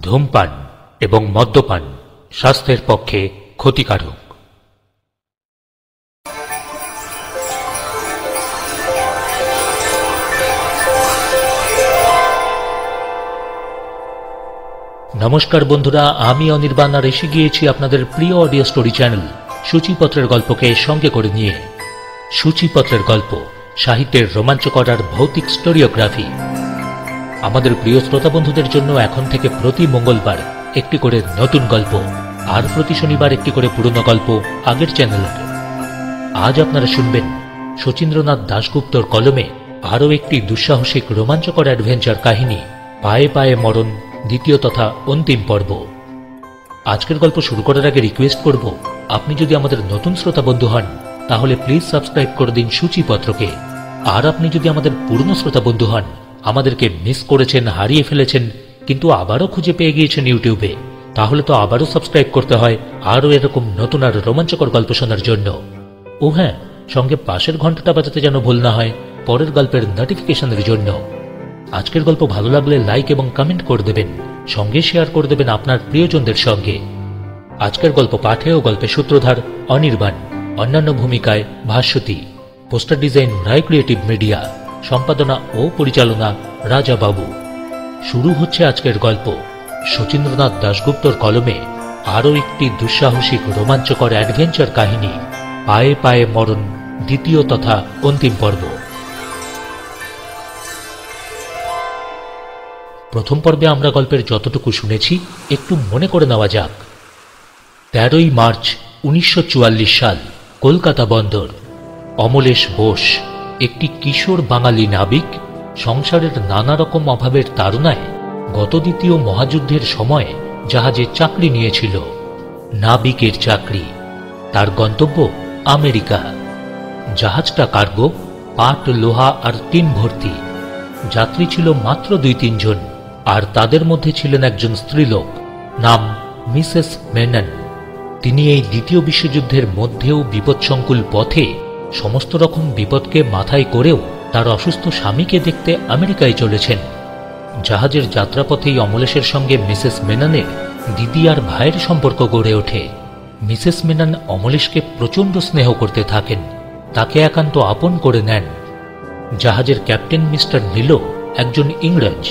ধূমপান এবং মদ্যপান স্বাস্থ্যের পক্ষে ক্ষতিকারক। নমস্কার বন্ধুরা, আমি অনির্বাণ আর এসে গিয়েছি আপনাদের প্রিয় অডিও স্টোরি চ্যানেল সূচিপত্রের গল্পকে সঙ্গে করে নিয়ে। সূচিপত্রের গল্প সাহিত্যের রোমাঞ্চকর আর ভৌতিক স্টোরিওগ্রাফি। আমাদের প্রিয় শ্রোতা বন্ধুদের জন্য এখন থেকে প্রতি মঙ্গলবার একটি করে নতুন গল্প আর প্রতি শনিবার একটি করে পুরনো গল্প আগের চ্যানেলে। আজ আপনারা শুনবেন শচীন্দ্রনাথ দাশগুপ্তর কলমে আরও একটি দুঃসাহসিক রোমাঞ্চকর অ্যাডভেঞ্চার কাহিনী, পায়ে পায়ে মরণ, দ্বিতীয় তথা অন্তিম পর্ব। আজকের গল্প শুরু করার আগে রিকোয়েস্ট করব, আপনি যদি আমাদের নতুন শ্রোতা বন্ধু হন তাহলে প্লিজ সাবস্ক্রাইব করে দিন সূচিপত্রকে। আর আপনি যদি আমাদের পুরনো শ্রোতা বন্ধু হন, আমাদেরকে মিস করেছেন, হারিয়ে ফেলেছেন, কিন্তু আবারও খুঁজে পেয়ে গিয়েছেন ইউটিউবে, তাহলে তো আবারও সাবস্ক্রাইব করতে হয় আরও এরকম নতুন আর রোমাঞ্চকর গল্প শোনার জন্য। ও হ্যাঁ, সঙ্গে পাশের ঘন্টাটা বাজাতে যেন ভুল না হয় পরের গল্পের নোটিফিকেশনের জন্য। আজকের গল্প ভালো লাগলে লাইক এবং কমেন্ট করে দেবেন, সঙ্গে শেয়ার করে দেবেন আপনার প্রিয়জনদের সঙ্গে। আজকের গল্প পাঠে ও গল্পে সূত্রধার অনির্বাণ, অন্যান্য ভূমিকায় ভাস্বতী, পোস্টার ডিজাইন রায় ক্রিয়েটিভ মিডিয়া, সম্পাদনা ও পরিচালনা রাজা বাবু। শুরু হচ্ছে আজকের গল্প শচীন্দ্রনাথ দাশগুপ্তর কলমে আরও একটি দুঃসাহসিক রোমাঞ্চকর অ্যাডভেঞ্চার কাহিনী, পায়ে পায়ে মরণ, দ্বিতীয় তথা অন্তিম পর্ব। প্রথম পর্বে আমরা গল্পের যতটুকু শুনেছি একটু মনে করে নেওয়া যাক। 13ই মার্চ 1944 সাল, কলকাতা বন্দর। অমলেশ বোস, একটি কিশোর বাঙালি নাবিক, সংসারের নানা রকম অভাবের তাড়নায় গত দ্বিতীয় মহাযুদ্ধের সময় জাহাজে চাকরি নিয়েছিল। নাবিকের চাকরি, তার গন্তব্য আমেরিকা। জাহাজটা কার্গো, পাট, লোহা আর টিন ভর্তি। যাত্রী ছিল মাত্র 2-3 জন, আর তাদের মধ্যে ছিলেন একজন স্ত্রীলোক, নাম মিসেস মেনন। তিনি এই দ্বিতীয় বিশ্বযুদ্ধের মধ্যেও বিপদসংকুল পথে সমস্ত রকম বিপদকে মাথায় করেও তার অসুস্থ স্বামীকে দেখতে আমেরিকায় চলেছেন। জাহাজের যাত্রাপথেই অমলেশের সঙ্গে মিসেস মেননের দিদি আর ভাইয়ের সম্পর্ক গড়ে ওঠে। মিসেস মেনন অমলেশকে প্রচণ্ড স্নেহ করতে থাকেন, তাকে একান্ত আপন করে নেন। জাহাজের ক্যাপ্টেন মিস্টার নীলো একজন ইংরেজ,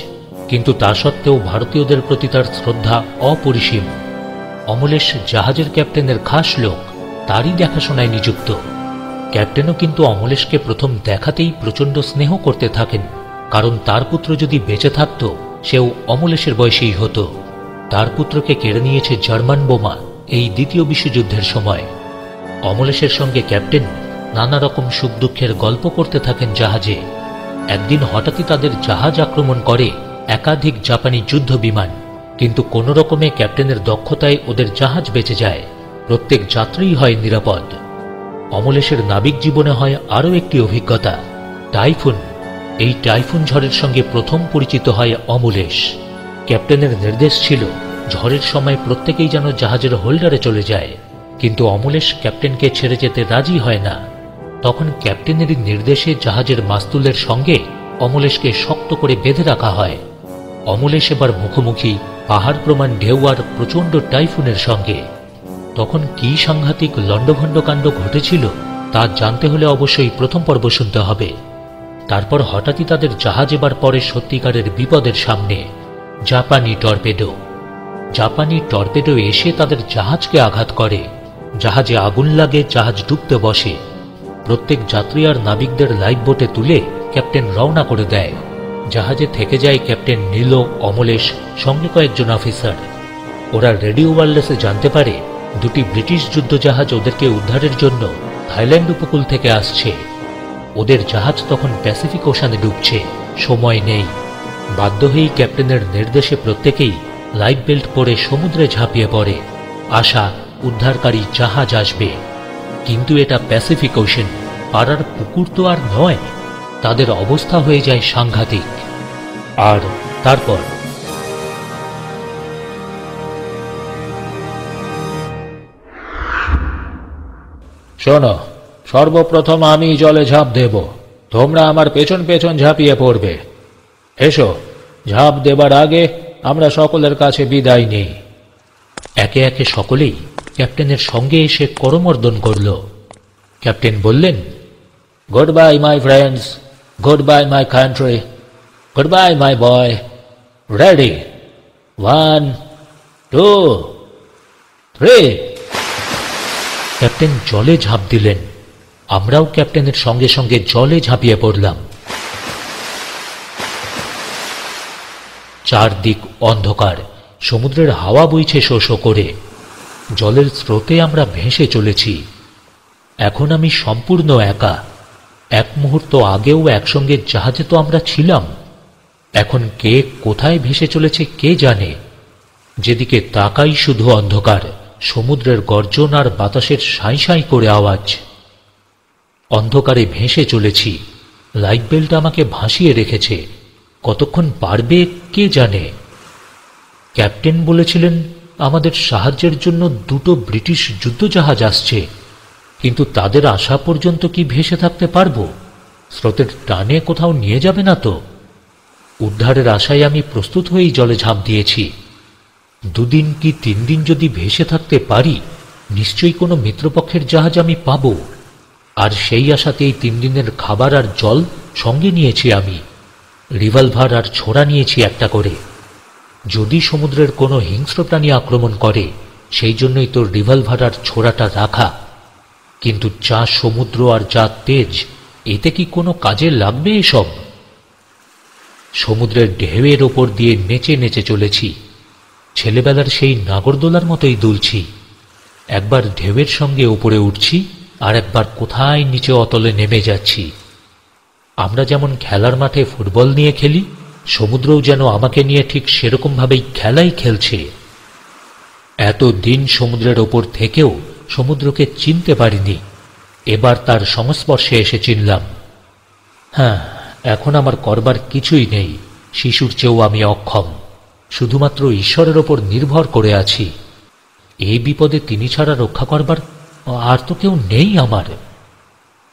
কিন্তু তা সত্ত্বেও ভারতীয়দের প্রতি তার শ্রদ্ধা অপরিসীম। অমলেশ জাহাজের ক্যাপ্টেনের খাস লোক, তারই দেখাশোনায় নিযুক্ত। ক্যাপ্টেনও কিন্তু অমলেশকে প্রথম দেখাতেই প্রচণ্ড স্নেহ করতে থাকেন, কারণ তার পুত্র যদি বেঁচে থাকত সেও অমলেশের বয়সেই হতো। তার পুত্রকে কেড়ে নিয়েছে জার্মান বোমা এই দ্বিতীয় বিশ্বযুদ্ধের সময়। অমলেশের সঙ্গে ক্যাপ্টেন নানা রকম সুখ দুঃখের গল্প করতে থাকেন জাহাজে। একদিন হঠাৎই তাদের জাহাজ আক্রমণ করে একাধিক জাপানি যুদ্ধ বিমান, কিন্তু কোনো রকমে ক্যাপ্টেনের দক্ষতায় ওদের জাহাজ বেঁচে যায়। প্রত্যেক যাত্রীই হয় নিরাপদ। অমলেশের নাবিক জীবনে হয় আরও একটি অভিজ্ঞতা, টাইফুন। এই টাইফুন ঝড়ের সঙ্গে প্রথম পরিচিত হয় অমলেশ। ক্যাপ্টেনের নির্দেশ ছিল ঝড়ের সময় প্রত্যেকেই যেন জাহাজের হোল্ডারে চলে যায়, কিন্তু অমলেশ ক্যাপ্টেনকে ছেড়ে যেতে রাজি হয় না। তখন ক্যাপ্টেনেরই নির্দেশে জাহাজের মাস্তুলের সঙ্গে অমলেশকে শক্ত করে বেঁধে রাখা হয়। অমলেশ এবার মুখোমুখি পাহাড় প্রমাণ ঢেউ আর প্রচণ্ড টাইফুনের সঙ্গে। তখন কি সাংঘাতিক লণ্ডভণ্ড কাণ্ড ঘটেছিল তা জানতে হলে অবশ্যই প্রথম পর্ব শুনতে হবে। তারপর হঠাৎই তাদের জাহাজ এবার পড়ে সত্যিকারের বিপদের সামনে, জাপানি টর্পেডো। জাপানি টর্পেডো এসে তাদের জাহাজকে আঘাত করে। জাহাজে আগুন লাগে, জাহাজ ডুবতে বসে। প্রত্যেক যাত্রী আর নাবিকদের লাইফ বোটে তুলে ক্যাপ্টেন রওনা করে দেয়। জাহাজে থেকে যায় ক্যাপ্টেন নীলো, অমলেশ, সঙ্গে কয়েকজন অফিসার। ওরা রেডিও ওয়্যারলেসে জানতে পারে দুটি ব্রিটিশ যুদ্ধজাহাজ ওদেরকে উদ্ধারের জন্য থাইল্যান্ড উপকূল থেকে আসছে। ওদের জাহাজ তখন প্যাসিফিক ওশানে ডুবছে, সময় নেই। বাধ্য হয়েই ক্যাপ্টেনের নির্দেশে প্রত্যেকেই লাইফ বেল্ট পরে সমুদ্রে ঝাঁপিয়ে পড়ে। আশা উদ্ধারকারী জাহাজ আসবে, কিন্তু এটা প্যাসিফিক ওশান, পাড়ার পুকুর তো আর নয়। তাদের অবস্থা হয়ে যায় সাংঘাতিক। আর তারপর শোনো, সর্বপ্রথম আমি জলে ঝাঁপ দেব, তোমরা আমার পেছন পেছন ঝাঁপিয়ে পড়বে। এসো, ঝাঁপ দেবার আগে আমরা সকলের কাছে বিদায় নেই। একে একে সকলেই ক্যাপ্টেনের সঙ্গে এসে করমর্দন করল। ক্যাপ্টেন বললেন, good bye my friends, good bye my country, good bye my boy. Ready, 1, 2, 3। Captain জলে ঝাঁপ দিলেন। আমরাও ক্যাপ্টেনের সঙ্গে সঙ্গে জলে ঝাঁপিয়ে পড়লাম। চারদিক অন্ধকার, সমুদ্রের হাওয়া বইছে শো শো করে। জলের স্রোতে আমরা ভেসে চলেছি। এখন আমি সম্পূর্ণ একা। এক মুহূর্ত আগেও একসঙ্গে জাহাজে তো আমরা ছিলাম। এখন কে কোথায় ভেসে চলেছে কে জানে। যেদিকে তাকাই শুধু অন্ধকার, সমুদ্রের গর্জন আর বাতাসের সাঁই সাঁই করে আওয়াজ। অন্ধকারে ভেসে চলেছি। লাইফ বেল্ট আমাকে ভাসিয়ে রেখেছে। কতক্ষণ পারবে কে জানে। ক্যাপ্টেন বলেছিলেন আমাদের সাহায্যের জন্য 2টো ব্রিটিশ যুদ্ধজাহাজ আসছে, কিন্তু তাদের আসা পর্যন্ত কি ভেসে থাকতে পারবো? স্রোতের টানে কোথাও নিয়ে যাবে না তো? উদ্ধারের আশায় আমি প্রস্তুত হয়েই জলে ঝাঁপ দিয়েছি। 2 দিন কি 3 দিন যদি ভেসে থাকতে পারি, নিশ্চয়ই কোনো মিত্রপক্ষের জাহাজ আমি পাব। আর সেই আশাতেই 3 দিনের খাবার আর জল সঙ্গে নিয়েছি আমি। রিভলভার আর ছোরা নিয়েছি একটা করে। যদি সমুদ্রের কোনো হিংস্র প্রাণী আক্রমণ করে, সেই জন্যই তোর রিভলভার আর ছোরাটা রাখা। কিন্তু যা সমুদ্র আর যা তেজ, এতে কি কোনো কাজে লাগবে এসব? সমুদ্রের ঢেউয়ের ওপর দিয়ে নেচে নেচে চলেছি। ছেলেবেলার সেই নাগরদোলার মতোই দুলছি। একবার ঢেউয়ের সঙ্গে ওপরে উঠছি, আর একবার কোথায় নিচে অতলে নেমে যাচ্ছি। আমরা যেমন খেলার মাঠে ফুটবল নিয়ে খেলি, সমুদ্রও যেন আমাকে নিয়ে ঠিক সেরকমভাবেই খেলাই খেলছে। এতদিন সমুদ্রের ওপর থেকেও সমুদ্রকে চিনতে পারিনি। এবার তার সংস্পর্শে এসে চিনলাম। হ্যাঁ, এখন আমার করবার কিছুই নেই। শিশুর চেয়েও আমি অক্ষম। শুধুমাত্র ঈশ্বরের ওপর নির্ভর করে আছি। এই বিপদে তিনি ছাড়া রক্ষা করবার আর তো কেউ নেই আমার।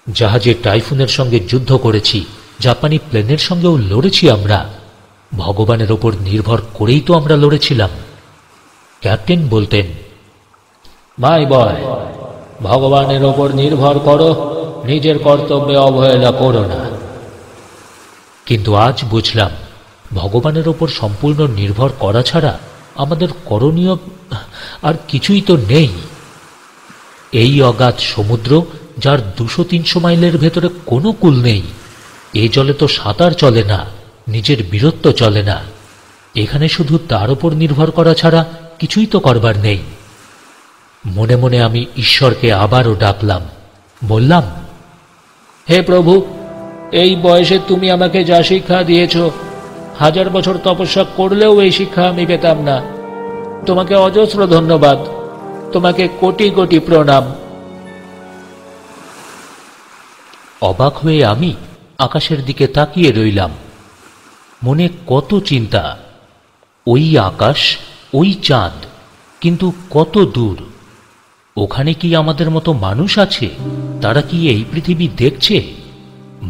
জাহাজে টাইফুনের সঙ্গে যুদ্ধ করেছি, জাপানি প্লেনের সঙ্গেও লড়েছি আমরা। ভগবানের ওপর নির্ভর করেই তো আমরা লড়েছিলাম। ক্যাপ্টেন বলতেন, মাই বয়, ভগবানের ওপর নির্ভর করো, নিজের কর্তব্যে অবহেলা করো না। কিন্তু আজ বুঝলাম, ভগবানের ওপর সম্পূর্ণ নির্ভর করা ছাড়া আমাদের করণীয় আর কিছুই তো নেই। এই অগাধ সমুদ্র, যার 200-300 মাইলের ভেতরে কোনো কূল নেই। এই জলে তো সাঁতার চলে না, নিজের বীরত্ব চলে না। এখানে শুধু তার উপর নির্ভর করা ছাড়া কিছুই তো করবার নেই। মনে মনে আমি ঈশ্বরকে আবারও ডাকলাম। বললাম, হে প্রভু, এই বয়সে তুমি আমাকে যা শিক্ষা দিয়েছ, 1000 বছর তপস্যা করলেও এই শিক্ষা আমি পেতাম না। তোমাকে অজস্র ধন্যবাদ, তোমাকে কোটি কোটি প্রণাম। অবাক হয়ে আমি আকাশের দিকে তাকিয়ে রইলাম। মনে কত চিন্তা। ওই আকাশ, ওই চাঁদ, কিন্তু কত দূর। ওখানে কি আমাদের মতো মানুষ আছে? তারা কি এই পৃথিবী দেখছে?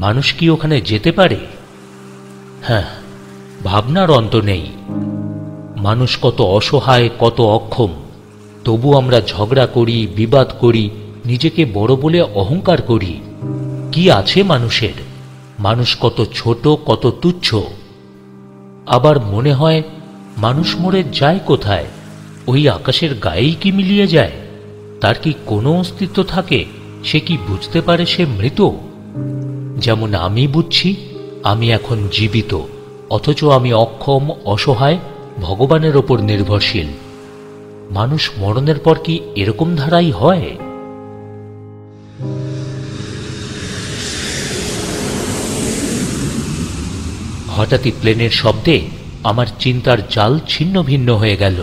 মানুষ কি ওখানে যেতে পারে? হ্যাঁ, ভাবনার অন্ত নেই। মানুষ কত অসহায়, কত অক্ষম। তবু আমরা ঝগড়া করি, বিবাদ করি, নিজেকে বড় বলে অহংকার করি। কি আছে মানুষের? মানুষ কত ছোট, কত তুচ্ছ। আবার মনে হয়, মানুষ মরে যায় কোথায়? ওই আকাশের গায়েই কি মিলিয়ে যায়? তার কি কোনো অস্তিত্ব থাকে? সে কি বুঝতে পারে সে মৃত? যেমন আমি বুঝছি, আমি এখন জীবিত, অথচ আমি অক্ষম, অসহায়, ভগবানের ওপর নির্ভরশীল। মানুষ মরণের পর কি এরকম ধারাই হয়? হঠাৎই প্লেনের শব্দে আমার চিন্তার জাল ছিন্ন ভিন্ন হয়ে গেল।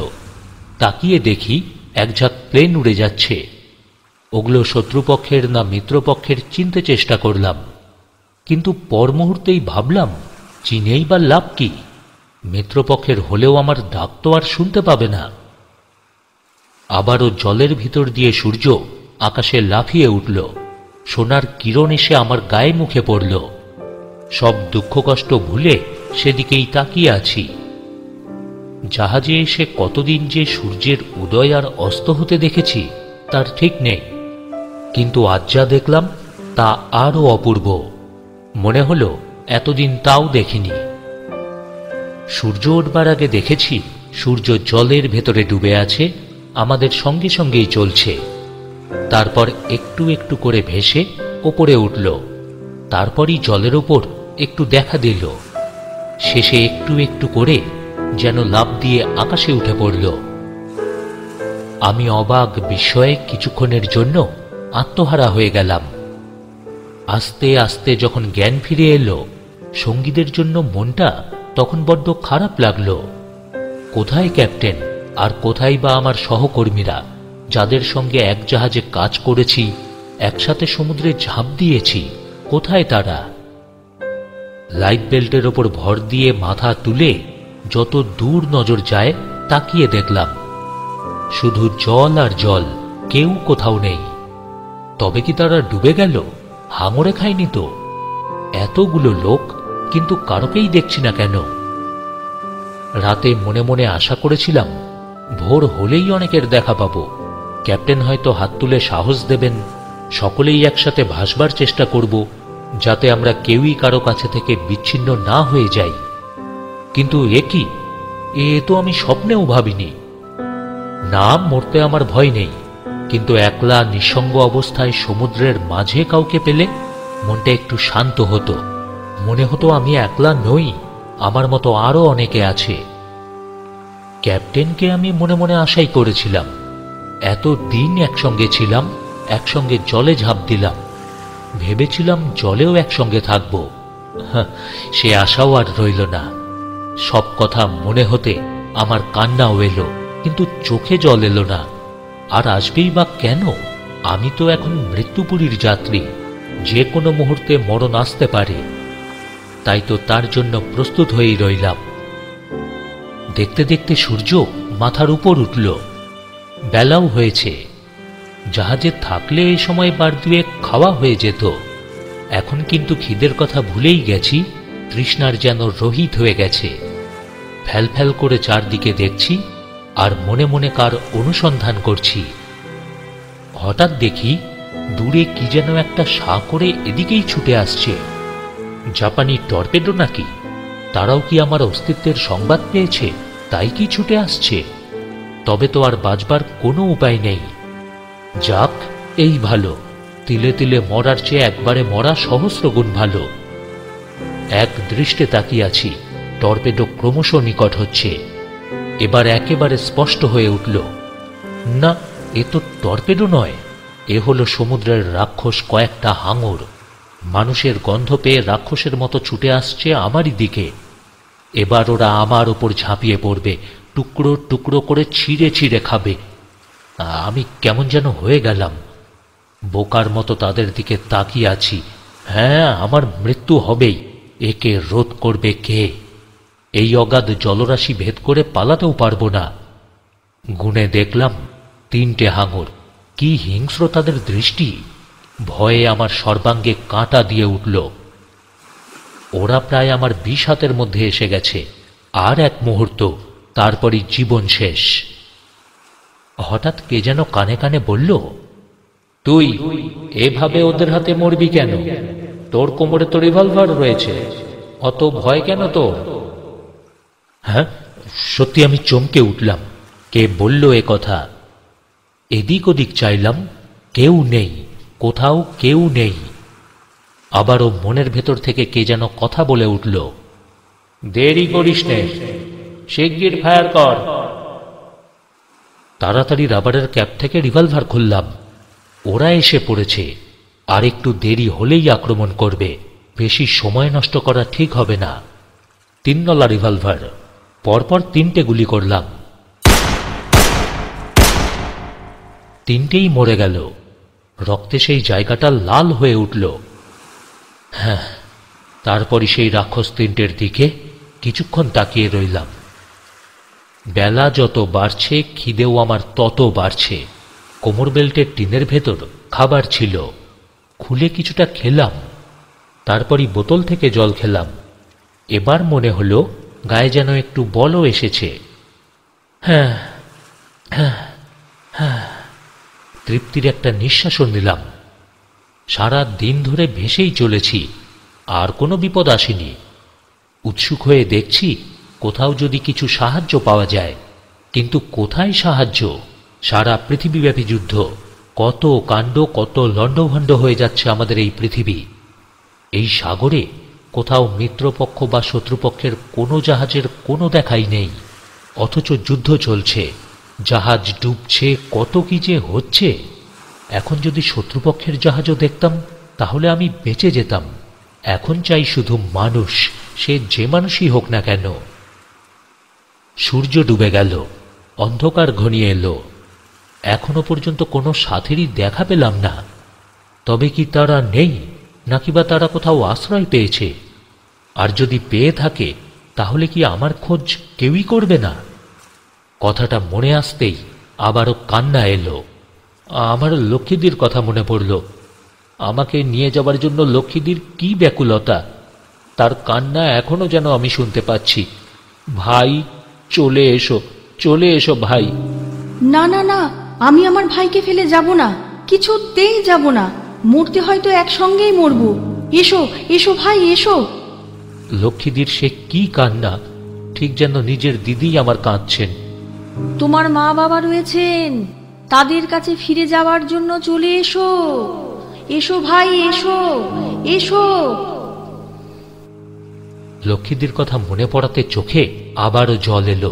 তাকিয়ে দেখি এক ঝাঁক প্লেন উড়ে যাচ্ছে। ওগুলো শত্রুপক্ষের না মিত্রপক্ষের চিনতে চেষ্টা করলাম, কিন্তু পর মুহূর্তেই ভাবলাম, চিনেই বা লাভ কি? মিত্রপক্ষের হলেও আমার ডাক তো আর শুনতে পাবে না। আবারও জলের ভিতর দিয়ে সূর্য আকাশে লাফিয়ে উঠল। সোনার কিরণ এসে আমার গায়ে মুখে পড়ল। সব দুঃখ কষ্ট ভুলে সেদিকেই তাকিয়ে আছি। জাহাজে এসে কতদিন যে সূর্যের উদয় আর অস্ত হতে দেখেছি তার ঠিক নেই, কিন্তু আজ যা দেখলাম তা আরও অপূর্ব। মনে হলো এতদিন তাও দেখিনি। সূর্য উঠবার আগে দেখেছি সূর্য জলের ভেতরে ডুবে আছে, আমাদের সঙ্গে সঙ্গেই চলছে। তারপর একটু একটু করে ভেসে ওপরে উঠল, তারপরই জলের ওপর একটু দেখা দিল, শেষে একটু একটু করে যেন লাফ দিয়ে আকাশে উঠে পড়ল। আমি অবাক বিস্ময়ে কিছুক্ষণের জন্য আত্মহারা হয়ে গেলাম। আস্তে আস্তে যখন জ্ঞান ফিরে এলো, সঙ্গীদের জন্য মনটা তখন বড্ড খারাপ লাগলো। কোথায় ক্যাপ্টেন আর কোথায় বা আমার সহকর্মীরা, যাদের সঙ্গে এক জাহাজে কাজ করেছি, একসাথে সমুদ্রে ঝাঁপ দিয়েছি, কোথায় তারা? লাইফ বেল্টের ওপর ভর দিয়ে মাথা তুলে যত দূর নজর যায় তাকিয়ে দেখলাম, শুধু জল আর জল, কেউ কোথাও নেই। তবে কি তারা ডুবে গেল? হাঙরে খায়নি তো? এতগুলো লোক, কিন্তু কারোকেই দেখছি না কেন? রাতে মনে মনে আশা করেছিলাম ভোর হলেই অনেকের দেখা পাবো, ক্যাপ্টেন হয়তো হাত তুলে সাহস দেবেন, সকলেই একসাথে ভাসবার চেষ্টা করব, যাতে আমরা কেউই কারো কাছে থেকে বিচ্ছিন্ন না হয়ে যাই। কিন্তু এ কি? এ তো আমি স্বপ্নেও ভাবিনি। না, মরতে আমার ভয় নেই, কিন্তু একলা নিঃসঙ্গ অবস্থায় সমুদ্রের মাঝে কাউকে পেলে মনটা একটু শান্ত হতো। মনে হতো আমি একলা নই, আমার মতো আরো অনেকে আছে। ক্যাপ্টেনকে আমি মনে মনে আশাই করেছিলাম, এত দিন একসঙ্গে ছিলাম, একসঙ্গে জলে ঝাঁপ দিলাম, ভেবেছিলাম জলেও একসঙ্গে থাকব। সে আশাও আর রইল না। সব কথা মনে হতে আমার কান্নাও এলো, কিন্তু চোখে জল এলো না। আর আসবেই বা কেন? আমি তো এখন মৃত্যুপুরীর যাত্রী, যে কোনো মুহূর্তে মরণ আসতে পারে। তাই তো তার জন্য প্রস্তুত হয়েই রইলাম। দেখতে দেখতে সূর্য মাথার উপর উঠল, বেলাও হয়েছে। জাহাজে থাকলে এই সময় বার দুয়েক খাওয়া হয়ে যেত। এখন কিন্তু খিদের কথা ভুলেই গেছি, তৃষ্ণার যেন রহিত হয়ে গেছে। ফ্যাল ফ্যাল করে চারদিকে দেখছি আর মনে মনে কার অনুসন্ধান করছি। হঠাৎ দেখি দূরে কি যেন একটা সা করে এদিকেই ছুটে আসছে। জাপানি টর্পেডো নাকি? তারাও কি আমার অস্তিত্বের সংবাদ পেয়েছে, তাই কি ছুটে আসছে? তবে তো আর বাঁচবার কোনো উপায় নেই। যাক, এই ভালো, তিলে তিলে মরার চেয়ে একবারে মরা সহস্র গুণ ভালো। এক দৃষ্টে তাকিয়ে আছি, টর্পেডো ক্রমশ নিকট হচ্ছে। এবার একেবারে স্পষ্ট হয়ে উঠল, না, এ তো টর্পেডো নয়, এ হলো সমুদ্রের রাক্ষস কয়েকটা হাঙর। মানুষের গন্ধ পেয়ে রাক্ষসের মতো ছুটে আসছে আমারই দিকে। এবার ওরা আমার ওপর ঝাঁপিয়ে পড়বে, টুকরো টুকরো করে ছিঁড়ে ছিঁড়ে খাবে। আমি কেমন যেন হয়ে গেলাম, বোকার মতো তাদের দিকে তাকিয়ে আছি। হ্যাঁ, আমার মৃত্যু হবেই, একে রোধ করবে কে? এই অগাধ জলরাশি ভেদ করে পালাতেও পারবো না। গুনে দেখলাম 3টে হাঙর। কি হিংস্র তাদের দৃষ্টি! ভয়ে আমার সর্বাঙ্গে কাঁটা দিয়ে উঠল। ওরা প্রায় আমার 20 হাতের মধ্যে এসে গেছে। আর এক মুহূর্ত, তারপরই জীবন শেষ। হঠাৎ কে যেন কানে কানে বলল, তুই এভাবে ওদের হাতে মরবি কেন? তোর কোমরে তো রিভলভার রয়েছে, অত ভয় কেন তোর? হ্যাঁ, সত্যি আমি চমকে উঠলাম। কে বলল এ কথা? এদিক ওদিক চাইলাম, কেউ নেই, কোথাও কেউ নেই। আবারও মনের ভেতর থেকে কে যেন কথা বলে উঠল, দেরি করিস নে, শিগগির ফায়ার কর। তাড়াতাড়ি রাবারের ক্যাপ থেকে রিভলভার খুললাম। ওরা এসে পড়েছে, আর একটু দেরি হলেই আক্রমণ করবে। বেশি সময় নষ্ট করা ঠিক হবে না। 3 নলা রিভলভার, পরপর 3টে গুলি করলাম। 3টেই মরে গেল। রক্তে সেই জায়গাটা লাল হয়ে উঠল। হ্যাঁ, তারপরই সেই রাক্ষস 3টের দিকে কিছুক্ষণ তাকিয়ে রইলাম। বেলা যত বাড়ছে, খিদেও আমার তত বাড়ছে। কোমর বেল্টের টিনের ভেতর খাবার ছিল, খুলে কিছুটা খেলাম। তারপরই বোতল থেকে জল খেলাম। এবার মনে হলো গায়ে যেন একটু বলও এসেছে। হ্যাঁ, হ্যাঁ, হ্যাঁ। তৃপ্তির একটা নিঃশ্বাসও নিলাম। সারা দিন ধরে ভেসেই চলেছি, আর কোনো বিপদ আসেনি। উৎসুক হয়ে দেখছি কোথাও যদি কিছু সাহায্য পাওয়া যায়, কিন্তু কোথায় সাহায্য? সারা পৃথিবীব্যাপী যুদ্ধ, কত কাণ্ড, কত লণ্ডভণ্ড হয়ে যাচ্ছে আমাদের এই পৃথিবী। এই সাগরে কোথাও মিত্রপক্ষ বা শত্রুপক্ষের কোনো জাহাজের কোনো দেখাই নেই, অথচ যুদ্ধ চলছে, জাহাজ ডুবছে, কত কি যে হচ্ছে। এখন যদি শত্রুপক্ষের জাহাজও দেখতাম তাহলে আমি বেঁচে যেতাম। এখন চাই শুধু মানুষ, সে যে মানুষই হোক না কেন। সূর্য ডুবে গেল, অন্ধকার ঘনিয়ে এলো। এখনো পর্যন্ত কোনো সাথেরই দেখা পেলাম না। তবে কি তারা নেই, নাকি বা তারা কোথাও আশ্রয় পেয়েছে? আর যদি পেয়ে থাকে তাহলে কি আমার খোঁজ কেউই করবে না? কথাটা মনে আসতেই আবারও কান্না এলো। আমার লক্ষ্মীদির কথা মনে পড়ল। আমাকে নিয়ে যাবার জন্য লক্ষ্মীদির কি ব্যাকুলতা, তার কান্না এখনো যেন আমি শুনতে পাচ্ছি। ভাই, চলে এসো, চলে এসো ভাই। না না না, আমি আমার ভাইকে ফেলে যাব না, কিছুতেই যাব না। মরতে হয়তো একসঙ্গেই মরব। এসো এসো ভাই, এসো। লক্ষ্মীদির সে কি কান্না, ঠিক যেন নিজের দিদি আমার কাঁদছেন। তোমার মা বাবা রয়েছেন, তাদের কাছে ফিরে যাওয়ার জন্য চলে এসো। এসো ভাই, এসো এসো। লক্ষ্মীদির কথা মনে পড়াতে চোখে আবারও জল এলো।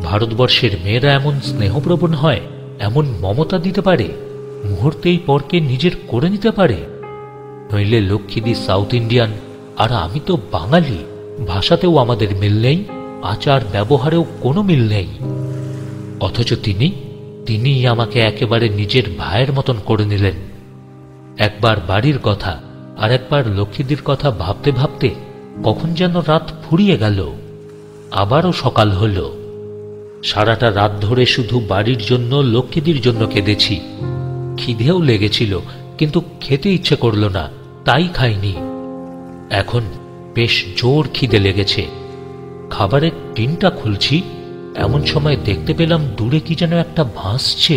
ভারতবর্ষের মেয়েরা এমন স্নেহপ্রবণ হয়, এমন মমতা দিতে পারে, মুহূর্তেই পরকে নিজের করে নিতে পারে। নইলে লক্ষ্মীদি সাউথ ইন্ডিয়ান, আর আমি তো বাঙালি। ভাষাতেও আমাদের মিল নেই, আচার ব্যবহারেও কোনো মিল নেই। অথচ তিনিই আমাকে একেবারে নিজের ভাইয়ের মতন করে নিলেন। একবার বাড়ির কথা আর একবার লক্ষ্মীদির কথা ভাবতে ভাবতে কখন যেন রাত ফুরিয়ে গেল। আবারও সকাল হল। সারাটা রাত ধরে শুধু বাড়ির জন্য, লক্ষ্মীদির জন্য কেঁদেছি। খিদেও লেগেছিল, কিন্তু খেতে ইচ্ছে করল না, তাই খাইনি। এখন বেশ জোর খিদে লেগেছে। খাবারের টিনটা খুলছি, এমন সময় দেখতে পেলাম দূরে কি যেন একটা ভাসছে।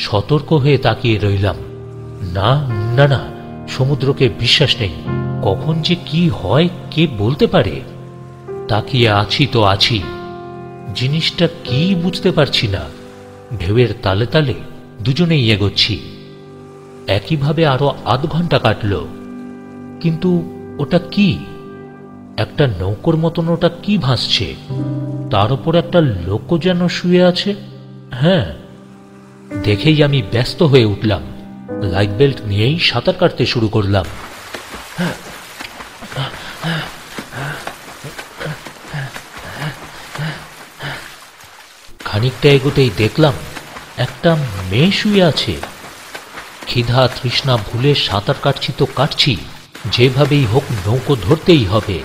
সতর্ক হয়ে তাকিয়ে রইলাম। না না না, সমুদ্রকে বিশ্বাস নেই, কখন যে কি হয় কে বলতে পারে। তাকিয়ে আছি তো আছি, জিনিসটা কি বুঝতে পারছি না। ঢেউয়ের তালে তালে দুজনেই এগোচ্ছি। একইভাবে আরো আধ ঘন্টা কাটল, কিন্তু ওটা কি? একটা নৌকোর মতন ওটা কি ভাসছে? তার উপর একটা লোকও যেন শুয়ে আছে। হ্যাঁ, দেখেই আমি ব্যস্ত হয়ে উঠলাম। লাইফ বেল্ট নিয়েই সাঁতার কাটতে শুরু করলাম। খানিকটা এগোতেই দেখলাম একটা মেয়ে শুয়ে আছে। ক্ষিধা তৃষ্ণা ভুলে সাঁতার কাটছি তো কাটছি, যেভাবেই হোক নৌকো ধরতেই হবে।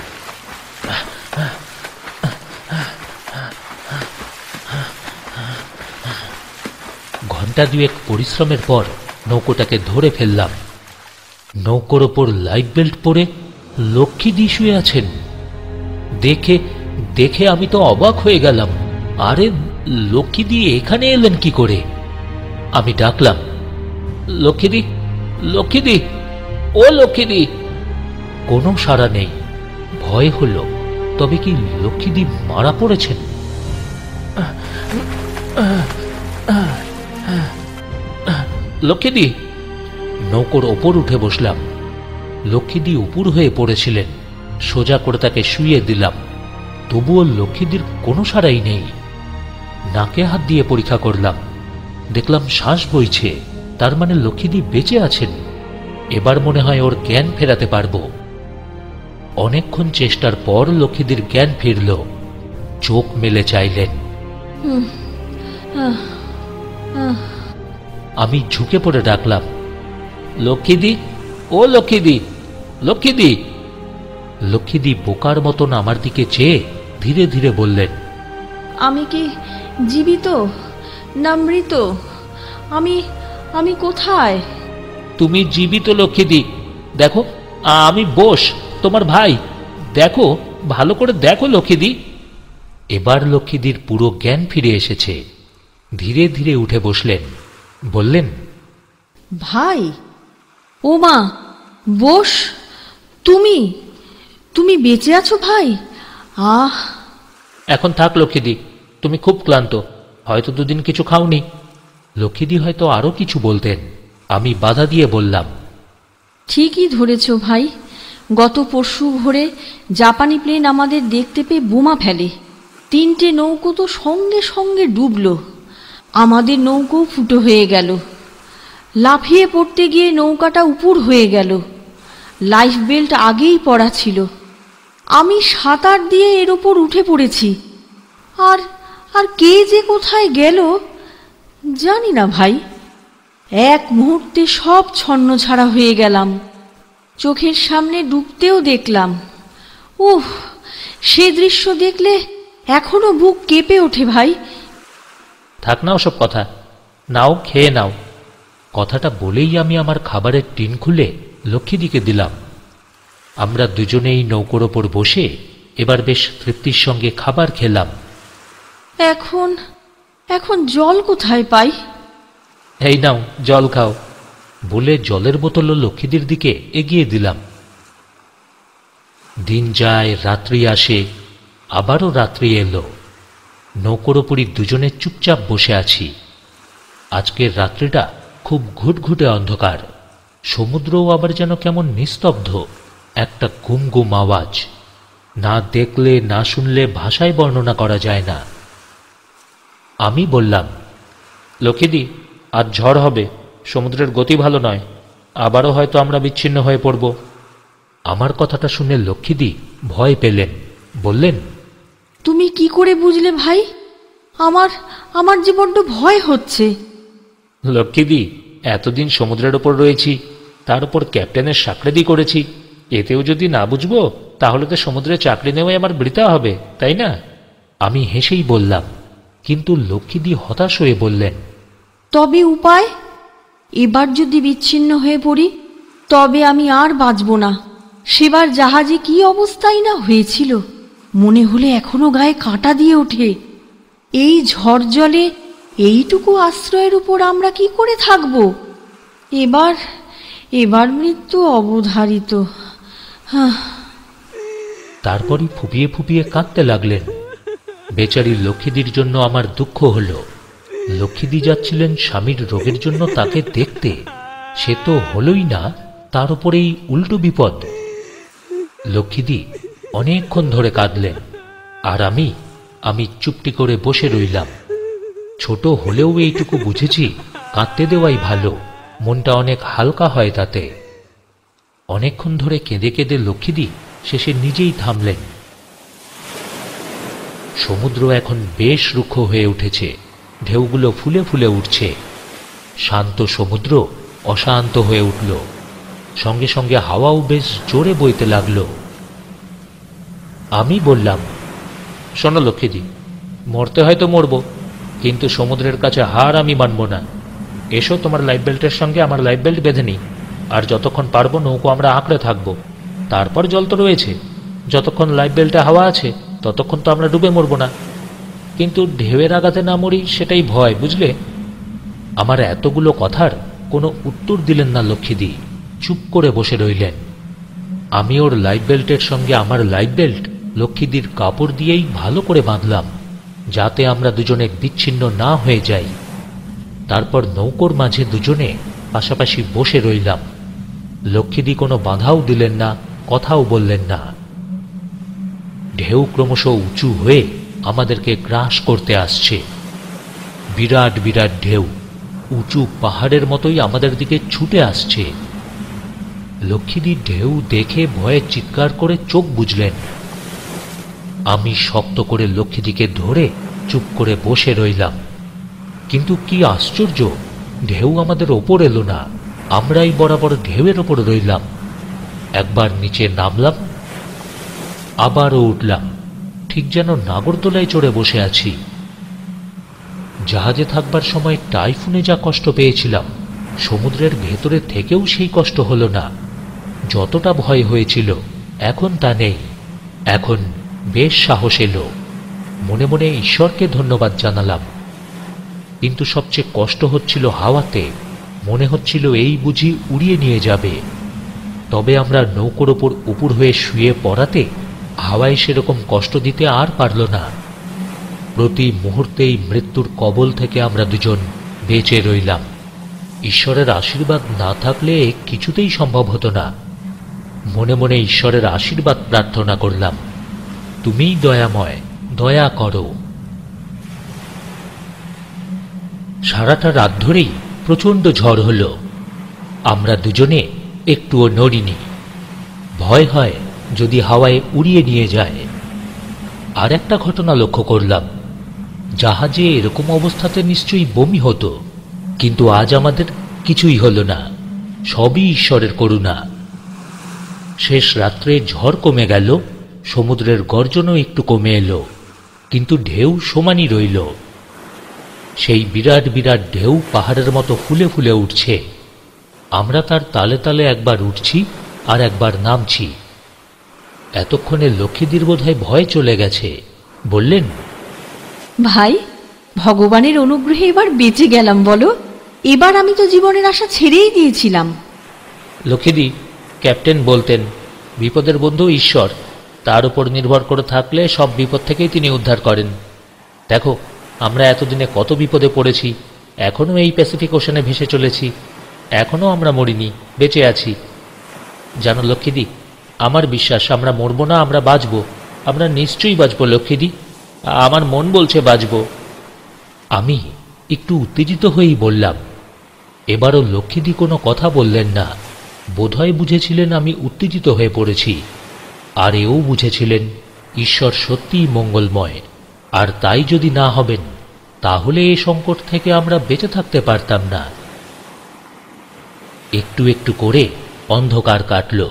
ঘন্টা দুয়েক পরিশ্রমের পর নৌকোটাকে ধরে ফেললাম। নৌকোর ওপর লাইফ বেল্ট পরে লক্ষ্মীদি শুয়ে আছেন। দেখে দেখে আমি তো অবাক হয়ে গেলাম। আরে, লক্ষ্মীদি এখানে এলেন কি করে? আমি ডাকলাম, লক্ষ্মীদি, লক্ষ্মীদি, ও লক্ষ্মীদি। কোনো সাড়া নেই। ভয় হলো, তবে কি লক্ষ্মীদি মারা পড়েছেন? লক্ষ্মীদি। নৌকোর ওপর উঠে বসলাম। লক্ষ্মীদি উপুর হয়ে পড়েছিলেন। সোজা করে তাকে শুইয়ে দিলাম। তবুও লক্ষ্মীদির কোনো সাড়াই নেই। নাকে হাত দিয়ে পরীক্ষা করলাম, দেখলাম শ্বাস বইছে। তার মানে লক্ষ্মীদি বেঁচে আছেন। এবার মনে হয় ওর জ্ঞান ফেরাতে পারবো। অনেকক্ষণ চেষ্টার পর লক্ষ্মীদির জ্ঞান ফিরল। চোখ মেলে চাইলেন। আমি ঝুঁকে পড়ে ডাকলাম, লক্ষ্মীদি, ও লক্ষ্মীদি, লক্ষ্মীদি। লক্ষ্মীদি বোকার মতন আমার দিকে চেয়ে ধীরে ধীরে বললেন, আমি কি জীবিত না মৃত? আমি কোথায়? তুমি জীবিত লক্ষ্মীদি। দেখো, আমি বোস, তোমার ভাই। দেখো, ভালো করে দেখো লক্ষ্মীদি। এবার লক্ষ্মীদির পুরো জ্ঞান ফিরে এসেছে। ধীরে ধীরে উঠে বসলেন, বললেন, ভাই, ও মা, বোস, তুমি তুমি বেঁচে আছো ভাই? আহ! এখন থাক লক্ষ্মীদি, তুমি খুব ক্লান্ত, হয়তো দুদিন কিছু খাওনি। লক্ষ্মীদি হয়তো আরো কিছু বলতেন, আমি বাধা দিয়ে বললাম, ঠিকই ধরেছ ভাই। গত পরশু ভোরে জাপানি প্লেন আমাদের দেখতে পেয়ে বোমা ফেলে। 3টে নৌকো তো সঙ্গে সঙ্গে ডুবল। আমাদের নৌকো ফুটো হয়ে গেল। লাফিয়ে পড়তে গিয়ে নৌকাটা উপুর হয়ে গেল। লাইফ বেল্ট আগেই পড়া ছিল। আমি সাঁতার দিয়ে এর ওপর উঠে পড়েছি। আর আর কে যে কোথায় গেল জানি না ভাই। এক মুহূর্তে সব ছন্নছাড়া হয়ে গেলাম। চোখের সামনে ডুবতেও দেখলাম। উফ, সে দৃশ্য দেখলে এখনো বুক কেঁপে ওঠে ভাই। থাক না ওসব কথা, নাও খেয়ে নাও। কথাটা বলেই আমি আমার খাবারের টিন খুলে লক্ষ্মীদিকে দিলাম। আমরা দুজনেই নৌকোর ওপর বসে এবার বেশ তৃপ্তির সঙ্গে খাবার খেলাম। এখন এখন জল কোথায় পাই? এই নাও জল খাও, বলে জলের বোতলও লক্ষ্মীদির দিকে এগিয়ে দিলাম। দিন যায়, রাত্রি আসে, আবারও রাত্রি এলো। নৌকোর ওপরই দুজনে চুপচাপ বসে আছি। আজকের রাত্রিটা খুব ঘুটঘুটে অন্ধকার। সমুদ্রও আবার যেন কেমন নিস্তব্ধ, একটা গুম গুম আওয়াজ। না দেখলে না শুনলে ভাষায় বর্ণনা করা যায় না। আমি বললাম, লক্ষ্মীদি, আজ ঝড় হবে, সমুদ্রের গতি ভালো নয়, আবারও হয়তো আমরা বিচ্ছিন্ন হয়ে পড়ব। আমার কথাটা শুনে লক্ষ্মীদি ভয় পেলেন, বললেন, তুমি কি করে বুঝলে ভাই? আমার আমার যে বড্ড ভয় হচ্ছে। লক্ষ্মীদি, এতদিন সমুদ্রের ওপর রয়েছি, তার উপর ক্যাপ্টেনের সাকরেদি করেছি, এতেও যদি না বুঝবো তাহলে তো সমুদ্রে চাকরি নেওয়াই আমার বৃথা হবে, তাই না? আমি হেসেই বললাম, কিন্তু লক্ষ্মীদি হতাশ হয়ে বললেন, তবে উপায়? এবার যদি বিচ্ছিন্ন হয়ে পড়ি তবে আমি আর বাঁচব না। সেবার জাহাজে কি অবস্থাই না হয়েছিল, মনে হলে এখনো গায়ে কাঁটা দিয়ে ওঠে। এই ঝড় জলে এইটুকু আশ্রয়ের উপর আমরা কি করে থাকব? এবার এবার মৃত্যু অবধারিত। তারপরই ফুপিয়ে ফুপিয়ে কাঁদতে লাগলেন। বেচারি লক্ষ্মীদির জন্য আমার দুঃখ হল। লক্ষ্মীদি যাচ্ছিলেন স্বামীর রোগের জন্য তাকে দেখতে, সে তো হলই না, তার উপরেই উল্টো বিপদ। লক্ষ্মীদি অনেকক্ষণ ধরে কাঁদলেন, আর আমি চুপটি করে বসে রইলাম। ছোট হলেও এইটুকু বুঝেছি, কাঁদতে দেওয়াই ভালো, মনটা অনেক হালকা হয় তাতে। অনেকক্ষণ ধরে কেঁদে কেঁদে লক্ষ্মীদি শেষে নিজেই থামলেন। সমুদ্র এখন বেশ রুক্ষ হয়ে উঠেছে, ঢেউগুলো ফুলে ফুলে উঠছে। শান্ত সমুদ্র অশান্ত হয়ে উঠল, সঙ্গে সঙ্গে হাওয়াও বেশ জোরে বইতে লাগল। আমি বললাম, শোনো লক্ষ্মীদি, মরতে হয়তো মরব, কিন্তু সমুদ্রের কাছে হার আমি মানব না। এসো, তোমার লাইফ বেল্টের সঙ্গে আমার লাইফ বেল্ট বেঁধে নিই, আর যতক্ষণ পারবো নৌকো আমরা আঁকড়ে থাকবো। তারপর জল তো রয়েছে, যতক্ষণ লাইফ বেল্টে হাওয়া আছে ততক্ষণ তো আমরা ডুবে মরব না। কিন্তু ঢেউয়ের আঘাতে না মরি সেটাই ভয়, বুঝলে? আমার এতগুলো কথার কোনো উত্তর দিলেন না লক্ষ্মীদি, চুপ করে বসে রইলেন। আমি ওর লাইফ বেল্টের সঙ্গে আমার লাইফ বেল্ট লক্ষ্মীদির কাপড় দিয়েই ভালো করে বাঁধলাম, যাতে আমরা দুজনে বিচ্ছিন্ন না হয়ে যাই। তারপর নৌকোর মাঝে দুজনে পাশাপাশি বসে রইলাম। লক্ষ্মীদি কোনো বাধাও দিলেন না, কথাও বললেন না। ঢেউ ক্রমশ উঁচু হয়ে আমাদেরকে গ্রাস করতে আসছে। বিরাট বিরাট ঢেউ উঁচু পাহাড়ের মতোই আমাদের দিকে ছুটে আসছে। লক্ষ্মীদি ঢেউ দেখে ভয়ে চিৎকার করে চোখ বুজলেন। আমি শক্ত করে লক্ষ্মীদিকে ধরে চুপ করে বসে রইলাম। কিন্তু কি আশ্চর্য, ঢেউ আমাদের ওপর এলো না, আমরাই বরাবর ঢেউয়ের ওপর রইলাম। একবার নিচে নামলাম, আবারও উঠলাম, ঠিক যেন নাগরদোলায় চড়ে বসে আছি। জাহাজে থাকবার সময় টাইফুনে যা কষ্ট পেয়েছিলাম, সমুদ্রের ভেতরে থেকেও সেই কষ্ট হলো না। যতটা ভয় হয়েছিল এখন তা নেই, এখন বেশ সাহস এলো। মনে মনে ঈশ্বরকে ধন্যবাদ জানালাম। কিন্তু সবচেয়ে কষ্ট হচ্ছিল হাওয়াতে। মনে হচ্ছিল এই বুঝি উড়িয়ে নিয়ে যাবে। তবে আমরা নৌকোর ওপর উপুর হয়ে শুয়ে পড়াতে হাওয়ায় সেরকম কষ্ট দিতে আর পারল না। প্রতি মুহূর্তেই মৃত্যুর কবল থেকে আমরা দুজন বেঁচে রইলাম। ঈশ্বরের আশীর্বাদ না থাকলে কিছুতেই সম্ভব হতো না। মনে মনে ঈশ্বরের আশীর্বাদ প্রার্থনা করলাম, তুমিই দয়াময়, দয়া করো। সারাটা রাত ধরেই প্রচণ্ড ঝড় হলো। আমরা দুজনে একটুও নড়িনি। ভয় হয় যদি হাওয়ায় উড়িয়ে নিয়ে যায়। আর একটা ঘটনা লক্ষ্য করলাম, জাহাজে এরকম অবস্থাতে নিশ্চয়ই বমি হতো, কিন্তু আজ আমাদের কিছুই হলো না। সবই ঈশ্বরের করুণা। শেষ রাত্রে ঝড় কমে গেল, সমুদ্রের গর্জনও একটু কমে এলো, কিন্তু ঢেউ সমানই রইল। সেই বিরাট বিরাট ঢেউ পাহাড়ের মতো ফুলে ফুলে উঠছে। আমরা তার তালে তালে একবার উঠছি আর একবার নামছি। এতক্ষণে লক্ষ্মীদির বোধহয় ভয় চলে গেছে। বললেন, ভাই, ভগবানের অনুগ্রহে এবার বেঁচে গেলাম বলো। এবার আমি তো জীবনের আশা ছেড়েই দিয়েছিলাম। লক্ষ্মীদি, ক্যাপ্টেন বলতেন, বিপদের বন্ধু ঈশ্বর, তার উপর নির্ভর করে থাকলে সব বিপদ থেকেই তিনি উদ্ধার করেন। দেখো, আমরা এতদিনে কত বিপদে পড়েছি, এখনও এই প্যাসিফিক ওশানে ভেসে চলেছি, এখনও আমরা মরিনি, বেঁচে আছি। জানো লক্ষ্মীদি, আমার বিশ্বাস আমরা মরব না, আমরা বাঁচব, আমরা নিশ্চয়ই বাঁচব লক্ষ্মীদি, আমার মন বলছে বাঁচব। আমি একটু উত্তেজিত হয়েই বললাম। এবারও লক্ষ্মীদি কোনো কথা বললেন না। বোধহয় বুঝেছিলেন আমি উত্তেজিত হয়ে পড়েছি, আর এও বুঝেছিলেন ঈশ্বর সত্যিই মঙ্গলময়, আর তাই যদি না হবেন তাহলে এই সংকট থেকে আমরা বেঁচে থাকতে পারতাম না। একটু একটু করে অন্ধকার কাটল,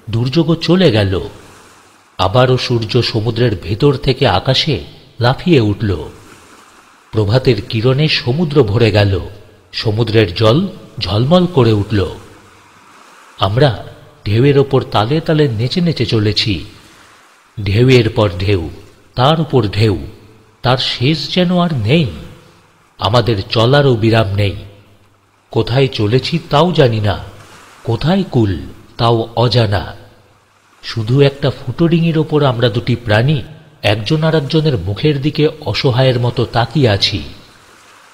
দুর্যোগও চলে গেল। আবারও সূর্য সমুদ্রের ভেতর থেকে আকাশে লাফিয়ে উঠল। প্রভাতের কিরণে সমুদ্র ভরে গেল, সমুদ্রের জল ঝলমল করে উঠল। আমরা ঢেউয়ের ওপর তালে তালে নেচে নেচে চলেছি। ঢেউয়ের পর ঢেউ, তার উপর ঢেউ, তার শেষ যেন আর নেই। আমাদের চলারও বিরাম নেই। কোথায় চলেছি তাও জানি না, কোথায় কুল তাও অজানা। শুধু একটা ফুটোডিঙির ওপর আমরা দুটি প্রাণী একজন আর একজনের মুখের দিকে অসহায়ের মতো তাকিয়ে আছি।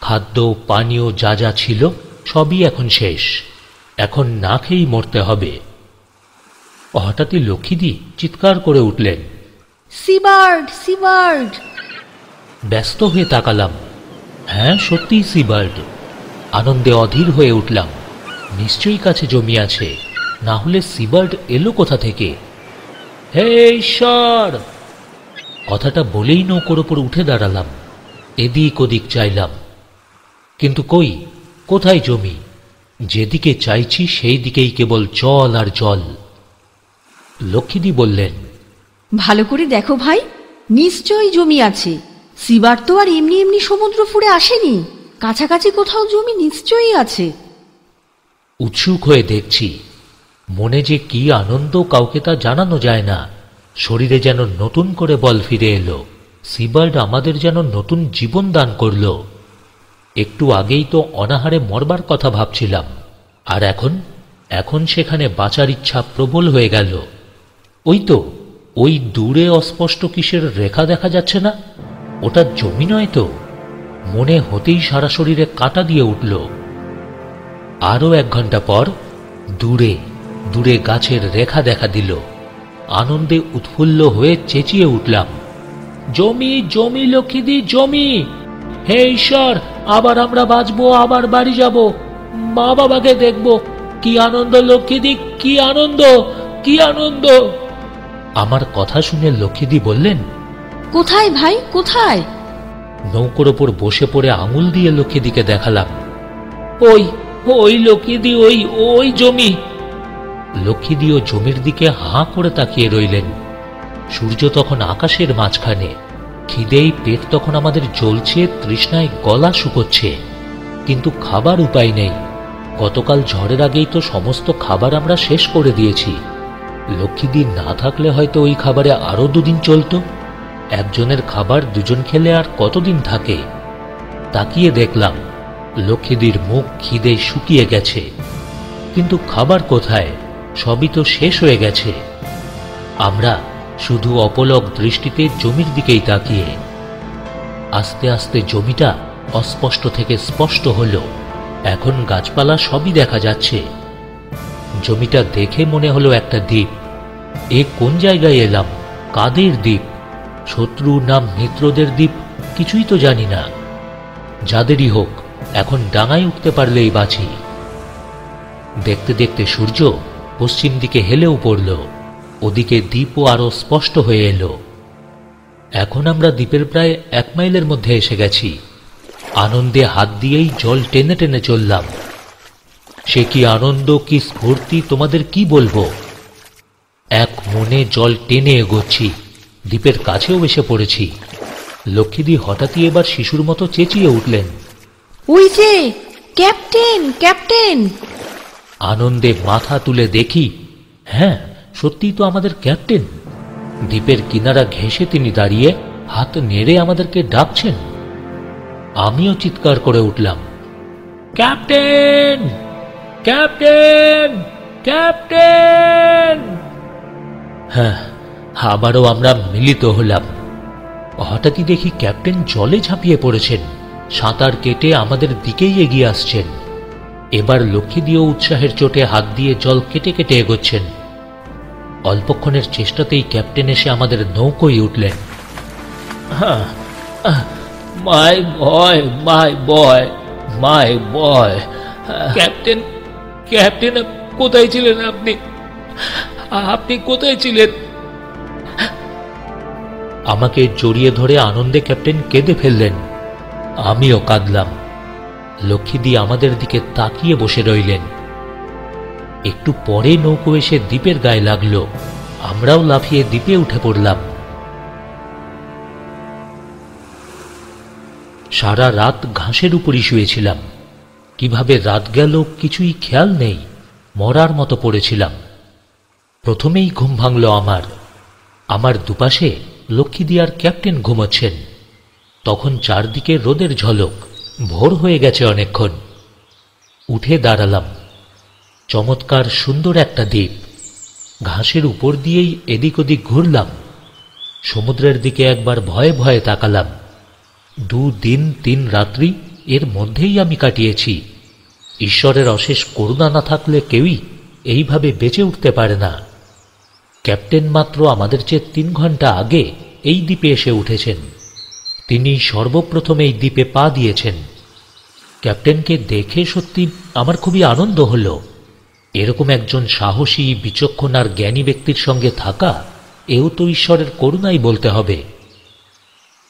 খাদ্য পানীয় যা যা ছিল সবই এখন শেষ, এখন না খেয়েই মরতে হবে। হঠাৎই লক্ষ্মীদি চিৎকার করে উঠলেন, সিবার্ড, সিবার্ড! ব্যস্ত হয়ে তাকালাম। হ্যাঁ, সত্যিই সিবার্ড। আনন্দে অধীর হয়ে উঠলাম। নিশ্চয়ই কাছে জমি আছে, না হলে সিবার্ড এলো কোথা থেকে? হে ঈশ্বর! কথাটা বলেই নৌকোর ওপর উঠে দাঁড়ালাম। এদিক ওদিক চাইলাম, কিন্তু কই, কোথায় জমি? যেদিকে চাইছি সেই দিকেই কেবল জল আর জল। লক্ষ্মীদি বললেন, ভালো করে দেখো ভাই, নিশ্চয়ই জমি আছে। সিবার তো আর এমনি এমনি সমুদ্র ফুঁড়ে আসেনি, কাছাকাছি কোথাও জমি নিশ্চয়ই আছে। উৎসুক হয়ে দেখছি। মনে যে কি আনন্দ কাউকে তা জানানো যায় না। শরীরে যেন নতুন করে বল ফিরে এলো। সিবার্ড আমাদের যেন নতুন জীবন দান করল। একটু আগেই তো অনাহারে মরবার কথা ভাবছিলাম, আর এখন সেখানে বাঁচার ইচ্ছা প্রবল হয়ে গেল। ওই তো, ওই দূরে অস্পষ্ট কিসের রেখা দেখা যাচ্ছে না? ওটা জমি নয় তো? মনে হতেই সারা শরীরে কাঁটা দিয়ে উঠল। আরও 1 ঘন্টা পর দূরে দূরে গাছের রেখা দেখা দিল। আনন্দে উৎফুল্ল হয়ে চেঁচিয়ে উঠলাম, জমি, জমি লক্ষ্মীদি, জমি! হে ঈশ্বর, আবার আমরা বাঁচবো, আবার বাড়ি যাব, মা বাবাকে দেখব। কি আনন্দ লক্ষ্মীদি, কি আনন্দ, কি আনন্দ! আমার কথা শুনে লক্ষ্মীদি বললেন, কোথায় ভাই, কোথায়? নৌকোর ওপর বসে পড়ে আঙুল দিয়ে লক্ষ্মীদিকে দেখালাম। ওই ওই লক্ষ্মীদি, ওই ওই জমি। লক্ষ্মীদিও জমির দিকে হাঁ করে তাকিয়ে রইলেন। সূর্য তখন আকাশের মাঝখানে। খিদেই পেট তখন আমাদের জ্বলছে, তৃষ্ণায় গলা শুকোচ্ছে, কিন্তু খাবার উপায় নেই। গতকাল ঝড়ের আগেই তো সমস্ত খাবার আমরা শেষ করে দিয়েছি। লক্ষ্মীদি না থাকলে হয়তো ওই খাবারে আরো 2 দিন চলত। একজনের খাবার দুজন খেলে আর কতদিন থাকে। তাকিয়ে দেখলাম লক্ষ্মীদির মুখ খিদে শুকিয়ে গেছে, কিন্তু খাবার কোথায়? সবই তো শেষ হয়ে গেছে। আমরা শুধু অপলক দৃষ্টিতে জমির দিকেই তাকিয়ে। আস্তে আস্তে জমিটা অস্পষ্ট থেকে স্পষ্ট হলো। এখন গাছপালা সবই দেখা যাচ্ছে। জমিটা দেখে মনে হলো একটা দ্বীপ। এ কোন জায়গায় এলাম? কাদের দ্বীপ? শত্রু না মিত্রদের দ্বীপ? কিছুই তো জানি না। যাদেরই হোক, এখন ডাঙায় উঠতে পারলেই বাঁচি। দেখতে দেখতে সূর্য পশ্চিম দিকে হেলেও পড়ল। ওদিকে দ্বীপও আরো স্পষ্ট হয়ে এলো। এখন আমরা দ্বীপের প্রায় 1 মাইলের মধ্যে এসে গেছি। আনন্দে হাত দিয়েই জল টেনে টেনে চললাম। সে কি আনন্দ, কি স্ফূর্তি, তোমাদের কি বলবো। এক মনে জল টেনে এগোচ্ছি। দ্বীপের কাছেও এসে পড়েছি। লক্ষ্মীদি হঠাৎই এবার শিশুর মতো চেঁচিয়ে উঠলেন, ওই যে ক্যাপ্টেন, ক্যাপ্টেন! আনন্দে মাথা তুলে দেখি, হ্যাঁ, সত্যিই তো আমাদের ক্যাপ্টেন। দ্বীপের কিনারা ঘেঁষে তিনি দাঁড়িয়ে হাত নেড়ে আমাদেরকে ডাকছেন। আমিও চিৎকার করে উঠলাম, ক্যাপ্টেন, ক্যাপ্টেন, ক্যাপ্টেন! হ্যাঁ, আবারও আমরা মিলিত হলাম। হঠাৎই দেখি ক্যাপ্টেন জলে ঝাঁপিয়ে পড়েছেন। সাঁতার কেটে আমাদের দিকেই এগিয়ে আসছেন। এবার লক্ষ্মীদিও উৎসাহের চোটে হাত দিয়ে জল কেটে কেটে এগোচ্ছেন। অল্পক্ষণের চেষ্টাতেই ক্যাপ্টেন এসে আমাদের নৌকোয় উঠলেন। মাই বয়, মাই বয়, মাই বয়! ক্যাপ্টেন, ক্যাপ্টেন, কোথায় ছিলেন আপনি? আপনি কোথায় ছিলেন? আমাকে জড়িয়ে ধরে আনন্দে ক্যাপ্টেন কেঁদে ফেললেন। আমিও কাঁদলাম। লক্ষ্মীদি আমাদের দিকে তাকিয়ে বসে রইলেন। একটু পরে নৌকো এসে দ্বীপের গায়ে লাগলো। আমরাও লাফিয়ে দ্বীপে উঠে পড়লাম। সারা রাত ঘাসের উপরই শুয়েছিলাম। কিভাবে রাত গেল কিছুই খেয়াল নেই। মরার মতো পড়েছিলাম। প্রথমেই ঘুম ভাঙল আমার। আমার দুপাশে লক্ষ্মীদি আর ক্যাপ্টেন ঘুমোচ্ছেন। তখন চারদিকে রোদের ঝলক। ভোর হয়ে গেছে অনেকক্ষণ। উঠে দাঁড়ালাম। চমৎকার সুন্দর একটা দ্বীপ। ঘাসের উপর দিয়েই এদিক ওদিক ঘুরলাম। সমুদ্রের দিকে একবার ভয়ে ভয়ে তাকালাম। 2 দিন 3 রাত্রি এর মধ্যেই আমি কাটিয়েছি। ঈশ্বরের অশেষ করুণা না থাকলে কেউই এইভাবে বেঁচে উঠতে পারে না। ক্যাপ্টেন মাত্র আমাদের চেয়ে 3 ঘন্টা আগে এই দ্বীপে এসে উঠেছেন। তিনি সর্বপ্রথম এই দ্বীপে পা দিয়েছেন। ক্যাপ্টেনকে দেখে সত্যি আমার খুবই আনন্দ হল। এরকম একজন সাহসী, বিচক্ষণ আর জ্ঞানী ব্যক্তির সঙ্গে থাকা, এও তো ঈশ্বরের করুণাই বলতে হবে।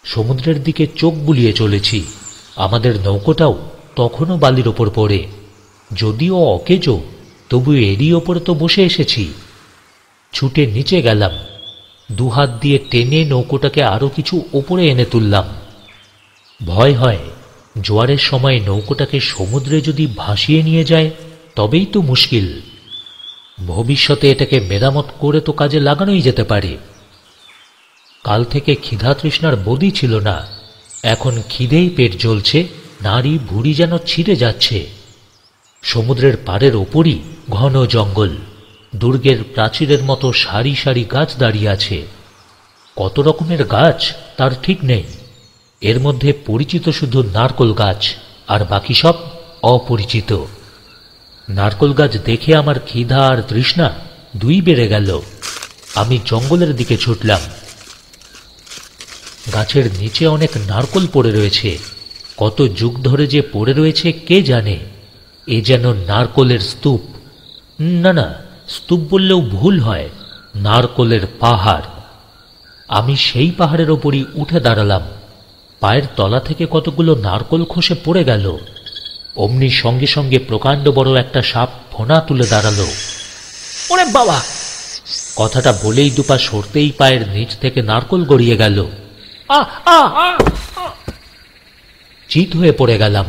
সমুদ্রের দিকে চোখ বুলিয়ে চলেছি। আমাদের নৌকোটাও তখনও বালির ওপর পড়ে। যদিও অকেজো, তবু এরই ওপরে তো বসে এসেছি। ছুটে নিচে গেলাম। 2 হাত দিয়ে টেনে নৌকোটাকে আরো কিছু ওপরে এনে তুললাম। ভয় হয়, জোয়ারের সময় নৌকোটাকে সমুদ্রে যদি ভাসিয়ে নিয়ে যায় তবেই তো মুশকিল। ভবিষ্যতে এটাকে মেরামত করে তো কাজে লাগানোই যেতে পারে। কাল থেকে ক্ষিধা তৃষ্ণার বদি ছিল না। এখন খিদেই পেট জ্বলছে, নাড়ি ভুঁড়ি যেন ছিঁড়ে যাচ্ছে। সমুদ্রের পাড়ের ওপরই ঘন জঙ্গল। দুর্গের প্রাচীরের মতো সারি সারি গাছ দাঁড়িয়ে আছে। কত রকমের গাছ তার ঠিক নেই। এর মধ্যে পরিচিত শুধু নারকোল গাছ, আর বাকি সব অপরিচিত। নারকোল গাছ দেখে আমার ক্ষিধা আর তৃষ্ণা 2 বেড়ে গেল। আমি জঙ্গলের দিকে ছুটলাম। গাছের নিচে অনেক নারকোল পড়ে রয়েছে। কত যুগ ধরে যে পড়ে রয়েছে কে জানে। এ যেন নারকোলের স্তূপ। না না, স্তূপ বললেও ভুল হয়, নারকোলের পাহাড়। আমি সেই পাহাড়ের ওপরই উঠে দাঁড়ালাম। পায়ের তলা থেকে কতগুলো নারকোল খসে পড়ে গেল। অমনি সঙ্গে সঙ্গে প্রকাণ্ড বড় একটা সাপ ফোনা তুলে দাঁড়ালো। ওরে বাবা! কথাটা বলেই 2 পা সরতেই পায়ের নিচ থেকে নারকোল গড়িয়ে গেল। চিত হয়ে পড়ে গেলাম।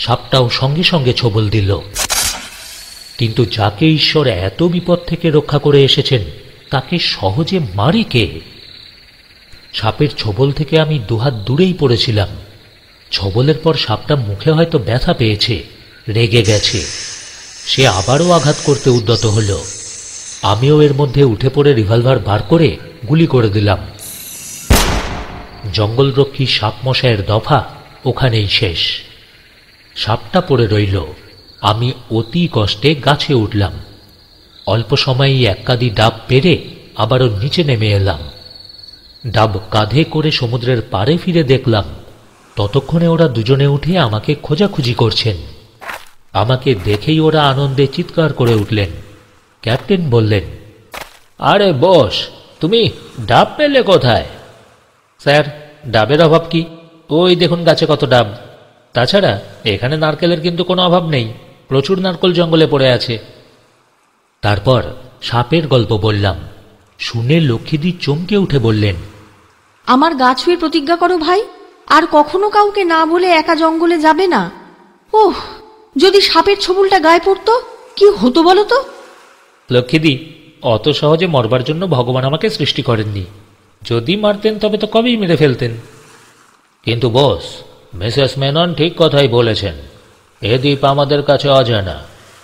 সাপটাও সঙ্গে সঙ্গে ছোবল দিল। কিন্তু যাকে ঈশ্বর এত বিপদ থেকে রক্ষা করে এসেছেন তাকে সহজে মারে কে? সাপের ছোবল থেকে আমি দুহাত দূরেই পড়েছিলাম। ছোবলের পর সাপটা মুখে হয়তো ব্যথা পেয়েছে, রেগে গেছে। সে আবারও আঘাত করতে উদ্যত হল। আমিও এর মধ্যে উঠে পড়ে রিভলভার বার করে গুলি করে দিলাম। জঙ্গলরক্ষী সাপ মশায়ের দফা ওখানেই শেষ। সাপটা পড়ে রইল। আমি অতি কষ্টে গাছে উঠলাম। অল্প সময়েই এক কাঁদি ডাব পেরে আবারও নিচে নেমে এলাম। ডাব কাঁধে করে সমুদ্রের পাড়ে ফিরে দেখলাম ততক্ষণে ওরা দুজনে উঠে আমাকে খোঁজাখুঁজি করছেন। আমাকে দেখেই ওরা আনন্দে চিৎকার করে উঠলেন। ক্যাপ্টেন বললেন, আরে বস, তুমি ডাব পেলে কোথায়? স্যার, ডাবের অভাব কি? ওই দেখুন গাছে কত ডাব। তাছাড়া এখানে নারকেলের কিন্তু কোনো অভাব নেই, প্রচুর নারকেল জঙ্গলে পড়ে আছে। তারপর সাপের গল্প বললাম। শুনে লক্ষ্মীদি চমকে উঠে বললেন, আমার গা ছুঁয়ে প্রতিজ্ঞা করো ভাই, আর কখনো কাউকে না বলে একা জঙ্গলে যাবে না। ওহ, যদি সাপের ছোবলটা গায়ে পড়তো কি হতো বলো তো? লক্ষ্মীদি, অত সহজে মরবার জন্য ভগবান আমাকে সৃষ্টি করেননি। যদি মারতেন তবে তো কবেই মেরে ফেলতেন। কিন্তু বস, মিসেস মেনন ঠিক কথাই বলেছেন। এ দ্বীপ আমাদের কাছে অজানা।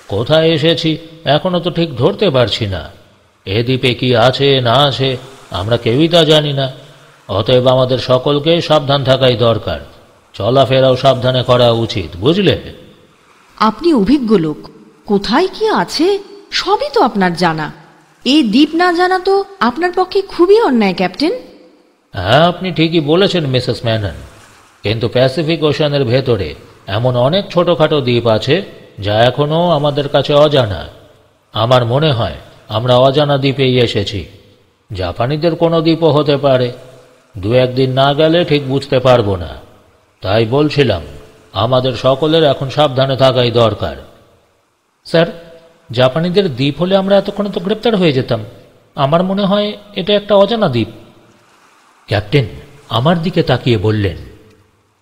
কোথায় এসেছি এখনো তো ঠিক ধরতে পারছি না। এ দ্বীপে কি আছে না আছে আমরা কেউই তা জানি না। অতএব আমাদের সকলকে সাবধান থাকাই দরকার। চলাফেরাও সাবধানে করা উচিত, বুঝলে? আপনি অভিজ্ঞ লোক, কোথায় কি আছে সবই তো আপনার জানা। এই দ্বীপ না জানা তো আপনার পক্ষে খুবই অন্যায় ক্যাপ্টেন। হ্যাঁ, আপনি ঠিকই বলেছেন মিসেস ম্যানন। কিন্তু প্যাসিফিক ওশানের ভেতরে এমন অনেক ছোটখাটো দ্বীপ আছে যা এখনও আমাদের কাছে অজানা। আমার মনে হয় আমরা অজানা দ্বীপেই এসেছি। জাপানিদের কোনো দ্বীপও হতে পারে। দু একদিন না গেলে ঠিক বুঝতে পারবো না। তাই বলছিলাম, আমাদের সকলের এখন সাবধানে থাকাই দরকার। স্যার, জাপানিদের দ্বীপ হলে আমরা এতক্ষণে তো গ্রেপ্তার হয়ে যেতাম। আমার মনে হয় এটা একটা অজানা দ্বীপ। ক্যাপ্টেন আমার দিকে তাকিয়ে বললেন,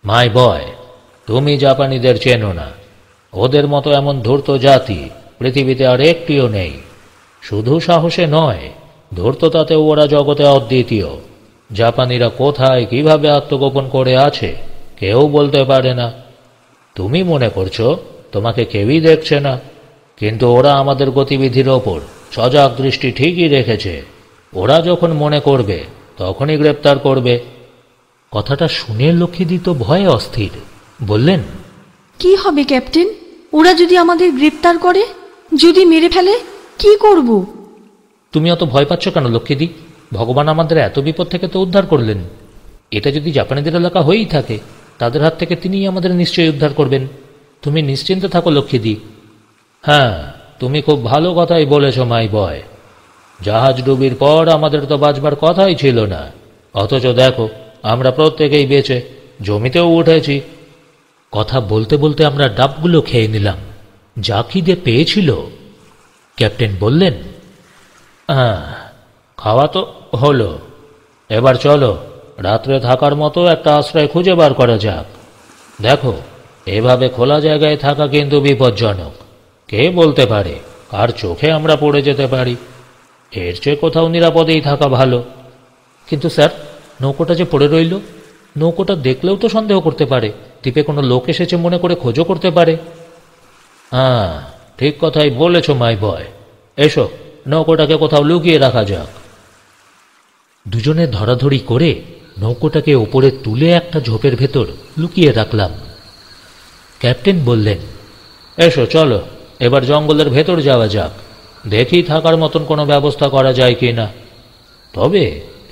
মাই বয়, তুমি জাপানিদের চেনো না। ওদের মতো এমন ধূর্ত জাতি পৃথিবীতে আর একটিও নেই। শুধু সাহসে নয়, ধূর্ততাতেও ওরা জগতে অদ্বিতীয়। জাপানিরা কোথায় কিভাবে আত্মগোপন করে আছে কেউ বলতে পারে না। তুমি মনে করছো তোমাকে কেউই দেখছে না, কিন্তু ওরা আমাদের গতিবিধির ওপর সজাগ দৃষ্টি ঠিকই রেখেছে। ওরা যখন মনে করবে তখনই গ্রেপ্তার করবে। কথাটা শুনে লক্ষ্মীদি তো ভয়ে অস্থির। বললেন, কি হবে ক্যাপ্টেন? ওরা যদি আমাদের গ্রেপ্তার করে, যদি মেরে ফেলে, কি করব? তুমি অত ভয় পাচ্ছ কেন লক্ষ্মীদি? ভগবান আমাদের এত বিপদ থেকে তো উদ্ধার করলেন। এটা যদি জাপানিদের এলাকা হয়েই থাকে, তাদের হাত থেকে তিনিই আমাদের নিশ্চয়ই উদ্ধার করবেন। তুমি নিশ্চিন্তে থাকো লক্ষ্মীদি। হ্যাঁ, তুমি খুব ভালো কথাই বলেছ মাই বয়। জাহাজ ডুবির পর আমাদের তো বাঁচবার কথাই ছিল না, অথচ দেখো আমরা প্রত্যেকেই বেঁচে জমিতেও উঠেছি। কথা বলতে বলতে আমরা ডাবগুলো খেয়ে নিলাম। যা খিদে পেয়েছিল। ক্যাপ্টেন বললেন, হ্যাঁ, খাওয়া তো হলো। এবার চলো রাত্রে থাকার মতো একটা আশ্রয় খুঁজে বার করা যাক। দেখো, এভাবে খোলা জায়গায় থাকা কিন্তু বিপজ্জনক। কে বলতে পারে কার চোখে আমরা পড়ে যেতে পারি। এর চেয়ে কোথাও নিরাপদেই থাকা ভালো। কিন্তু স্যার, নৌকোটা যে পড়ে রইল, নৌকোটা দেখলেও তো সন্দেহ করতে পারে। দ্বীপে কোনো লোক এসেছে মনে করে খোঁজও করতে পারে। হ্যাঁ, ঠিক কথাই বলেছ মাই বয়। এসো নৌকোটাকে কোথাও লুকিয়ে রাখা যাক। দুজনে ধরাধরি করে নৌকোটাকে ওপরে তুলে একটা ঝোপের ভেতর লুকিয়ে রাখলাম। ক্যাপ্টেন বললেন, এসো চলো এবার জঙ্গলের ভেতর যাওয়া যাক। দেখি থাকার মতন কোনো ব্যবস্থা করা যায় কি না। তবে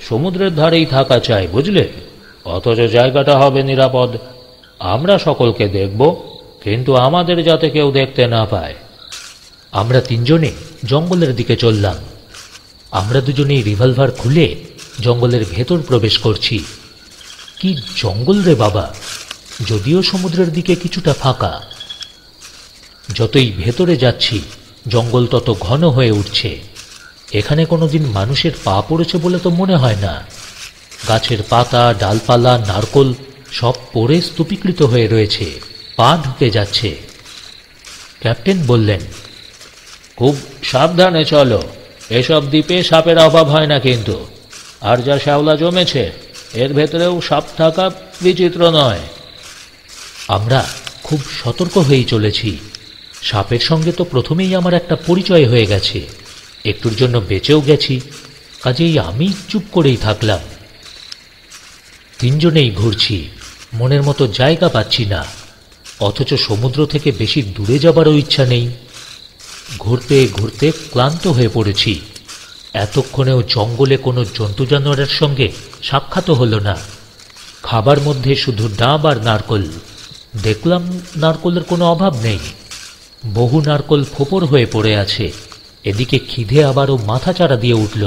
সমুদ্রের ধারেই থাকা চাই, বুঝলে? অথচ জায়গাটা হবে নিরাপদ। আমরা সকলকে দেখব, কিন্তু আমাদের যাতে কেউ দেখতে না পায়। আমরা তিনজনে জঙ্গলের দিকে চললাম। আমরা দুজনেই রিভলভার খুলে জঙ্গলের ভেতর প্রবেশ করছি। কি জঙ্গল রে বাবা! যদিও সমুদ্রের দিকে কিছুটা ফাঁকা। যতই ভেতরে যাচ্ছি জঙ্গল তত ঘন হয়ে উঠছে। এখানে কোনোদিন মানুষের পা পড়েছে বলে তো মনে হয় না। গাছের পাতা, ডালপালা, নারকোল সব পড়ে স্তূপীকৃত হয়ে রয়েছে, পা ঢুকে যাচ্ছে। ক্যাপ্টেন বললেন, খুব সাবধানে চলো। এসব দ্বীপে সাপের অভাব হয় না কিন্তু। আর যা শ্যাওলা জমেছে এর ভেতরেও সাপ থাকা বিচিত্র নয়। আমরা খুব সতর্ক হয়েই চলেছি। সাপের সঙ্গে তো প্রথমেই আমার একটা পরিচয় হয়ে গেছে, একটুর জন্য বেঁচেও গেছি, কাজেই আমি চুপ করেই থাকলাম। তিনজনেই ঘুরছি, মনের মতো জায়গা পাচ্ছি না, অথচ সমুদ্র থেকে বেশি দূরে যাবারও ইচ্ছা নেই। ঘুরতে ঘুরতে ক্লান্ত হয়ে পড়েছি। এতক্ষণেও জঙ্গলে কোনো জন্তু জানোয়ারের সঙ্গে সাক্ষাৎ হলো না। খাবার মধ্যে শুধু ডাব আর নারকল। দেখলাম নারকলের কোনো অভাব নেই, বহু নারকল ফোপর হয়ে পড়ে আছে। এদিকে খিদে আবারও মাথাচাড়া দিয়ে উঠল।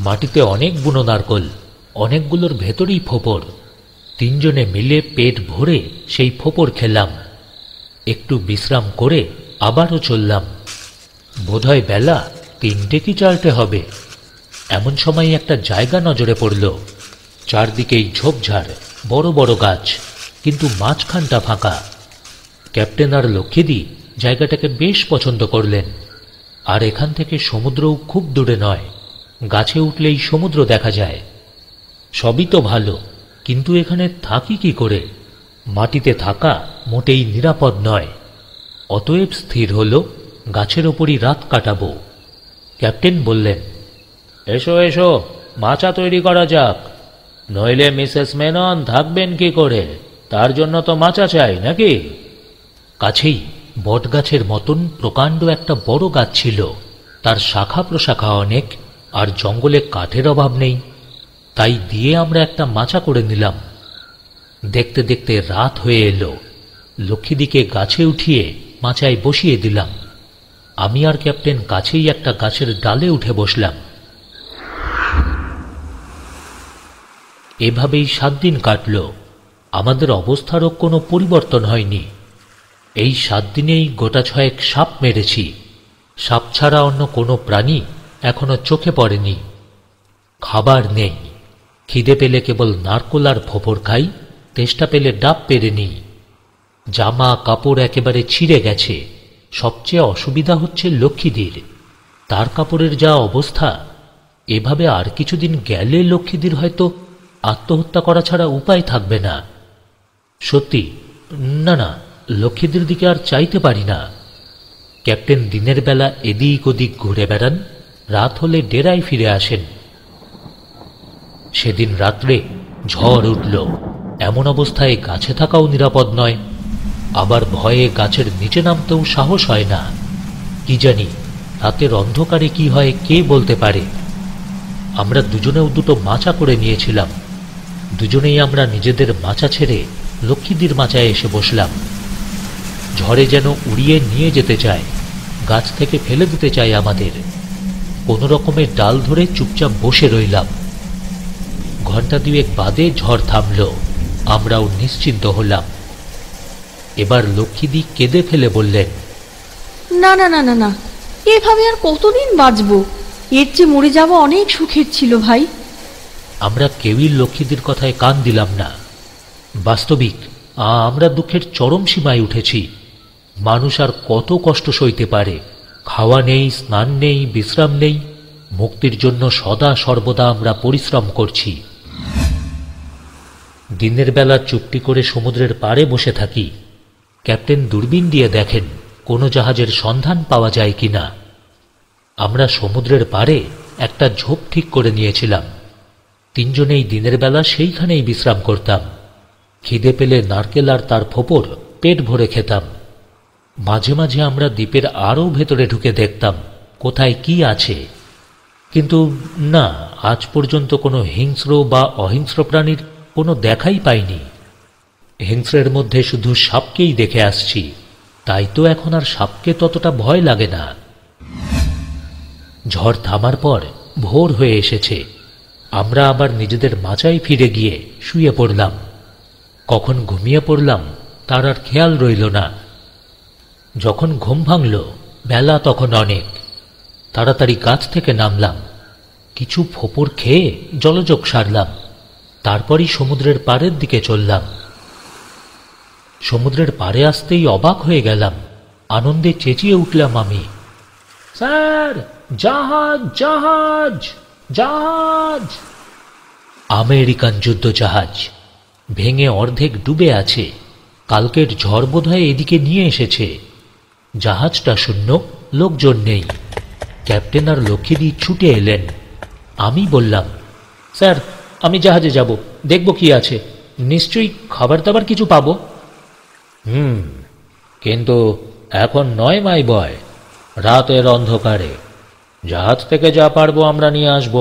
মাটিতে অনেক বুনো নারকল, অনেকগুলোর ভেতরেই ফোপর। তিনজনে মিলে পেট ভরে সেই ফোপর খেলাম। একটু বিশ্রাম করে আবারও চললাম। বোধহয় বেলা 3টে কি 4টে হবে। এমন সময় একটা জায়গা নজরে পড়ল। চারদিকেই ঝোপঝাড়, বড় বড় গাছ, কিন্তু মাঝখানটা ফাঁকা। ক্যাপ্টেন আর লক্ষ্মীদি জায়গাটাকে বেশ পছন্দ করলেন। আর এখান থেকে সমুদ্রও খুব দূরে নয়, গাছে উঠলেই সমুদ্র দেখা যায়। সবই তো ভালো, কিন্তু এখানে থাকি কি করে? মাটিতে থাকা মোটেই নিরাপদ নয়। অতএব স্থির হল গাছের ওপরই রাত কাটাবো। ক্যাপ্টেন বললেন, এসো এসো, মাচা তৈরি করা যাক, নইলে মিসেস মেনন থাকবেন কি করে? তার জন্য তো মাচা চাই নাকি? কাছেই বটগাছের মতন প্রকাণ্ড একটা বড় গাছ ছিল। তার শাখা প্রশাখা অনেক, আর জঙ্গলে কাঠের অভাব নেই। তাই দিয়ে আমরা একটা মাচা করে নিলাম। দেখতে দেখতে রাত হয়ে এলো। লক্ষ্মীদিকে গাছে উঠিয়ে মাচায় বসিয়ে দিলাম। আমি আর ক্যাপ্টেন কাছেই একটা গাছের ডালে উঠে বসলাম। এভাবেই 7 দিন কাটল। আমাদের অবস্থারও কোনো পরিবর্তন হয়নি। এই 7 দিনেই গোটা 6 সাপ মেরেছি। সাপ ছাড়া অন্য কোনো প্রাণী এখনো চোখে পড়েনি। খাবার নেই। খিদে পেলে কেবল নারকোল আর ফোপর খাই, তেষ্টা পেলে ডাব পেরে নিই। জামা কাপড় একেবারে ছিঁড়ে গেছে। সবচেয়ে অসুবিধা হচ্ছে লক্ষ্মীদির। তার কাপড়ের যা অবস্থা, এভাবে আর কিছুদিন গেলে লক্ষ্মীদির হয়তো আত্মহত্যা করা ছাড়া উপায় থাকবে না। সত্যি, না না, লক্ষ্মীদির দিকে আর চাইতে পারি না। ক্যাপ্টেন দিনের বেলা এদিক ওদিক ঘুরে বেড়ান, রাত হলে ডেরায় ফিরে আসেন। সেদিন রাত্রে ঝড় উঠল। এমন অবস্থায় গাছে থাকাও নিরাপদ নয়, আবার ভয়ে গাছের নিচে নামতেও সাহস হয় না। কি জানি রাতের অন্ধকারে কি হয় কে বলতে পারে। আমরা দুজনেও দুটো মাচা করে নিয়েছিলাম। দুজনেই আমরা নিজেদের মাচা ছেড়ে লক্ষ্মীদির মাচায় এসে বসলাম। ঝড়ে যেন উড়িয়ে নিয়ে যেতে চায়, গাছ থেকে ফেলে দিতে চায় আমাদের। কোনো রকমের ডাল ধরে চুপচাপ বসে রইলাম। ঘণ্টা 2 বাদে ঝড় থামল। আমরাও নিশ্চিন্ত হলাম। এবার লক্ষ্মীদি কেঁদে ফেলে বললেন, না না না না না, এভাবে আর কতদিন বাঁচবো? এর চেয়ে মরে যাওয়া অনেক সুখের ছিল ভাই। আমরা কেউই লক্ষ্মীদির কথায় কান দিলাম না। বাস্তবিক আমরা দুঃখের চরম সীমায় উঠেছি। মানুষ আর কত কষ্ট সইতে পারে? খাওয়া নেই, স্নান নেই, বিশ্রাম নেই। মুক্তির জন্য সদা সর্বদা আমরা পরিশ্রম করছি। দিনের বেলা চুপটি করে সমুদ্রের পাড়ে বসে থাকি। ক্যাপ্টেন দূরবীন দিয়ে দেখেন কোনো জাহাজের সন্ধান পাওয়া যায় কিনা। আমরা সমুদ্রের পাড়ে একটা ঝোপ ঠিক করে নিয়েছিলাম। তিনজনেই দিনের বেলা সেইখানেই বিশ্রাম করতাম। খিদে পেলে নারকেল আর তার ফোপর পেট ভরে খেতাম। মাঝে মাঝে আমরা দ্বীপের আরও ভেতরে ঢুকে দেখতাম কোথায় কি আছে। কিন্তু না, আজ পর্যন্ত কোনো হিংস্র বা অহিংস্র প্রাণীর কোনো দেখাই পাইনি। হিংস্রের মধ্যে শুধু সাপকেই দেখে আসছি, তাই তো এখন আর সাপকে ততটা ভয় লাগে না। ঝড় থামার পর ভোর হয়ে এসেছে। আমরা আবার নিজেদের মাচায় ফিরে গিয়ে শুয়ে পড়লাম। কখন ঘুমিয়ে পড়লাম তার আর খেয়াল রইল না। যখন ঘুম ভাঙল বেলা তখন অনেক। তাড়াতাড়ি গাছ থেকে নামলাম, কিছু ফোপর খেয়ে জলযোগ সারলাম। তারপরই সমুদ্রের পাড়ের দিকে চললাম। সমুদ্রের পাড়ে আসতেই অবাক হয়ে গেলাম। আনন্দে চেঁচিয়ে উঠলাম আমি, স্যার, জাহাজ জাহাজ জাহাজ! আমেরিকান যুদ্ধজাহাজ ভেঙে অর্ধেক ডুবে আছে। কালকের ঝড় বোধহয় এদিকে নিয়ে এসেছে। জাহাজটা শূন্য, লোকজন নেই। ক্যাপ্টেন আর লক্ষ্মীদি ছুটে এলেন। আমি বললাম, স্যার আমি জাহাজে যাব, দেখব কি আছে, নিশ্চয়ই খাবার দাবার কিছু পাবো। কিন্তু এখন নয় মাই বয়, রাতের অন্ধকারে। জাহাজ থেকে যা পারবো আমরা নিয়ে আসব।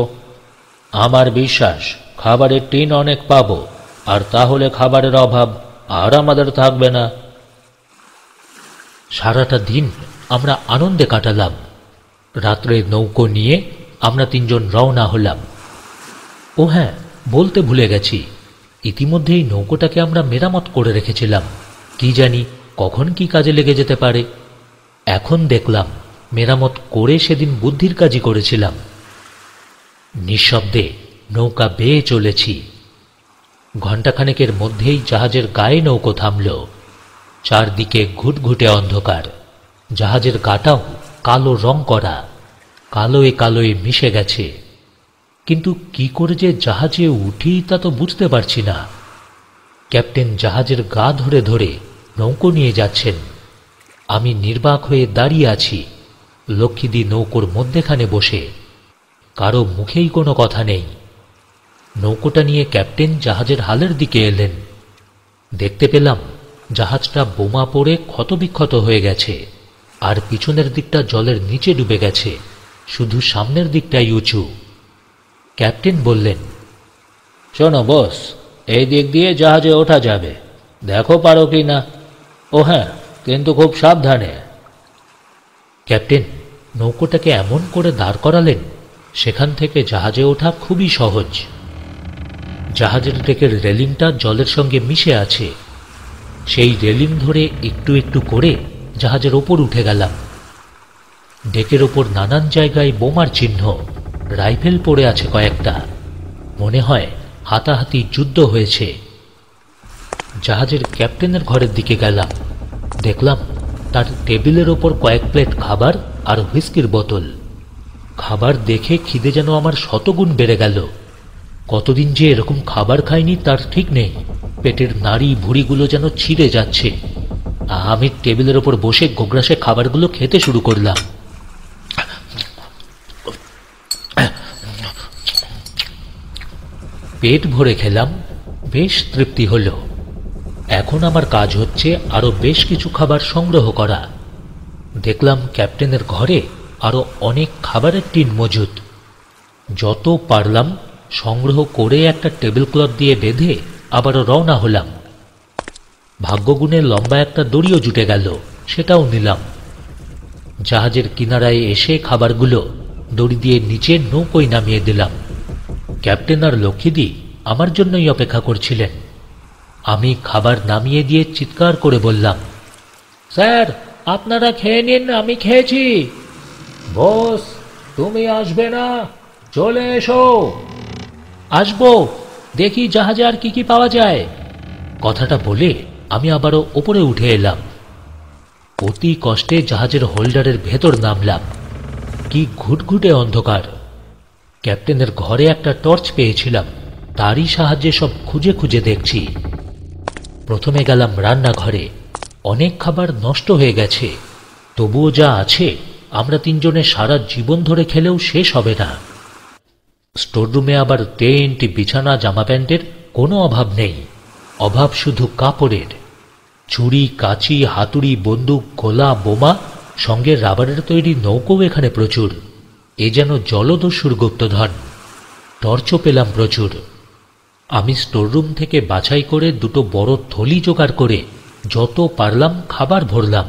আমার বিশ্বাস খাবারের টিন অনেক পাবো, আর তাহলে খাবারের অভাব আর আমাদের থাকবে না। সারাটা দিন আমরা আনন্দে কাটালাম। রাত্রে নৌকো নিয়ে আমরা তিনজন রওনা হলাম। ও হ্যাঁ, বলতে ভুলে গেছি, ইতিমধ্যেই নৌকোটাকে আমরা মেরামত করে রেখেছিলাম। কি জানি কখন কি কাজে লেগে যেতে পারে। এখন দেখলাম মেরামত করে সেদিন বুদ্ধির কাজই করেছিলাম। নিঃশব্দে নৌকা বেয়ে চলেছি। ঘণ্টাখানেকের মধ্যেই জাহাজের গায়ে নৌকো থামল। চারদিকে ঘুটঘুটে অন্ধকার। জাহাজের গাটাও কালো রং করা, কালোয় কালোয় মিশে গেছে। কিন্তু কি করে যে জাহাজে উঠি তা তো বুঝতে পারছি না। ক্যাপ্টেন জাহাজের গা ধরে ধরে নৌকো নিয়ে যাচ্ছেন। আমি নির্বাক হয়ে দাঁড়িয়ে আছি, লক্ষ্মীদি নৌকোর মধ্যেখানে বসে। কারো মুখেই কোনো কথা নেই। নৌকোটা নিয়ে ক্যাপ্টেন জাহাজের হালের দিকে এলেন। দেখতে পেলাম জাহাজটা বোমা পড়ে ক্ষতবিক্ষত হয়ে গেছে, আর পিছনের দিকটা জলের নিচে ডুবে গেছে, শুধু সামনের দিকটাই উঁচু। ক্যাপ্টেন বললেন, শোনো বস, এই দিক দিয়ে জাহাজে ওঠা যাবে, দেখো পারো কি না। ও হ্যাঁ, কিন্তু খুব সাবধানে। ক্যাপ্টেন নৌকোটাকে এমন করে দাঁড় করালেন, সেখান থেকে জাহাজে ওঠা খুবই সহজ। জাহাজের ডেকের রেলিংটা জলের সঙ্গে মিশে আছে। সেই রেলিং ধরে একটু একটু করে জাহাজের ওপর উঠে গেলাম। ডেকের ওপর নানান জায়গায় বোমার চিহ্ন, রাইফেল পড়ে আছে কয়েকটা। মনে হয় হাতাহাতি যুদ্ধ হয়েছে। জাহাজের ক্যাপ্টেনের ঘরের দিকে গেলাম। দেখলাম তার টেবিলের ওপর কয়েক প্লেট খাবার আর হুইস্কির বোতল। খাবার দেখে খিদে যেন আমার শতগুণ বেড়ে গেল। কতদিন যে এরকম খাবার খাইনি তার ঠিক নেই। পেটের নাড়ি ভুঁড়িগুলো যেন ছিঁড়ে যাচ্ছে। আমি টেবিলের ওপর বসে গোগ্রাসে খাবারগুলো খেতে শুরু করলাম। পেট ভরে খেলাম, বেশ তৃপ্তি হল। এখন আমার কাজ হচ্ছে আরো বেশ কিছু খাবার সংগ্রহ করা। দেখলাম ক্যাপ্টেনের ঘরে আরো অনেক খাবারের টিন মজুদ। যত পারলাম সংগ্রহ করে একটা টেবিল ক্লথ দিয়ে বেঁধে আবারও রওনা হলাম। ভাগ্যগুণে লম্বা একটা দড়িও জুটে গেল, সেটাও নিলাম। জাহাজের কিনারায় এসে খাবারগুলো দড়ি দিয়ে নিচে নৌকোয় নামিয়ে দিলাম। ক্যাপ্টেন আর লক্ষ্মীদি আমার জন্যই অপেক্ষা করছিলেন। আমি খাবার নামিয়ে দিয়ে চিৎকার করে বললাম, স্যার আপনারা খেয়ে নিন, আমি খেয়েছি। বস তুমি আসবে না? চলে এসো। আসবো, দেখি জাহাজে আর কি কি পাওয়া যায়। কথাটা বলে আমি আবারও ওপরে উঠে এলাম। অতি কষ্টে জাহাজের হোল্ডারের ভেতর নামলাম। কি ঘুটঘুটে অন্ধকার। ক্যাপ্টেনের ঘরে একটা টর্চ পেয়েছিলাম, তারই সাহায্যে সব খুঁজে খুঁজে দেখছি। প্রথমে গেলাম রান্নাঘরে। অনেক খাবার নষ্ট হয়ে গেছে, তবুও যা আছে আমরা তিনজনে সারা জীবন ধরে খেলেও শেষ হবে না। স্টোররুমে আবার টেন্ট, বিছানা, জামা প্যান্টের কোনো অভাব নেই। অভাব শুধু কাপড়ের। ছুরি, কাঁচি, হাতুড়ি, বন্দুক, গোলা, বোমা, সঙ্গে রাবারের তৈরি নৌকোও এখানে প্রচুর। এ যেন জলদস্যুর গুপ্তধন। টর্চও পেলাম প্রচুর। আমি স্টোররুম থেকে বাছাই করে দুটো বড় থলি জোগাড় করে যত পারলাম খাবার ভরলাম।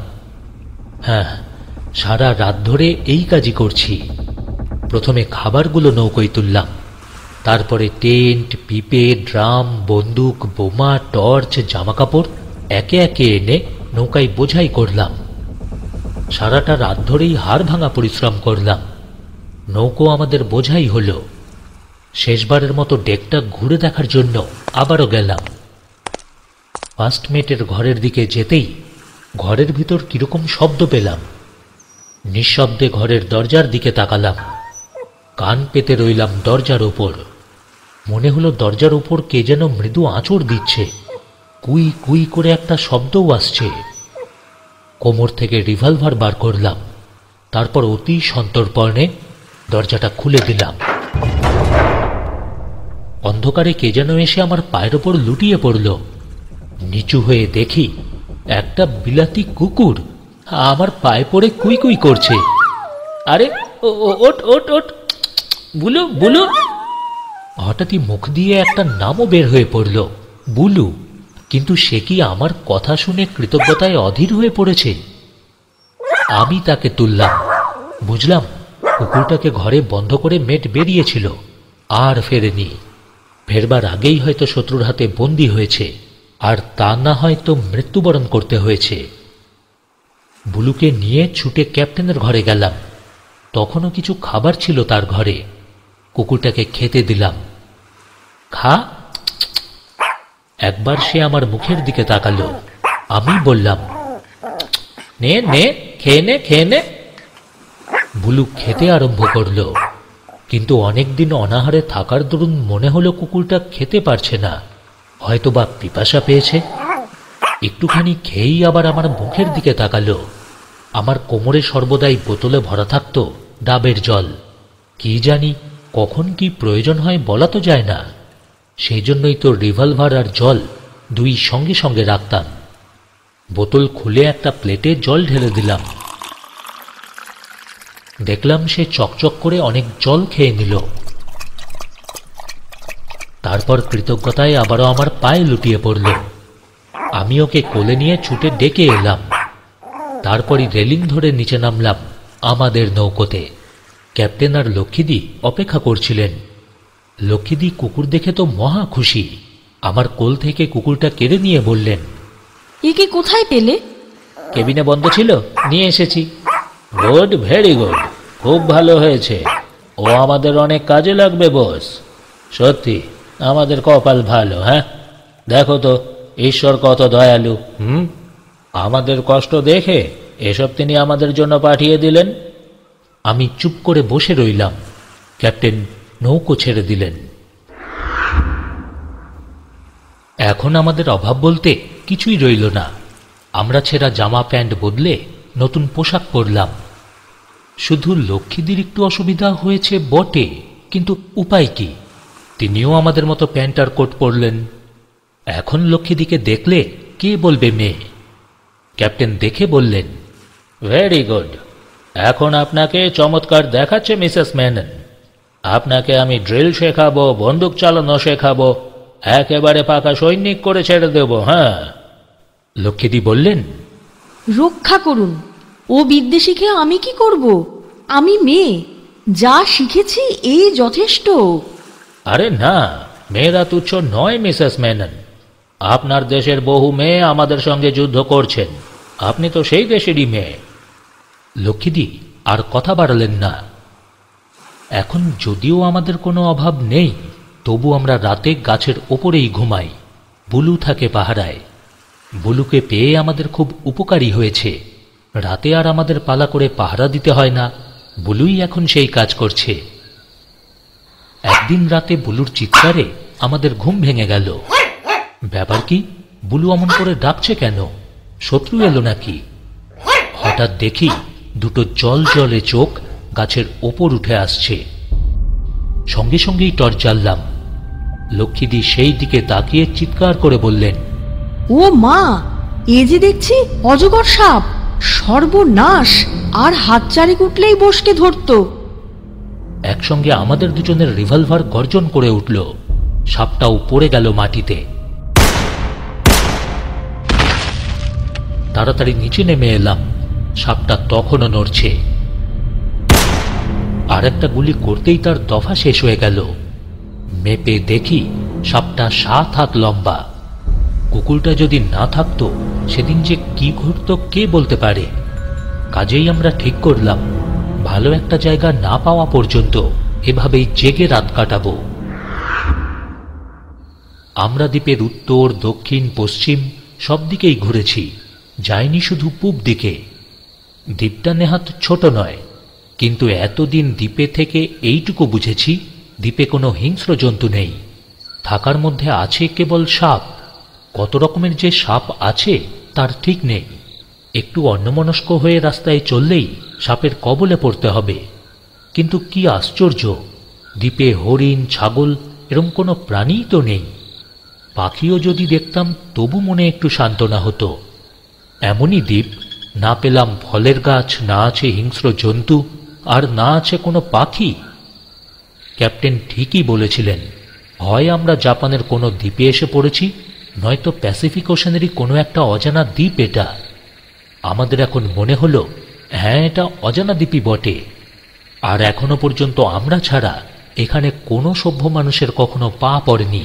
হ্যাঁ, সারা রাত ধরে এই কাজই করছি। প্রথমে খাবারগুলো নৌকোয় তুললাম, তারপরে টেন্ট, পিপে, ড্রাম, বন্দুক, বোমা, টর্চ, জামাকাপড় একে একে এনে নৌকায় বোঝাই করলাম। সারাটা রাত ধরেই হাড় ভাঙা পরিশ্রম করলাম। নৌকো আমাদের বোঝাই হল। শেষবারের মতো ডেকটা ঘুরে দেখার জন্য আবারও গেলাম। ফার্স্ট মেটের ঘরের দিকে যেতেই ঘরের ভিতর কিরকম শব্দ পেলাম। নিঃশব্দে ঘরের দরজার দিকে তাকালাম। কান পেতে রইলাম দরজার ওপর। মনে হলো দরজার উপর কে যেন মৃদু আঁচড় দিচ্ছে। কুই কুই করে একটা শব্দও আসছে। কোমর থেকে রিভলভার বার করলাম, তারপর অতি সন্তর্পণে দরজাটা খুলে দিলাম। অন্ধকারে কে যেন এসে আমার পায়ের ওপর লুটিয়ে পড়ল। নিচু হয়ে দেখি একটা বিলাতি কুকুর আমার পায়ে পড়ে কুই কুই করছে। আরে ওট ওট ওট, বুলু বুলু। হঠাৎই মুখ দিয়ে একটা নামও বের হয়ে পড়ল, বুলু। কিন্তু সে কি আমার কথা শুনে কৃতজ্ঞতায় অধীর হয়ে পড়েছে? আমি তাকে তুললাম। বুঝলাম কুকুরটাকে ঘরে বন্ধ করে মেট বেরিয়েছিল, আর ফেরেনি। ফেরবার আগেই হয়তো শত্রুর হাতে বন্দী হয়েছে, আর তা না হয়তো মৃত্যুবরণ করতে হয়েছে। বুলুকে নিয়ে ছুটে ক্যাপ্টেনের ঘরে গেলাম। তখনও কিছু খাবার ছিল তার ঘরে। কুকুরটাকে খেতে দিলাম। খা। একবার সে আমার মুখের দিকে তাকালো। আমি বললাম, নে নে, খেয়ে নে, খেয়ে নে। বুলু খেতে আরম্ভ করল, কিন্তু অনেকদিন অনাহারে থাকার দরুন মনে হলো কুকুরটা খেতে পারছে না, হয়তোবা পিপাসা পেয়েছে। একটুখানি খেয়েই আবার আমার মুখের দিকে তাকালো। আমার কোমরে সর্বদাই বোতলে ভরা থাকতো ডাবের জল। কি জানি কখন কি প্রয়োজন হয় বলা তো যায় না। সেই জন্যই তো রিভলভার আর জল দুই সঙ্গে সঙ্গে রাখতাম। বোতল খুলে একটা প্লেটে জল ঢেলে দিলাম। দেখলাম সে চকচক করে অনেক জল খেয়ে নিল। তারপর কৃতজ্ঞতায় আবারও আমার পায়ে লুটিয়ে পড়ল। আমি ওকে কোলে নিয়ে ছুটে ডেকে এলাম। তারপরই রেলিং ধরে নিচে নামলাম আমাদের নৌকোতে। ক্যাপ্টেন আর লক্ষ্মীদি অপেক্ষা করছিলেন। লক্ষ্মীদি কুকুর দেখে তো মহা খুশি। আমার কোল থেকে কুকুরটা কেড়ে নিয়ে বললেন, একে কোথায় পেলে? কেবিনে বন্ধ ছিল, নিয়ে এসেছি। গুড, ভেরি গুড, খুব ভালো হয়েছে। ও আমাদের অনেক কাজে লাগবে বস। সত্যি আমাদের কপাল ভালো। হ্যাঁ, দেখো তো ঈশ্বর কত দয়ালু। আমাদের কষ্ট দেখে এসব তিনি আমাদের জন্য পাঠিয়ে দিলেন। আমি চুপ করে বসে রইলাম। ক্যাপ্টেন নৌকো ছেড়ে দিলেন। এখন আমাদের অভাব বলতে কিছুই রইল না। আমরা ছেঁড়া জামা প্যান্ট বদলে নতুন পোশাক পরলাম। শুধু লক্ষ্মীদির একটু অসুবিধা হয়েছে বটে, কিন্তু উপায় কি? তিনিও আমাদের মতো প্যান্ট আর কোট পরলেন। এখন লক্ষ্মীদিকে দেখলে কে বলবে মেয়ে? ক্যাপ্টেন দেখে বললেন, ভেরি গুড, এখন আপনাকে চমৎকার দেখাচ্ছে মিসেস মেনন। আপনাকে আমি ড্রিল শেখাবো, বন্দুক চালানো শেখাবো, একেবারে পাকা সৈনিক করে ছেড়ে দেব। হ্যাঁ। লক্ষ্মীদি বললেন, রক্ষা করুন, ও বিদ্যে শিখে আমি কি করব? আমি মেয়ে, যা শিখেছি এই যথেষ্ট। আরে না, মেয়েরা তুচ্ছ নয় মিসেস মেনন। আপনার দেশের বহু মেয়ে আমাদের সঙ্গে যুদ্ধ করছেন, আপনি তো সেই দেশেরই মেয়ে। লক্ষ্মীদি আর কথা বাড়ালেন না। এখন যদিও আমাদের কোনো অভাব নেই, তবু আমরা রাতে গাছের ওপরেই ঘুমাই। বুলু থাকে পাহারায়। বুলুকে পেয়ে আমাদের খুব উপকারী হয়েছে। রাতে আর আমাদের পালা করে পাহারা দিতে হয় না, বুলুই এখন সেই কাজ করছে। একদিন রাতে বুলুর চিৎকারে আমাদের ঘুম ভেঙে গেল। ব্যাপার কি? বুলু অমন করে ডাকছে কেন? শত্রু এলো নাকি? হঠাৎ দেখি দুটো জল জলে চোখ গাছের ওপর উঠে আসছে। সঙ্গে সঙ্গেই টর্চ জ্বাললাম। লক্ষ্মীদি সেই দিকে তাকিয়ে চিৎকার করে বললেন, ও মা, এ যে দেখছি অজগর সাপ! সর্বনাশ! আর হাত চারেক উঠলেই বসকে ধরতো। একসঙ্গে আমাদের দুজনের রিভলভার গর্জন করে উঠল। সাপটাও পড়ে গেল মাটিতে। তাড়াতাড়ি নিচে নেমে এলাম। সাপটা তখনও নড়ছে। আর একটা গুলি করতেই তার দফা শেষ হয়ে গেল। মেপে দেখি সাপটা 7 হাত লম্বা। কুকুরটা যদি না থাকতো সেদিন যে কি ঘটতো কে বলতে পারে। কাজেই আমরা ঠিক করলাম, ভালো একটা জায়গা না পাওয়া পর্যন্ত এভাবেই জেগে রাত কাটাবো। আমরা দ্বীপের উত্তর, দক্ষিণ, পশ্চিম সব দিকেই ঘুরেছি, যাইনি শুধু পূব দিকে। দ্বীপটা নেহাত ছোট নয়, কিন্তু এতদিন দ্বীপে থেকে এইটুকু বুঝেছি, দ্বীপে কোনো হিংস্র জন্তু নেই, থাকার মধ্যে আছে কেবল সাপ। কত রকমের যে সাপ আছে তার ঠিক নেই। একটু অন্যমনস্ক হয়ে রাস্তায় চললেই সাপের কবলে পড়তে হবে। কিন্তু কি আশ্চর্য, দ্বীপে হরিণ, ছাগল এরম কোনো প্রাণীই তো নেই। পাখিও যদি দেখতাম তবু মনে একটু সান্ত্বনা হতো। এমনই দ্বীপ, না পেলাম ফলের গাছ, না আছে হিংস্র জন্তু, আর না আছে কোনো পাখি। ক্যাপ্টেন ঠিকই বলেছিলেন, হয় আমরা জাপানের কোনো দ্বীপে এসে পড়েছি, নয়তো প্যাসিফিক ওশানেরই কোনো একটা অজানা দ্বীপ এটা। আমাদের এখন মনে হলো, হ্যাঁ, এটা অজানা দ্বীপই বটে। আর এখনো পর্যন্ত আমরা ছাড়া এখানে কোনো সভ্য মানুষের কখনো পা পড়েনি।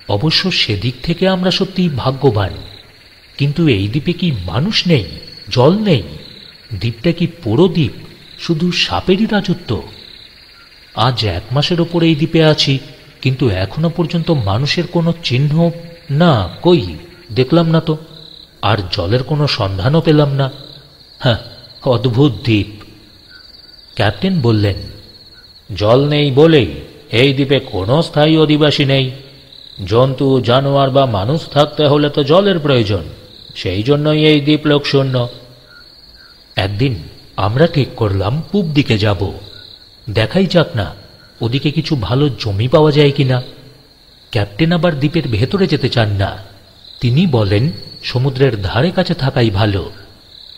অবশ্য সেদিক থেকে আমরা সত্যিই ভাগ্যবান। কিন্তু এই দ্বীপে কি মানুষ নেই, জল নেই? দ্বীপটা কি পুরো দ্বীপ শুধু সাপেরই রাজত্ব? আজ 1 মাসের ওপর এই দ্বীপে আছি, কিন্তু এখনো পর্যন্ত মানুষের কোনো চিহ্ন না, কই দেখলাম না তো। আর জলের কোনো সন্ধানও পেলাম না। হ্যাঁ, অদ্ভুত দ্বীপ। ক্যাপ্টেন বললেন, জল নেই বলেই এই দ্বীপে কোনো স্থায়ী অধিবাসী নেই। জন্তু, জানোয়ার বা মানুষ থাকতে হলে তো জলের প্রয়োজন, সেই জন্যই এই দ্বীপ লোকশূন্য। একদিন আমরা ঠিক করলাম পূব দিকে যাব। দেখাই যাক না ওদিকে কিছু ভালো জমি পাওয়া যায় কিনা। ক্যাপ্টেন আবার দ্বীপের ভেতরে যেতে চান না। তিনি বলেন সমুদ্রের ধারে কাছে থাকাই ভালো।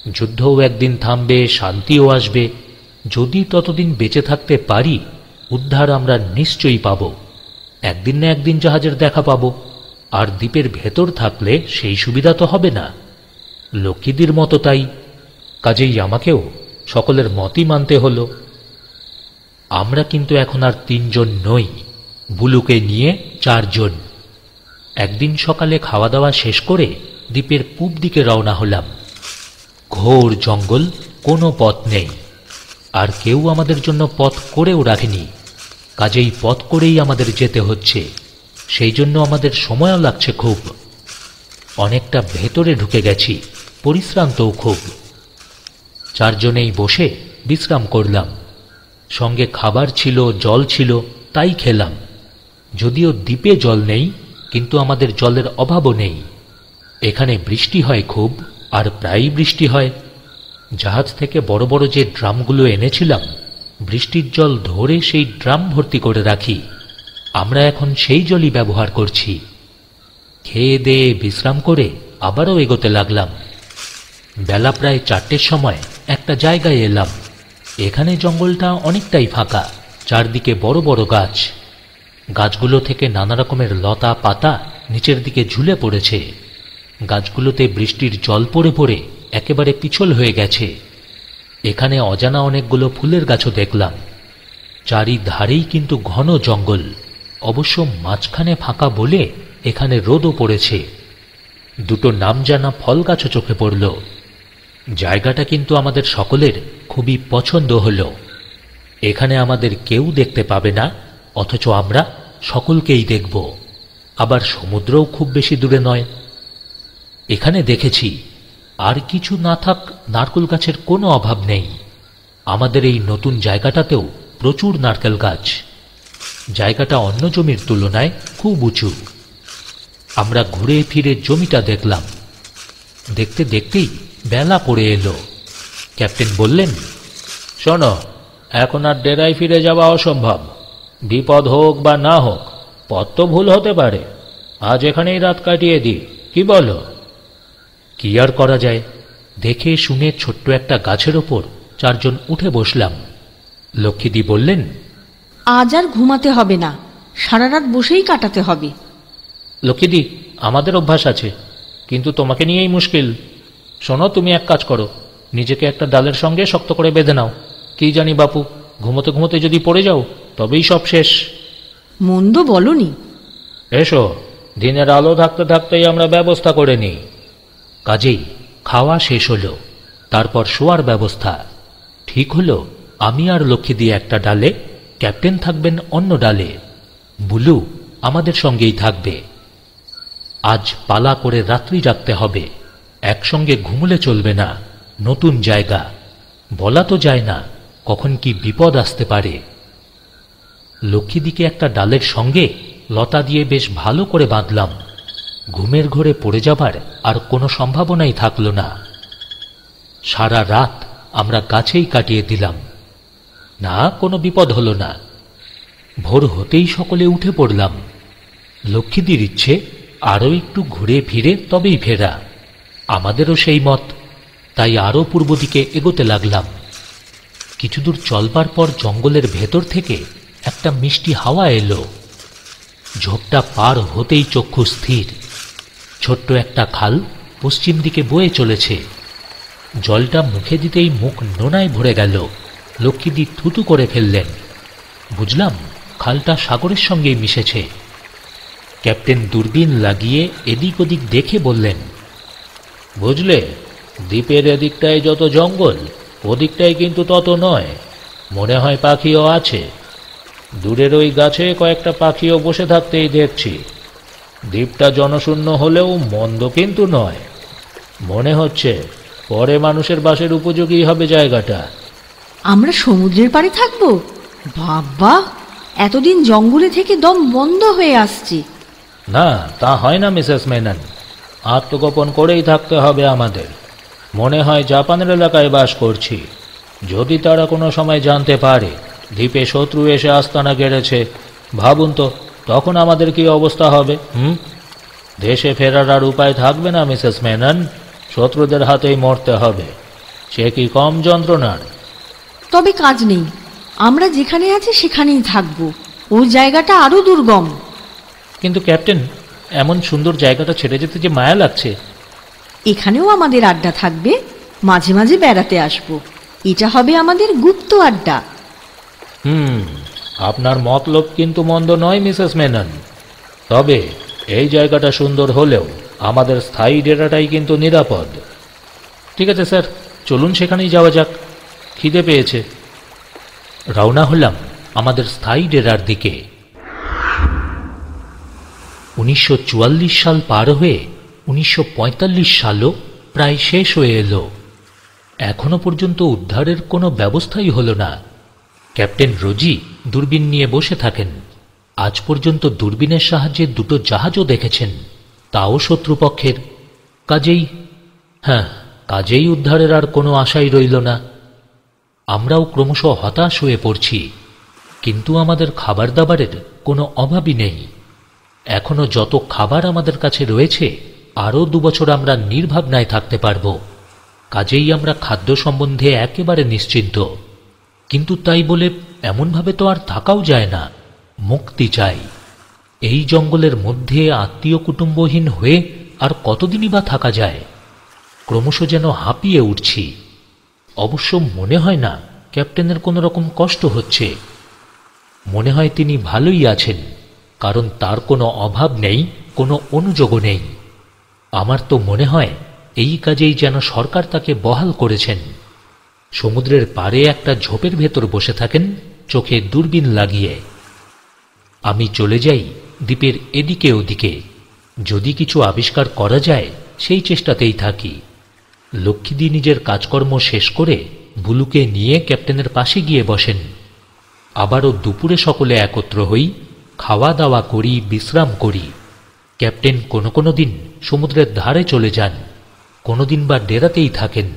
যুদ্ধও একদিন থামবে, শান্তিও আসবে। যদি ততদিন বেঁচে থাকতে পারি, উদ্ধার আমরা নিশ্চয়ই পাব। একদিন না একদিন জাহাজের দেখা পাব। আর দ্বীপের ভেতর থাকলে সেই সুবিধা তো হবে না। লক্ষ্মীদির মতো তাই। কাজেই আমাকেও সকলের মতই মানতে হলো। আমরা কিন্তু এখন আর 3 জন নই, বুলুকে নিয়ে 4 জন। একদিন সকালে খাওয়া দাওয়া শেষ করে দ্বীপের পূব দিকে রওনা হলাম। ঘোর জঙ্গল, কোনো পথ নেই। আর কেউ আমাদের জন্য পথ করেও রাখেনি। কাজেই পথ করেই আমাদের যেতে হচ্ছে। সেই জন্য আমাদের সময়ও লাগছে খুব। অনেকটা ভেতরে ঢুকে গেছি, পরিশ্রান্তও খুব। 4 জনেই বসে বিশ্রাম করলাম। সঙ্গে খাবার ছিল, জল ছিল, তাই খেলাম। যদিও দ্বীপে জল নেই, কিন্তু আমাদের জলের অভাবও নেই। এখানে বৃষ্টি হয় খুব, আর প্রায়ই বৃষ্টি হয়। জাহাজ থেকে বড় বড় যে ড্রামগুলো এনেছিলাম, বৃষ্টির জল ধরে সেই ড্রাম ভর্তি করে রাখি। আমরা এখন সেই জলই ব্যবহার করছি। খেয়ে দেয়ে বিশ্রাম করে আবারও এগোতে লাগলাম। বেলা প্রায় 4টের সময় একটা জায়গায় এলাম। এখানে জঙ্গলটা অনেকটাই ফাঁকা, চারদিকে বড় বড় গাছ। গাছগুলো থেকে নানা রকমের লতা পাতা নিচের দিকে ঝুলে পড়েছে। গাছগুলোতে বৃষ্টির জল পড়ে পড়ে একেবারে পিছল হয়ে গেছে। এখানে অজানা অনেকগুলো ফুলের গাছও দেখলাম। চারিধারেই কিন্তু ঘন জঙ্গল। অবশ্য মাঝখানে ফাঁকা বলে এখানে রোদও পড়েছে। 2টো নামজানা ফল গাছও চোখে পড়ল। জায়গাটা কিন্তু আমাদের সকলের খুবই পছন্দ হলো। এখানে আমাদের কেউ দেখতে পাবে না, অথচ আমরা সকলকেই দেখব। আবার সমুদ্রও খুব বেশি দূরে নয়। এখানে দেখেছি আর কিছু না থাক, নারকেল গাছের কোনো অভাব নেই। আমাদের এই নতুন জায়গাটাতেও প্রচুর নারকেল গাছ। জায়গাটা অন্য জমির তুলনায় খুব উঁচু। আমরা ঘুরে ফিরে জমিটা দেখলাম। দেখতে দেখতেই বেলা পড়ে এলো। ক্যাপ্টেন বললেন, শোনো, এখন আর ডেরায় ফিরে যাওয়া অসম্ভব। বিপদ হোক বা না হোক, পথ তো ভুল হতে পারে। আজ এখানেই রাত কাটিয়ে দিই, কি বলো? কি আর করা যায়, দেখে শুনে ছোট্ট একটা গাছের ওপর 4 জন উঠে বসলাম। লক্ষ্মীদি বললেন, আজ আর ঘুমাতে হবে না, সারা রাত বসেই কাটাতে হবে। লক্ষ্মীদি, আমাদের অভ্যাস আছে, কিন্তু তোমাকে নিয়েই মুশকিল। শোনো, তুমি এক কাজ করো, নিজেকে একটা ডালের সঙ্গে শক্ত করে বেঁধে নাও। কি জানি বাপু, ঘুমোতে ঘুমোতে যদি পড়ে যাও তবেই সব শেষ। মন্দ বলনি। এসো, দিনের আলো থাকতে থাকতেই আমরা ব্যবস্থা করে নিই। কাজেই খাওয়া শেষ হলো। তারপর শোয়ার ব্যবস্থা ঠিক হলো। আমি আর লক্ষ্মীদি একটা ডালে, ক্যাপ্টেন থাকবেন অন্য ডালে। বুলু আমাদের সঙ্গেই থাকবে। আজ পালা করে রাত্রি জাগতে হবে। একসঙ্গে ঘুমলে চলবে না। নতুন জায়গা, বলা তো যায় না কখন কি বিপদ আসতে পারে। লক্ষ্মীদিকে একটা ডালের সঙ্গে লতা দিয়ে বেশ ভালো করে বাঁধলাম। ঘুমের ঘোরে পড়ে যাবার আর কোনো সম্ভাবনাই থাকল না। সারা রাত আমরা গাছেই কাটিয়ে দিলাম। না, কোনো বিপদ হলো না। ভোর হতেই সকলে উঠে পড়লাম। লক্ষ্মীদির ইচ্ছে আরও একটু ঘুরে ফিরে তবেই ফেরা। আমাদেরও সেই মত, তাই আরও পূর্ব দিকে এগোতে লাগলাম। কিছুদূর চলবার পর জঙ্গলের ভেতর থেকে একটা মিষ্টি হাওয়া এলো। ঝোপটা পার হতেই চক্ষু স্থির। ছোট্ট একটা খাল পশ্চিম দিকে বয়ে চলেছে। জলটা মুখে দিতেই মুখ নোনায় ভরে গেল। লক্ষ্মীদি থুতু করে ফেললেন। বুঝলাম খালটা সাগরের সঙ্গেই মিশেছে। ক্যাপ্টেন দূরবীন লাগিয়ে এদিক ওদিক দেখে বললেন, বুঝলে, দ্বীপের এদিকটায় যত জঙ্গল, ওদিকটায় কিন্তু তত নয়। মনে হয় পাখিও আছে। দূরের ওই গাছে কয়েকটা পাখিও বসে থাকতেই দেখছি। দ্বীপটা জনশূন্য হলেও মন্দ কিন্তু নয়। মনে হচ্ছে পরে মানুষের বাসের উপযোগী হবে জায়গাটা। আমরা সমুদ্রের পাড়ে থাকবো? বাবা, এতদিন জঙ্গলে থেকে দম বন্ধ হয়ে আসছে। না, তা হয় না মিসেস মেনন। আত্মগোপন করেই থাকতে হবে আমাদের। মনে হয় জাপানের এলাকায় বাস করছি। যদি তারা কোনো সময় জানতে পারে দ্বীপে শত্রু এসে আস্তানা গেড়েছে, ভাবুন তো তখন আমাদের কি অবস্থা হবে। দেশে ফেরার আর উপায় থাকবে না মিসেস মেনন। শত্রুদের হাতেই মরতে হবে। সে কি কম যন্ত্রণার? তবে কাজ নেই, আমরা যেখানে আছি সেখানেই থাকবো। ওই জায়গাটা আরো দুর্গম। কিন্তু ক্যাপ্টেন, এমন সুন্দর জায়গাটা ছেড়ে যেতে যে মায়া লাগছে। এখানেও আমাদের আড্ডা থাকবে, মাঝে মাঝে বেড়াতে আসবো। এটা হবে আমাদের গুপ্ত আড্ডা। আপনার মতলব কিন্তু মন্দ নয় মিসেস মেনন। তবে এই জায়গাটা সুন্দর হলেও আমাদের স্থায়ী ডেরাটাই কিন্তু নিরাপদ। ঠিক আছে স্যার, চলুন সেখানেই যাওয়া যাক। খিদে পেয়েছে। রওনা হলাম আমাদের স্থায়ী ডেরার দিকে। 1944 সাল পার হয়ে 1945 সালও প্রায় শেষ হয়ে এলো। এখনো পর্যন্ত উদ্ধারের কোনো ব্যবস্থাই হলো না। ক্যাপ্টেন রোজি দূরবীন নিয়ে বসে থাকেন। আজ পর্যন্ত দূরবীনের সাহায্যে দুটো জাহাজও দেখেছেন, তাও শত্রুপক্ষের। কাজেই উদ্ধারের আর কোনো আশাই রইল না। আমরাও ক্রমশ হতাশ হয়ে পড়ছি। কিন্তু আমাদের খাবার দাবারের কোনো অভাবই নেই। এখনো যত খাবার আমাদের কাছে রয়েছে, আরও 2 বছর আমরা নির্ভাবনায় থাকতে পারব। কাজেই আমরা খাদ্য সম্বন্ধে একেবারে নিশ্চিন্ত। কিন্তু তাই বলে এমনভাবে তো আর থাকাও যায় না। মুক্তি চাই। এই জঙ্গলের মধ্যে আত্মীয় কুটুম্বহীন হয়ে আর কতদিনই বা থাকা যায়। ক্রমশ যেন হাঁপিয়ে উঠছি। অবশ্য মনে হয় না ক্যাপ্টেনের কোনো রকম কষ্ট হচ্ছে। মনে হয় তিনি ভালোই আছেন, কারণ তার কোনো অভাব নেই, কোনো অনুযোগও নেই। আমার তো মনে হয় এই কাজেই যেন সরকার তাকে বহাল করেছেন। সমুদ্রের পাড়ে একটা ঝোপের ভেতর বসে থাকেন, চোখে দূরবীন লাগিয়ে। আমি চলে যাই দ্বীপের এদিকে ওদিকে। যদি কিছু আবিষ্কার করা যায় সেই চেষ্টাতেই থাকি। লক্ষ্মীদি নিজের কাজকর্ম শেষ করে বুলুকে নিয়ে ক্যাপ্টেনের পাশে গিয়ে বসেন। আবারও দুপুরে সকলে একত্র হই, খাওয়া দাওয়া করি, বিশ্রাম করি। ক্যাপ্টেন কোনো কোনো দিন সমুদ্রের ধারে চলে যান, কোনো দিন বা ডেরাতেই থাকেন।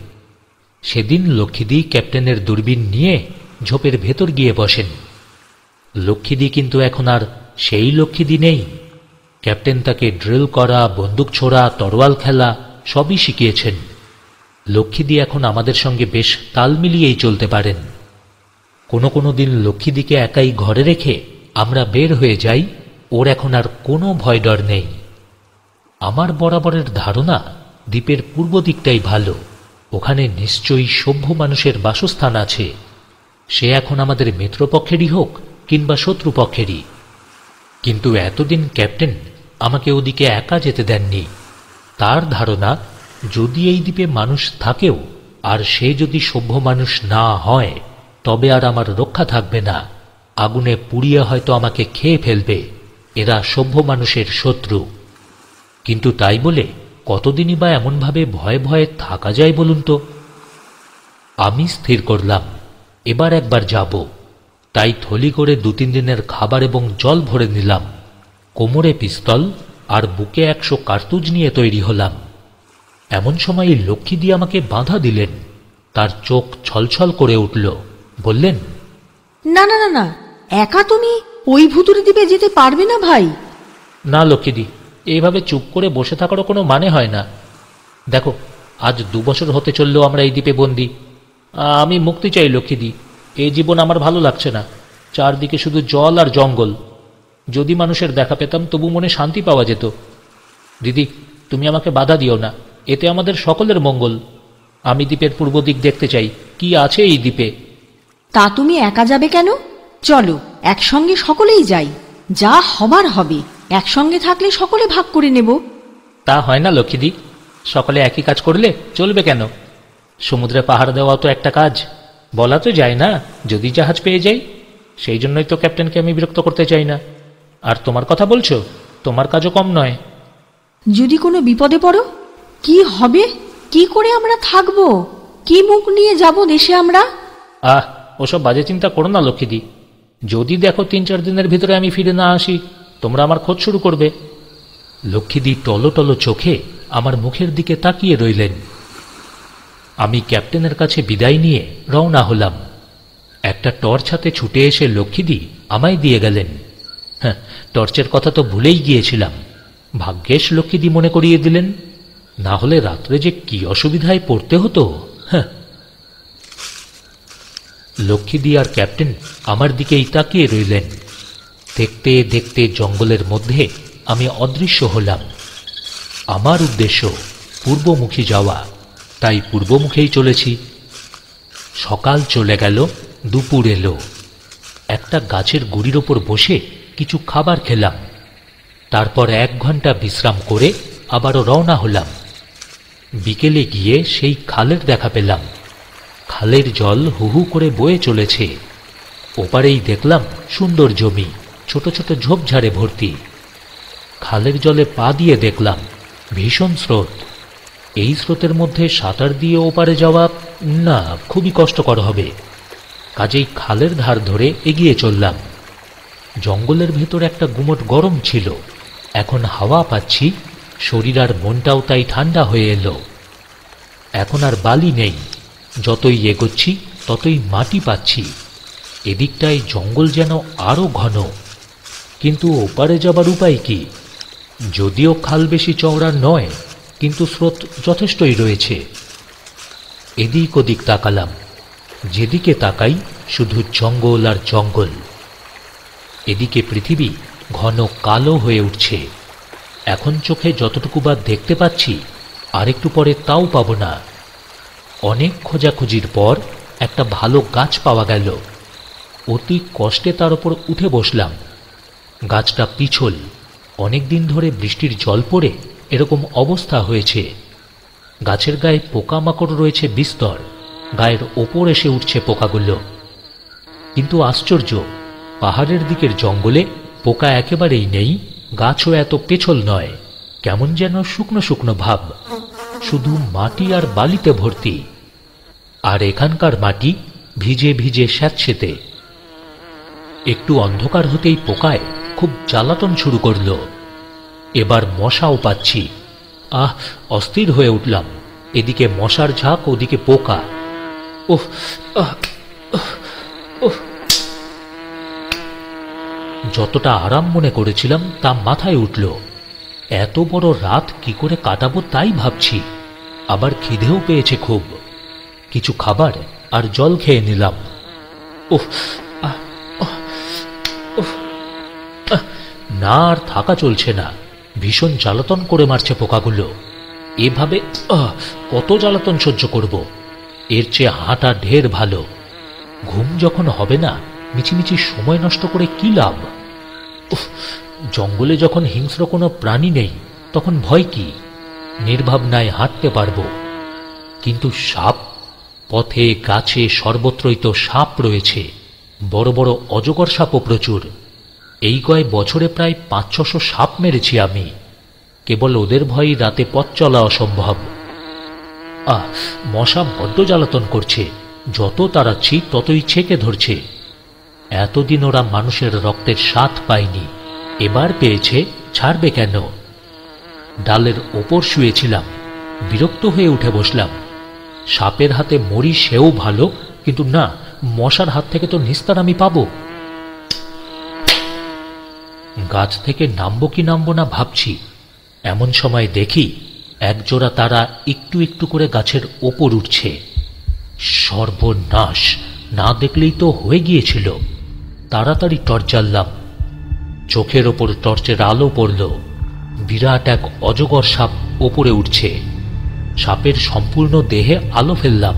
সেদিন লক্ষ্মীদি ক্যাপ্টেনের দূরবীন নিয়ে ঝোপের ভেতর গিয়ে বসেন। লক্ষ্মীদি কিন্তু এখন আর সেই লক্ষ্মীদি নেই। ক্যাপ্টেন তাকে ড্রিল করা, বন্দুক ছোড়া, তরোয়াল খেলা সবই শিখিয়েছেন। লক্ষ্মীদি এখন আমাদের সঙ্গে বেশ তাল মিলিয়েই চলতে পারেন। কোনো কোনো দিন লক্ষ্মীদিকে একাই ঘরে রেখে আমরা বের হয়ে যাই। ওর এখন আর কোনো ভয় ডর নেই। আমার বরাবরের ধারণা দ্বীপের পূর্ব দিকটাই ভালো। ওখানে নিশ্চয়ই সভ্য মানুষের বাসস্থান আছে। সে এখন আমাদের মিত্রপক্ষেরই হোক কিংবা শত্রুপক্ষেরই। কিন্তু এতদিন ক্যাপ্টেন আমাকে ওদিকে একা যেতে দেননি। তার ধারণা যদি এই দ্বীপে মানুষ থাকেও আর সে যদি সভ্য মানুষ না হয়, তবে আর আমার রক্ষা থাকবে না। আগুনে পুড়িয়ে হয়তো আমাকে খেয়ে ফেলবে। এরা সভ্য মানুষের শত্রু। কিন্তু তাই বলে কতদিনই বা এমনভাবে ভয়ে ভয়ে থাকা যায় বলুন তো? আমি স্থির করলাম এবার একবার যাব। তাই থলি করে 2-3 দিনের খাবার এবং জল ভরে নিলাম। কোমরে পিস্তল আর বুকে 100 কার্তুজ নিয়ে তৈরি হলাম। এমন সময় লক্ষ্মীদি আমাকে বাধা দিলেন। তার চোখ ছলছল করে উঠল। বললেন, না না না না, একা তুমি ওই ভুতুড়ে দ্বীপে যেতে পারবে না ভাই। না লক্ষ্মীদি, এইভাবে চুপ করে বসে থাকারও কোনো মানে হয় না। দেখো, আজ 2 বছর হতে চললেও আমরা এই দ্বীপে বন্দি। আমি মুক্তি চাই লক্ষ্মীদি। এই জীবন আমার ভালো লাগছে না। চারদিকে শুধু জল আর জঙ্গল। যদি মানুষের দেখা পেতাম তবু মনে শান্তি পাওয়া যেত। দিদি, তুমি আমাকে বাধা দিও না, এতে আমাদের সকলের মঙ্গল। আমি দ্বীপের পূর্ব দিক দেখতে চাই, কি আছে এই দ্বীপে। তা তুমি একা যাবে কেন? চলো একসঙ্গে সকলেই যাই, যা হবার হবে। একসঙ্গে থাকলে সকলে ভাগ করে নেব। তা হয় না লক্ষ্মীদি, সকলে একই কাজ করলে চলবে কেন? সমুদ্রে পাহাড় দেওয়া তো একটা কাজ। বলা তো যায় না যদি জাহাজ পেয়ে যাই। সেই জন্যই তো ক্যাপ্টেনকে আমি বিরক্ত করতে চাই না। আর তোমার কথা বলছো, তোমার কাজও কম নয়। যদি কোনো বিপদে পড়ো, কি হবে? কি করে আমরা থাকবো? কি মুখ নিয়ে যাব দেশে আমরা? ওসব বাজে চিন্তা করো না লক্ষ্মীদি। যদি দেখো 3-4 দিনের ভিতরে আমি ফিরে না আসি, তোমরা আমার খোঁজ শুরু করবে। লক্ষ্মীদি টলো চোখে আমার মুখের দিকে তাকিয়ে রইলেন। আমি ক্যাপ্টেনের কাছে বিদায় নিয়ে রওনা হলাম। একটা টর্চ হাতে ছুটে এসে লক্ষ্মীদি আমায় দিয়ে গেলেন। হ্যাঁ, টর্চের কথা তো ভুলেই গিয়েছিলাম। ভাগ্যেশ লক্ষ্মীদি মনে করিয়ে দিলেন, না হলে রাত্রে যে কি অসুবিধায় পড়তে হতো। হ্যাঁ। লক্ষ্মীদি আর ক্যাপ্টেন আমার দিকেই তাকিয়ে রইলেন। দেখতে দেখতে জঙ্গলের মধ্যে আমি অদৃশ্য হলাম। আমার উদ্দেশ্য পূর্বমুখী যাওয়া, তাই পূর্বমুখেই চলেছি। সকাল চলে গেল, দুপুর এলো। একটা গাছের গুড়ির ওপর বসে কিছু খাবার খেলাম। তারপর 1 ঘন্টা বিশ্রাম করে আবারও রওনা হলাম। বিকেলে গিয়ে সেই খালের দেখা পেলাম। খালের জল হু হু করে বয়ে চলেছে। ওপারেই দেখলাম সুন্দর জমি, ছোট ছোট ঝোপঝাড়ে ভর্তি। খালের জলে পা দিয়ে দেখলাম ভীষণ স্রোত। এই স্রোতের মধ্যে সাঁতার দিয়ে ওপারে যাওয়া না, খুবই কষ্টকর হবে। কাজেই খালের ধার ধরে এগিয়ে চললাম। জঙ্গলের ভেতর একটা গুমট গরম ছিল। এখন হাওয়া পাচ্ছি, শরীর আর মনটাও তাই ঠান্ডা হয়ে এলো। এখন আর বালি নেই। যতই এগোচ্ছি ততই মাটি পাচ্ছি। এদিকটায় জঙ্গল যেন আরো ঘন। কিন্তু ওপারে যাবার উপায় কি? যদিও খাল বেশি চওড়া নয়, কিন্তু স্রোত যথেষ্টই রয়েছে। এদিক ওদিক তাকালাম। যেদিকে তাকাই শুধু জঙ্গল আর জঙ্গল। এদিকে পৃথিবী ঘন কালো হয়ে উঠছে। এখন চোখে যতটুকু বা দেখতে পাচ্ছি, আরেকটু পরে তাও পাবো না। অনেক খোঁজাখুঁজির পর একটা ভালো গাছ পাওয়া গেল। অতি কষ্টে তার উপর উঠে বসলাম। গাছটা পিছল। অনেকদিন ধরে বৃষ্টির জল পড়ে এরকম অবস্থা হয়েছে। গাছের গায়ে পোকামাকড় রয়েছে বিস্তর। গায়ের ওপর এসে উঠছে পোকাগুলো। কিন্তু আশ্চর্য, পাহাড়ের দিকের জঙ্গলে পোকা একেবারেই নেই। গাছও এত পেছল নয়। কেমন যেন শুকনো শুকনো ভাব, শুধু মাটি আর বালিতে ভর্তি। আর এখানকার মাটি ভিজে ভিজে স্যাঁতসেঁতে। একটু অন্ধকার হতেই পোকায় খুব জ্বালাতন শুরু করল। এবার মশাও পাচ্ছি। অস্থির হয়ে উঠলাম। এদিকে মশার ঝাঁক, ওদিকে পোকা। ওহ, যতটা আরাম মনে করেছিলাম তা মাথায় উঠল। এত বড় রাত কি করে কাটাবো তাই ভাবছি। আবার খিদেও পেয়েছে খুব। কিছু খাবার আর জল খেয়ে নিলাম। না, আর থাকা চলছে না। ভীষণ জ্বালাতন করে মারছে পোকাগুলো। এভাবে কত জ্বালাতন সহ্য করব? এর চেয়ে হাঁটা ঢের ভালো। ঘুম যখন হবে না, মিছিমিছি সময় নষ্ট করে কি লাভ? জঙ্গলে যখন হিংস্র কোনো প্রাণী নেই, তখন ভয় কি? নির্ভাবনায় হাঁটতে পারবো। কিন্তু সাপ, পথে গাছে সর্বত্রই তো সাপ রয়েছে। বড় বড় অজগর সাপও প্রচুর। এই কয় বছরে প্রায় 500-600 সাপ মেরেছি আমি। কেবল ওদের ভয়ে রাতে পথ চলা অসম্ভব। মশা বড্ড জ্বালাতন করছে। যত তাড়াচ্ছি ততই ছেকে ধরছে। এতদিন ওরা মানুষের রক্তের স্বাদ পায়নি, এবার পেয়েছে ছাড়বে কেন? ডালের ওপর শুয়েছিলাম, বিরক্ত হয়ে উঠে বসলাম। সাপের হাতে মরি সেও ভালো, কিন্তু না, মশার হাত থেকে তো নিস্তার আমি পাবো। গাছ থেকে নামবো কি নামবো না ভাবছি, এমন সময় দেখি একজোড়া তারা একটু একটু করে গাছের ওপর উঠছে। সর্বনাশ, না দেখলেই তো হয়ে গিয়েছিল। তাড়াতাড়ি টর্চ জ্বাললাম। চোখের ওপর টর্চের আলো পড়ল। বিরাট এক অজগর সাপ ওপরে উঠছে। সাপের সম্পূর্ণ দেহে আলো ফেললাম।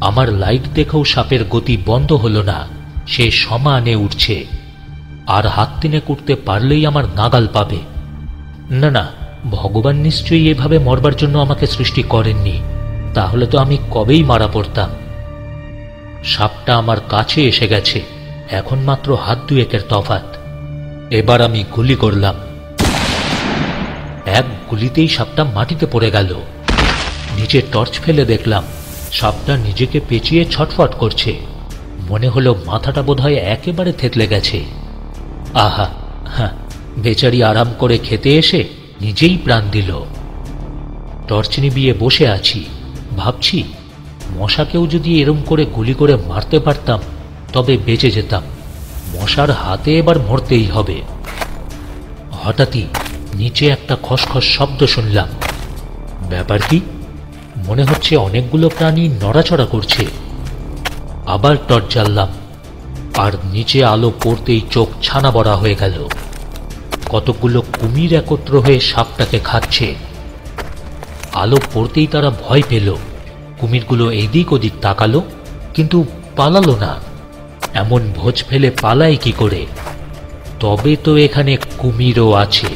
আমার লাইট দেখেও সাপের গতি বন্ধ হলো না, সে সমানে উঠছে। আর হাত তিনেক উঠতে পারলেই আমার নাগাল পাবে। না না, ভগবান নিশ্চয়ই এভাবে মরবার জন্য আমাকে সৃষ্টি করেননি, তাহলে তো আমি কবেই মারা পড়তাম। সাপটা আমার কাছে এসে গেছে, এখন মাত্র হাত দুয়েকের তফাৎ। এবার আমি গুলি করলাম। এক গুলিতেই সাপটা মাটিতে পড়ে গেল। নিচে টর্চ ফেলে দেখলাম সাপটা নিজেকে পেঁচিয়ে ছটফট করছে। মনে হলো মাথাটা বোধহয় একেবারে থেতলে গেছে। আহা, হ্যাঁ, বেচারি আরাম করে খেতে এসে নিজেই প্রাণ দিল। টর্চ নিভিয়ে বসে আছি, ভাবছি মশাকেও যদি এরম করে গুলি করে মারতে পারতাম তবে বেঁচে যেতাম। মশার হাতে এবার মরতেই হবে। হঠাৎই নিচে একটা খসখস শব্দ শুনলাম। ব্যাপার কি? মনে হচ্ছে অনেকগুলো প্রাণী নড়াচড়া করছে। আবার টর্চ জ্বাললাম, আর নিচে আলো পড়তেই চোখ ছানা বড়া হয়ে গেল। কতগুলো কুমির একত্র হয়ে সাপটাকে খাচ্ছে। আলো পড়তেই তারা ভয় পেল। কুমিরগুলো এদিক ওদিক তাকালো, কিন্তু পালালো না। এমন ভোজ ফেলে পালায় কি করে? তবে তো এখানে কুমিরও আছে।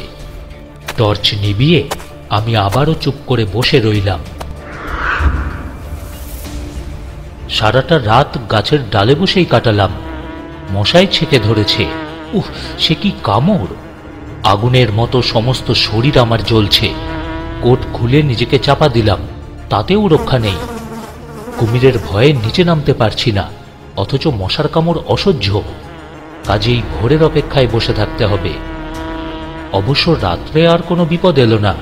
টর্চ নিভিয়ে আমি আবারও চুপ করে বসে রইলাম। সারাটা রাত গাছের ডালে বসেই কাটালাম। মশাই ছেকে ধরেছে। উহ, সে কি কামড়! আগুনের মতো সমস্ত শরীর আমার জ্বলছে। কোট খুলে নিজেকে চাপা দিলাম, তাতেও রক্ষা নেই। কুমিরের ভয়ে নিচে নামতে পারছি না, অথচ মশার কামড় অসহ্য। কাজেই ভোরের অপেক্ষায় বসে থাকতে হবে। অবশ্য রাত্রে আর কোনো বিপদ এলো না।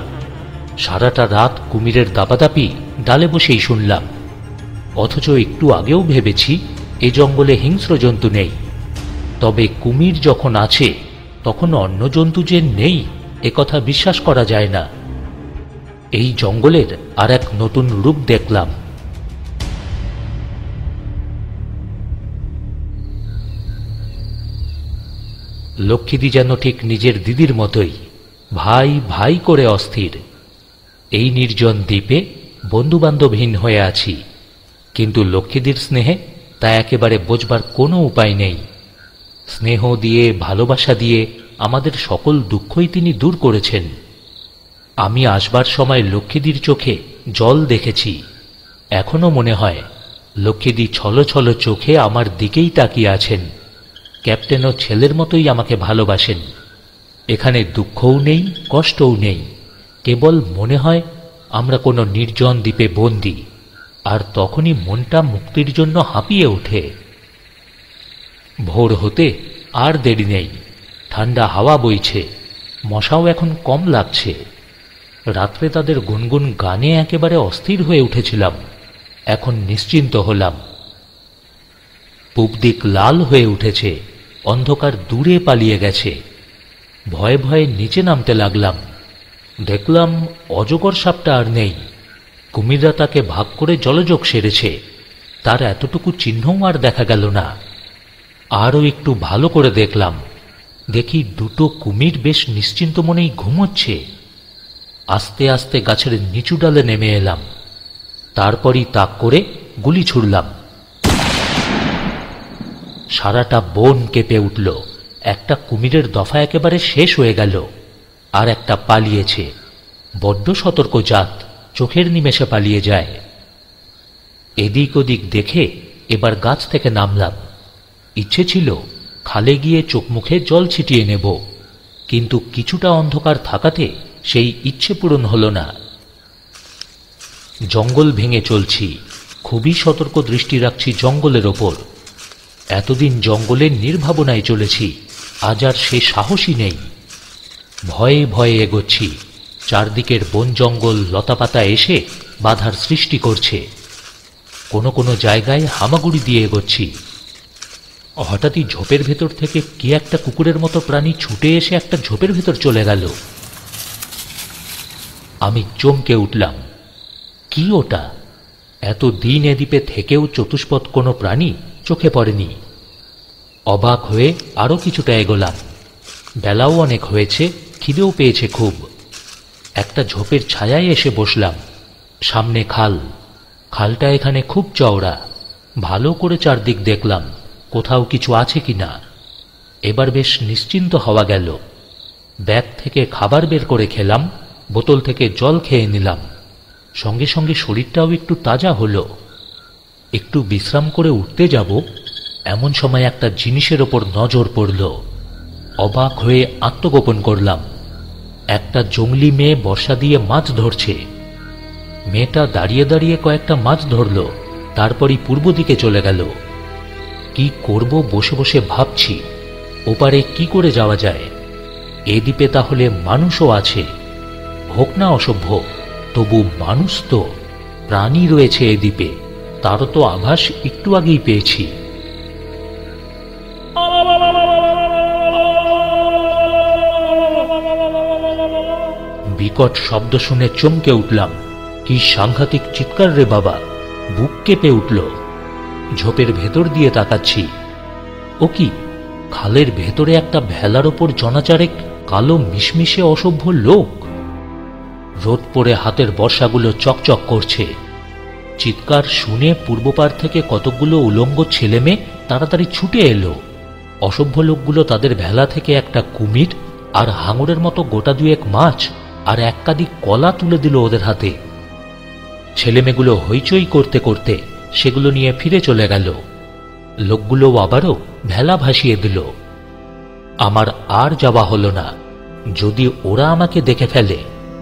সারাটা রাত কুমিরের দাপাদাপি ডালে বসেই শুনলাম। অথচ একটু আগেও ভেবেছি এ জঙ্গলে হিংস্র জন্তু নেই। তবে কুমির যখন আছে তখন অন্য জন্তু যে নেই একথা বিশ্বাস করা যায় না। এই জঙ্গলের আর এক নতুন রূপ দেখলাম। লক্ষ্মীদি যেন ঠিক নিজের দিদির মতোই ভাই ভাই করে অস্থির। এই নির্জন দ্বীপে বন্ধুবান্ধবহীন হয়ে আছি, কিন্তু লক্ষ্মীদির স্নেহে তা একেবারে বোঝবার কোনো উপায় নেই। স্নেহ দিয়ে, ভালোবাসা দিয়ে আমাদের সকল দুঃখই তিনি দূর করেছেন। আমি আসবার সময় লক্ষ্মীদির চোখে জল দেখেছি। এখনো মনে হয় লক্ষ্মীদি ছলো ছলো চোখে আমার দিকেই তাকিয়ে আছেন। ক্যাপ্টেনও ছেলের মতোই আমাকে ভালোবাসেন। এখানে দুঃখও নেই, কষ্টও নেই, কেবল মনে হয় আমরা কোনো নির্জন দ্বীপে বন্দী। আর তখনই মনটা মুক্তির জন্য হাঁপিয়ে ওঠে। ভোর হতে আর দেরি নেই। ঠান্ডা হাওয়া বইছে, মশাও এখন কম লাগছে। রাত্রে তাদের গুনগুন গানে একেবারে অস্থির হয়ে উঠেছিলাম, এখন নিশ্চিন্ত হলাম। পূব দিক লাল হয়ে উঠেছে, অন্ধকার দূরে পালিয়ে গেছে। ভয়ে ভয়ে নিচে নামতে লাগলাম। দেখলাম অজগর সাপটা আর নেই। কুমিররা তাকে ভাগ করে জলযোগ সেরেছে, তার এতটুকু চিহ্নও আর দেখা গেল না। আরও একটু ভালো করে দেখলাম, দেখি দুটো কুমির বেশ নিশ্চিন্ত মনেই ঘুমোচ্ছে। আস্তে আস্তে গাছের নিচু ডালে নেমে এলাম। তারপরই তাক করে গুলি ছুড়লাম। সারাটা বন কেঁপে উঠল। একটা কুমিরের দফা একেবারে শেষ হয়ে গেল, আর একটা পালিয়েছে। বড্ড সতর্ক জাত, চোখের নিমেষে পালিয়ে যায়। এদিক ওদিক দেখে এবার গাছ থেকে নামলাম। ইচ্ছে ছিল খালে গিয়ে চোখ মুখে জল ছিটিয়ে নেব, কিন্তু কিছুটা অন্ধকার থাকাতে সেই ইচ্ছে পূরণ হলো না। জঙ্গল ভেঙে চলছি, খুবই সতর্ক দৃষ্টি রাখছি জঙ্গলের ওপর। এতদিন জঙ্গলের নির্ভাবনায় চলেছি, আজ আর সে সাহসই নেই। ভয়ে ভয়ে এগোচ্ছি। চারদিকের বন জঙ্গল লতাপাতা এসে বাধার সৃষ্টি করছে। কোনো কোনো জায়গায় হামাগুড়ি দিয়ে এগোচ্ছি। হঠাৎই ঝোপের ভেতর থেকে কি একটা কুকুরের মতো প্রাণী ছুটে এসে একটা ঝোপের ভেতর চলে গেল। আমি চমকে উঠলাম। কি ওটা? এত দিন এ দ্বীপে থেকেও চতুষ্পদ কোনো প্রাণী চোখে পড়েনি। অবাক হয়ে আরো কিছুটা এগোলাম। বেলাও অনেক হয়েছে, খিদেও পেয়েছে খুব। একটা ঝোপের ছায়ায় এসে বসলাম। সামনে খাল। খালটা এখানে খুব চওড়া। ভালো করে চারদিক দেখলাম, কোথাও কিছু আছে কিনা। এবার বেশ নিশ্চিন্ত হওয়া গেল। ব্যাগ থেকে খাবার বের করে খেলাম, বোতল থেকে জল খেয়ে নিলাম। সঙ্গে সঙ্গে শরীরটাও একটু তাজা হলো। একটু বিশ্রাম করে উঠতে যাব, এমন সময় একটা জিনিসের ওপর নজর পড়ল। অবাক হয়ে আত্মগোপন করলাম। একটা জংলি মেয়ে বর্ষা দিয়ে মাছ ধরছে। মেয়েটা দাঁড়িয়ে দাঁড়িয়ে কয়েকটা মাছ ধরল, তারপরই পূর্ব দিকে চলে গেল। কি করব বসে বসে ভাবছি, ওপারে কি করে যাওয়া যায়। এ দ্বীপে তাহলে মানুষও আছে, হোক না অসভ্য, তবু মানুষ তো, প্রাণী রয়েছে এ দ্বীপে, তারও তো আভাস একটু আগেই পেয়েছি। বিকট শব্দ শুনে চমকে উঠলাম। কি সাংঘাতিক চিৎকার রে বাবা! বুক কেঁপে উঠল। ঝোপের ভেতর দিয়ে তাকাচ্ছি। ও কি, খালের ভেতরে একটা ভেলার ওপর জনাচারেক কালো মিশমিশে অসভ্য লোক। রোদ পড়ে হাতের বর্ষাগুলো চকচক করছে। চিৎকার শুনে পূর্বপার থেকে কতকগুলো উলঙ্গ ছেলে মেয়ে তাড়াতাড়ি ছুটে এলো। অসভ্য লোকগুলো তাদের ভেলা থেকে একটা কুমির আর হাঙরের মতো গোটা দুয়েক মাছ আর এক কাঁদি কলা তুলে দিল ওদের হাতে। ছেলেমেয়েগুলো হইচই করতে করতে সেগুলো নিয়ে ফিরে চলে গেল। লোকগুলো আবারও ভেলা ভাসিয়ে দিল। আমার আর যাওয়া হলো না। যদি ওরা আমাকে দেখে ফেলে,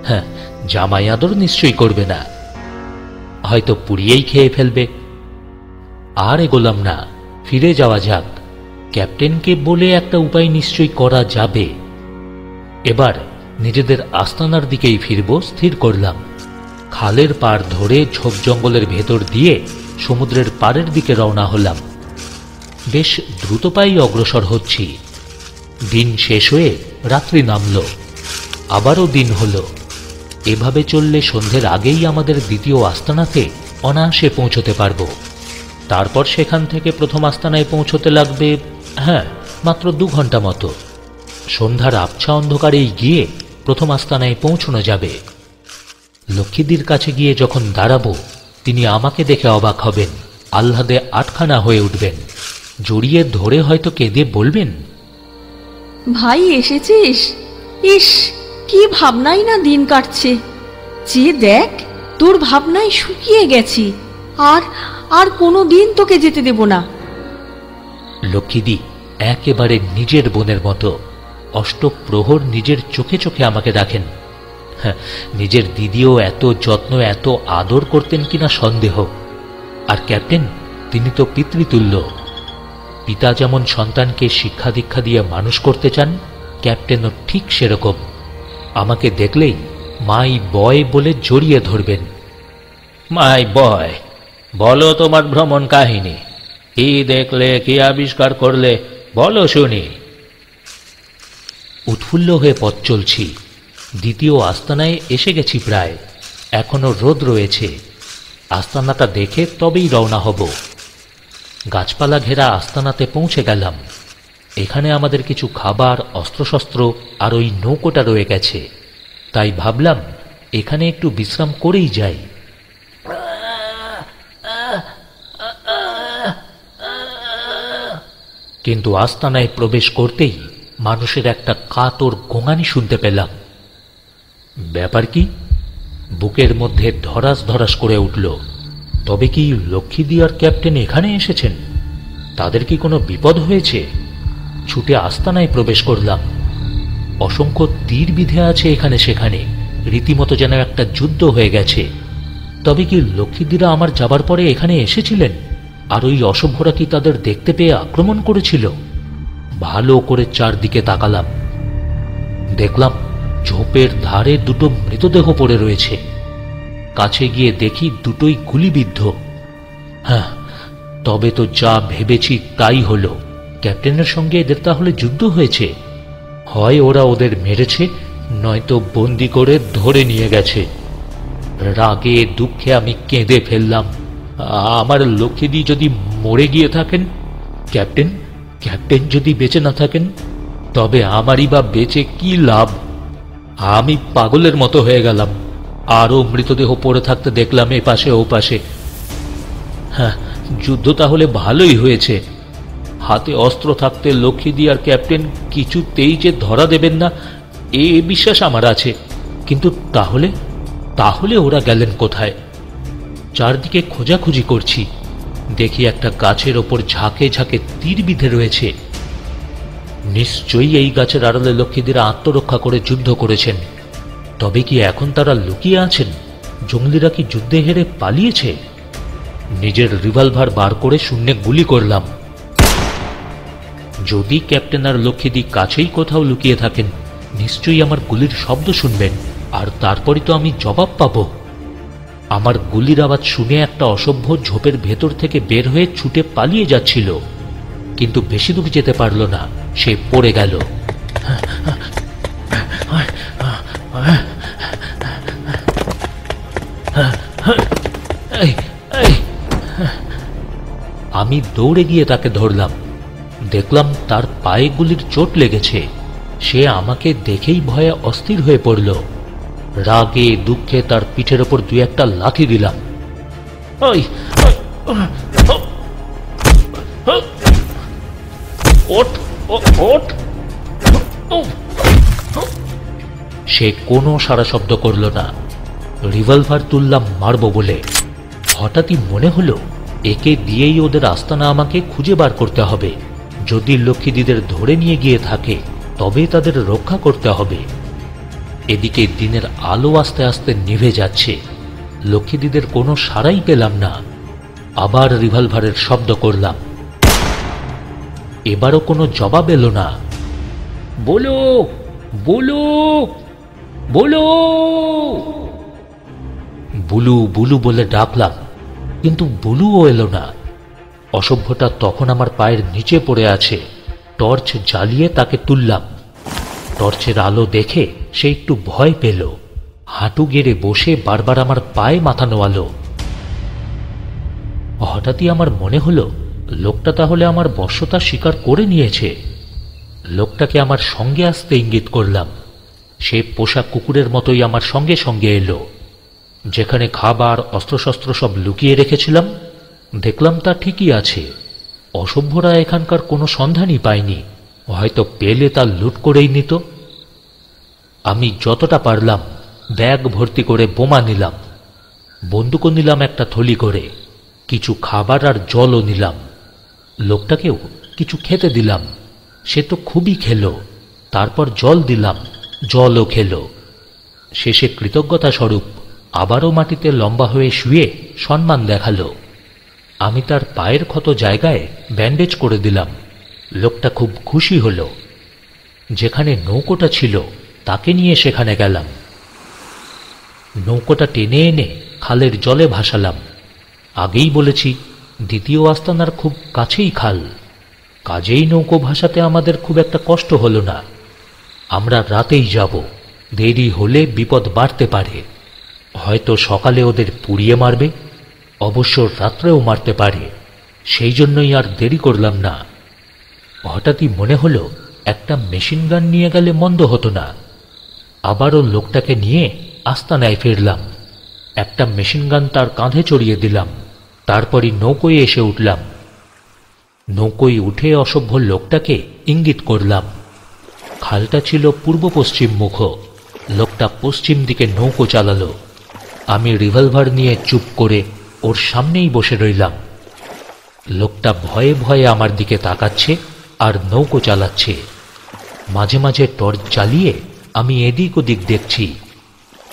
হ্যাঁ, জামাই আদর নিশ্চয়ই করবে না, হয়তো পুড়িয়েই খেয়ে ফেলবে। আর এগোলাম না, ফিরে যাওয়া যাক। ক্যাপ্টেনকে বলে একটা উপায় নিশ্চয়ই করা যাবে। এবার নিজেদের আস্তানার দিকেই ফিরব স্থির করলাম। খালের পার ধরে ঝোপ জঙ্গলের ভেতর দিয়ে সমুদ্রের পাড়ের দিকে রওনা হলাম। বেশ দ্রুত পায়েই অগ্রসর হচ্ছি। দিন শেষ হয়ে রাত্রি নামল। আবারও দিন হল। এভাবে চললে সন্ধ্যের আগেই আমাদের দ্বিতীয় আস্তানাতে অনায়াসে পৌঁছতে পারব। তারপর সেখান থেকে প্রথম আস্তানায় পৌঁছতে লাগবে, হ্যাঁ, মাত্র 2 ঘন্টা মতো। সন্ধ্যার আবছা অন্ধকারেই গিয়ে প্রথম আস্তানায় পৌঁছানো যাবে। লক্ষ্মীদির কাছে গিয়ে যখন দাঁড়াবো, তিনি আমাকে দেখে অবাক হবেন, আহ্লাদে আটখানা হয়ে উঠবেন, জড়িয়ে ধরে হয়তো কেঁদে বলবেন, ভাই এসেছিস? ইস, কি ভাবনাই না দিন কাটছে। যে দেখ, তোর ভাবনায় শুকিয়ে গেছি। আর আর কোনো দিন তোকে যেতে দেব না। লক্ষ্মীদি একেবারে নিজের বোনের মতো। অষ্টপ্রহর নিজের চোখে চোখে আমাকে রাখেন। হ্যাঁ, নিজের দিদিও এত যত্ন এত আদর করতেন কিনা সন্দেহ। আর ক্যাপ্টেন, তিনি তো পিতৃতুল্য। পিতা যেমন সন্তানকে শিক্ষা দীক্ষা দিয়ে মানুষ করতে চান, ক্যাপ্টেনও ঠিক সেরকম। আমাকে দেখলেই মাই বয় বলে জড়িয়ে ধরবেন। মাই বয়, বলো তোমার ভ্রমণ কাহিনী। কি দেখলে, কি আবিষ্কার করলে, বলো শুনি। উৎফুল্ল হয়ে পথ চলছি। দ্বিতীয় আস্তানায় এসে গেছি প্রায়। এখনো রোদ রয়েছে। আস্তানাটা দেখে তবেই রওনা হব। গাছপালা ঘেরা আস্তানাতে পৌঁছে গেলাম। এখানে আমাদের কিছু খাবার, অস্ত্রশস্ত্র আর ওই নৌকোটা রয়ে গেছে। তাই ভাবলাম এখানে একটু বিশ্রাম করেই যাই। কিন্তু আস্তানায় প্রবেশ করতেই মানুষের একটা কাতর গোঙানি শুনতে পেলাম। ব্যাপার কি? বুকের মধ্যে ধরাস ধরাস করে উঠল। তবে কি লক্ষ্মীদি আর ক্যাপ্টেন এখানে এসেছেন? তাদের কি কোনো বিপদ হয়েছে? ছুটে আস্তানায় প্রবেশ করলাম। অসংখ্য তীর বিধে আছে এখানে সেখানে, রীতিমতো যেন একটা যুদ্ধ হয়ে গেছে। তবে কি লক্ষ্মীদিরা আমার যাবার পরে এখানে এসেছিলেন, আর ওই অসভ্যরা কি তাদের দেখতে পেয়ে আক্রমণ করেছিল? ভালো করে চারদিকে তাকালাম। দেখলাম ঝোপের ধারে দুটো মৃতদেহ পড়ে রয়েছে। কাছে গিয়ে দেখি দুটোই গুলিবিদ্ধ। হ্যাঁ, তবে তো যা ভেবেছি তাই হলো। ক্যাপ্টেনের সঙ্গে এদের তাহলে যুদ্ধ হয়েছে। হয় ওরা ওদের মেরেছে, নয়তো বন্দি করে ধরে নিয়ে গেছে। রাগে দুঃখে আমি কেঁদে ফেললাম। আমার লক্ষ্মীদি যদি মরে গিয়ে থাকেন, ক্যাপ্টেন যদি বেঁচে না থাকেন, তবে আমারই বা বেঁচে কি লাভ? আমি পাগলের মতো হয়ে গেলাম। আরো মৃতদেহ পড়ে থাকতে দেখলাম এপাশে ও পাশে। হ্যাঁ, যুদ্ধ তাহলে ভালোই হয়েছে। হাতে অস্ত্র থাকতে লক্ষ্মীদি আর ক্যাপ্টেন কিছুতেই যে ধরা দেবেন না, এ বিশ্বাস আমার আছে। কিন্তু তাহলে ওরা গেলেন কোথায়? চারদিকে খোঁজাখুঁজি করছি। দেখি একটা গাছের ওপর ঝাঁকে ঝাঁকে তীর বিঁধে রয়েছে। নিশ্চয়ই এই গাছের আড়ালে লক্ষ্মীদের আত্মরক্ষা করে যুদ্ধ করেছেন। তবে কি এখন তারা লুকিয়ে আছেন? জঙ্গলিরা কি যুদ্ধে হেরে পালিয়েছে? নিজের রিভলভার বার করে শূন্যে গুলি করলাম। যদি ক্যাপ্টেন আর লক্ষ্মীদি কাছেই কোথাও লুকিয়ে থাকেন, নিশ্চয়ই আমার গুলির শব্দ শুনবেন, আর তারপরই তো আমি জবাব পাব। আমার গুলির আওয়াজ শুনে একটা অসভ্য ঝোপের ভেতর থেকে বের হয়ে ছুটে পালিয়ে যাচ্ছিল, কিন্তু বেশি দূর যেতে পারল না। সে পড়ে গেল। আমি দৌড়ে গিয়ে তাকে ধরলাম। দেখলাম তার পায়ে গুলির চোট লেগেছে। সে আমাকে দেখেই ভয়ে অস্থির হয়ে পড়ল। রাগে দুঃখে তার পিঠের ওপর দুই একটা লাথি দিলাম। সে কোনো সাড়া শব্দ করল না। রিভলভার তুললাম মারব বলে। হঠাৎই মনে হলো একে দিয়েই ওদের আস্তানা আমাকে খুঁজে বার করতে হবে। যদি লক্ষ্মীদিদের ধরে নিয়ে গিয়ে থাকে, তবে তাদের রক্ষা করতে হবে। এদিকে দিনের আলো আস্তে আস্তে নিভে যাচ্ছে। লক্ষ্মীদিদের কোনো সাড়াই পেলাম না। আবার রিভলভারের শব্দ করলাম। এবারও কোনো জবাব এলো না। বলো বলো বলো, বুলু বুলু বলে ডাকলাম, কিন্তু বুলুও এলো না। অসভ্যটা তখন আমার পায়ের নিচে পড়ে আছে। টর্চ জ্বালিয়ে তাকে তুললাম। টর্চের আলো দেখে সে একটু ভয় পেল। হাঁটু গেড়ে বসে বারবার আমার পায়ে মাথা নোয়ালো। হঠাৎই আমার মনে হলো লোকটা তাহলে আমার বশ্যতা স্বীকার করে নিয়েছে। লোকটাকে আমার সঙ্গে আসতে ইঙ্গিত করলাম। সে পোষা কুকুরের মতোই আমার সঙ্গে সঙ্গে এলো। যেখানে খাবার অস্ত্রশস্ত্র সব লুকিয়ে রেখেছিলাম, দেখলাম তা ঠিকই আছে। অসভ্যরা এখানকার কোনো সন্ধানই পায়নি। হয়তো পেলে তা লুট করেই নিত। আমি যতটা পারলাম ব্যাগ ভর্তি করে বোমা নিলাম। বন্দুকও নিলাম একটা থলি করে। কিছু খাবার আর জলও নিলাম। লোকটাকেও কিছু খেতে দিলাম। সে তো খুবই খেলো। তারপর জল দিলাম, জলও খেলো। শেষে কৃতজ্ঞতা স্বরূপ আবারও মাটিতে লম্বা হয়ে শুয়ে সম্মান দেখালো। আমি তার পায়ের ক্ষত জায়গায় ব্যান্ডেজ করে দিলাম। লোকটা খুব খুশি হলো। যেখানে নৌকোটা ছিল তাকে নিয়ে সেখানে গেলাম। নৌকোটা টেনে এনে খালের জলে ভাসালাম। আগেই বলেছি, দ্বিতীয় আস্তানার খুব কাছেই খাল। কাজেই নৌকো ভাসাতে আমাদের খুব একটা কষ্ট হলো না। আমরা রাতেই যাব। দেরি হলে বিপদ বাড়তে পারে। হয়তো সকালে ওদের পুড়িয়ে মারবে, অবশ্য রাত্রেও মারতে পারে। সেই জন্যই আর দেরি করলাম না। হঠাৎই মনে হলো একটা মেশিন গান নিয়ে গেলে মন্দ হতো না। আবারও লোকটাকে নিয়ে আস্তানায় ফিরলাম। একটা মেশিন গান তার কাঁধে চড়িয়ে দিলাম। তারপরই নৌকোয় এসে উঠলাম। নৌকোয় উঠে অসভ্য লোকটাকে ইঙ্গিত করলাম। খালটা ছিল পূর্ব পশ্চিম মুখ। লোকটা পশ্চিম দিকে নৌকো চালালো। আমি রিভলভার নিয়ে চুপ করে ওর সামনেই বসে রইলাম। লোকটা ভয়ে ভয়ে আমার দিকে তাকাচ্ছে আর নৌকো চালাচ্ছে। মাঝে মাঝে টর্চ জ্বালিয়ে আমি এদিক ওদিক দেখছি।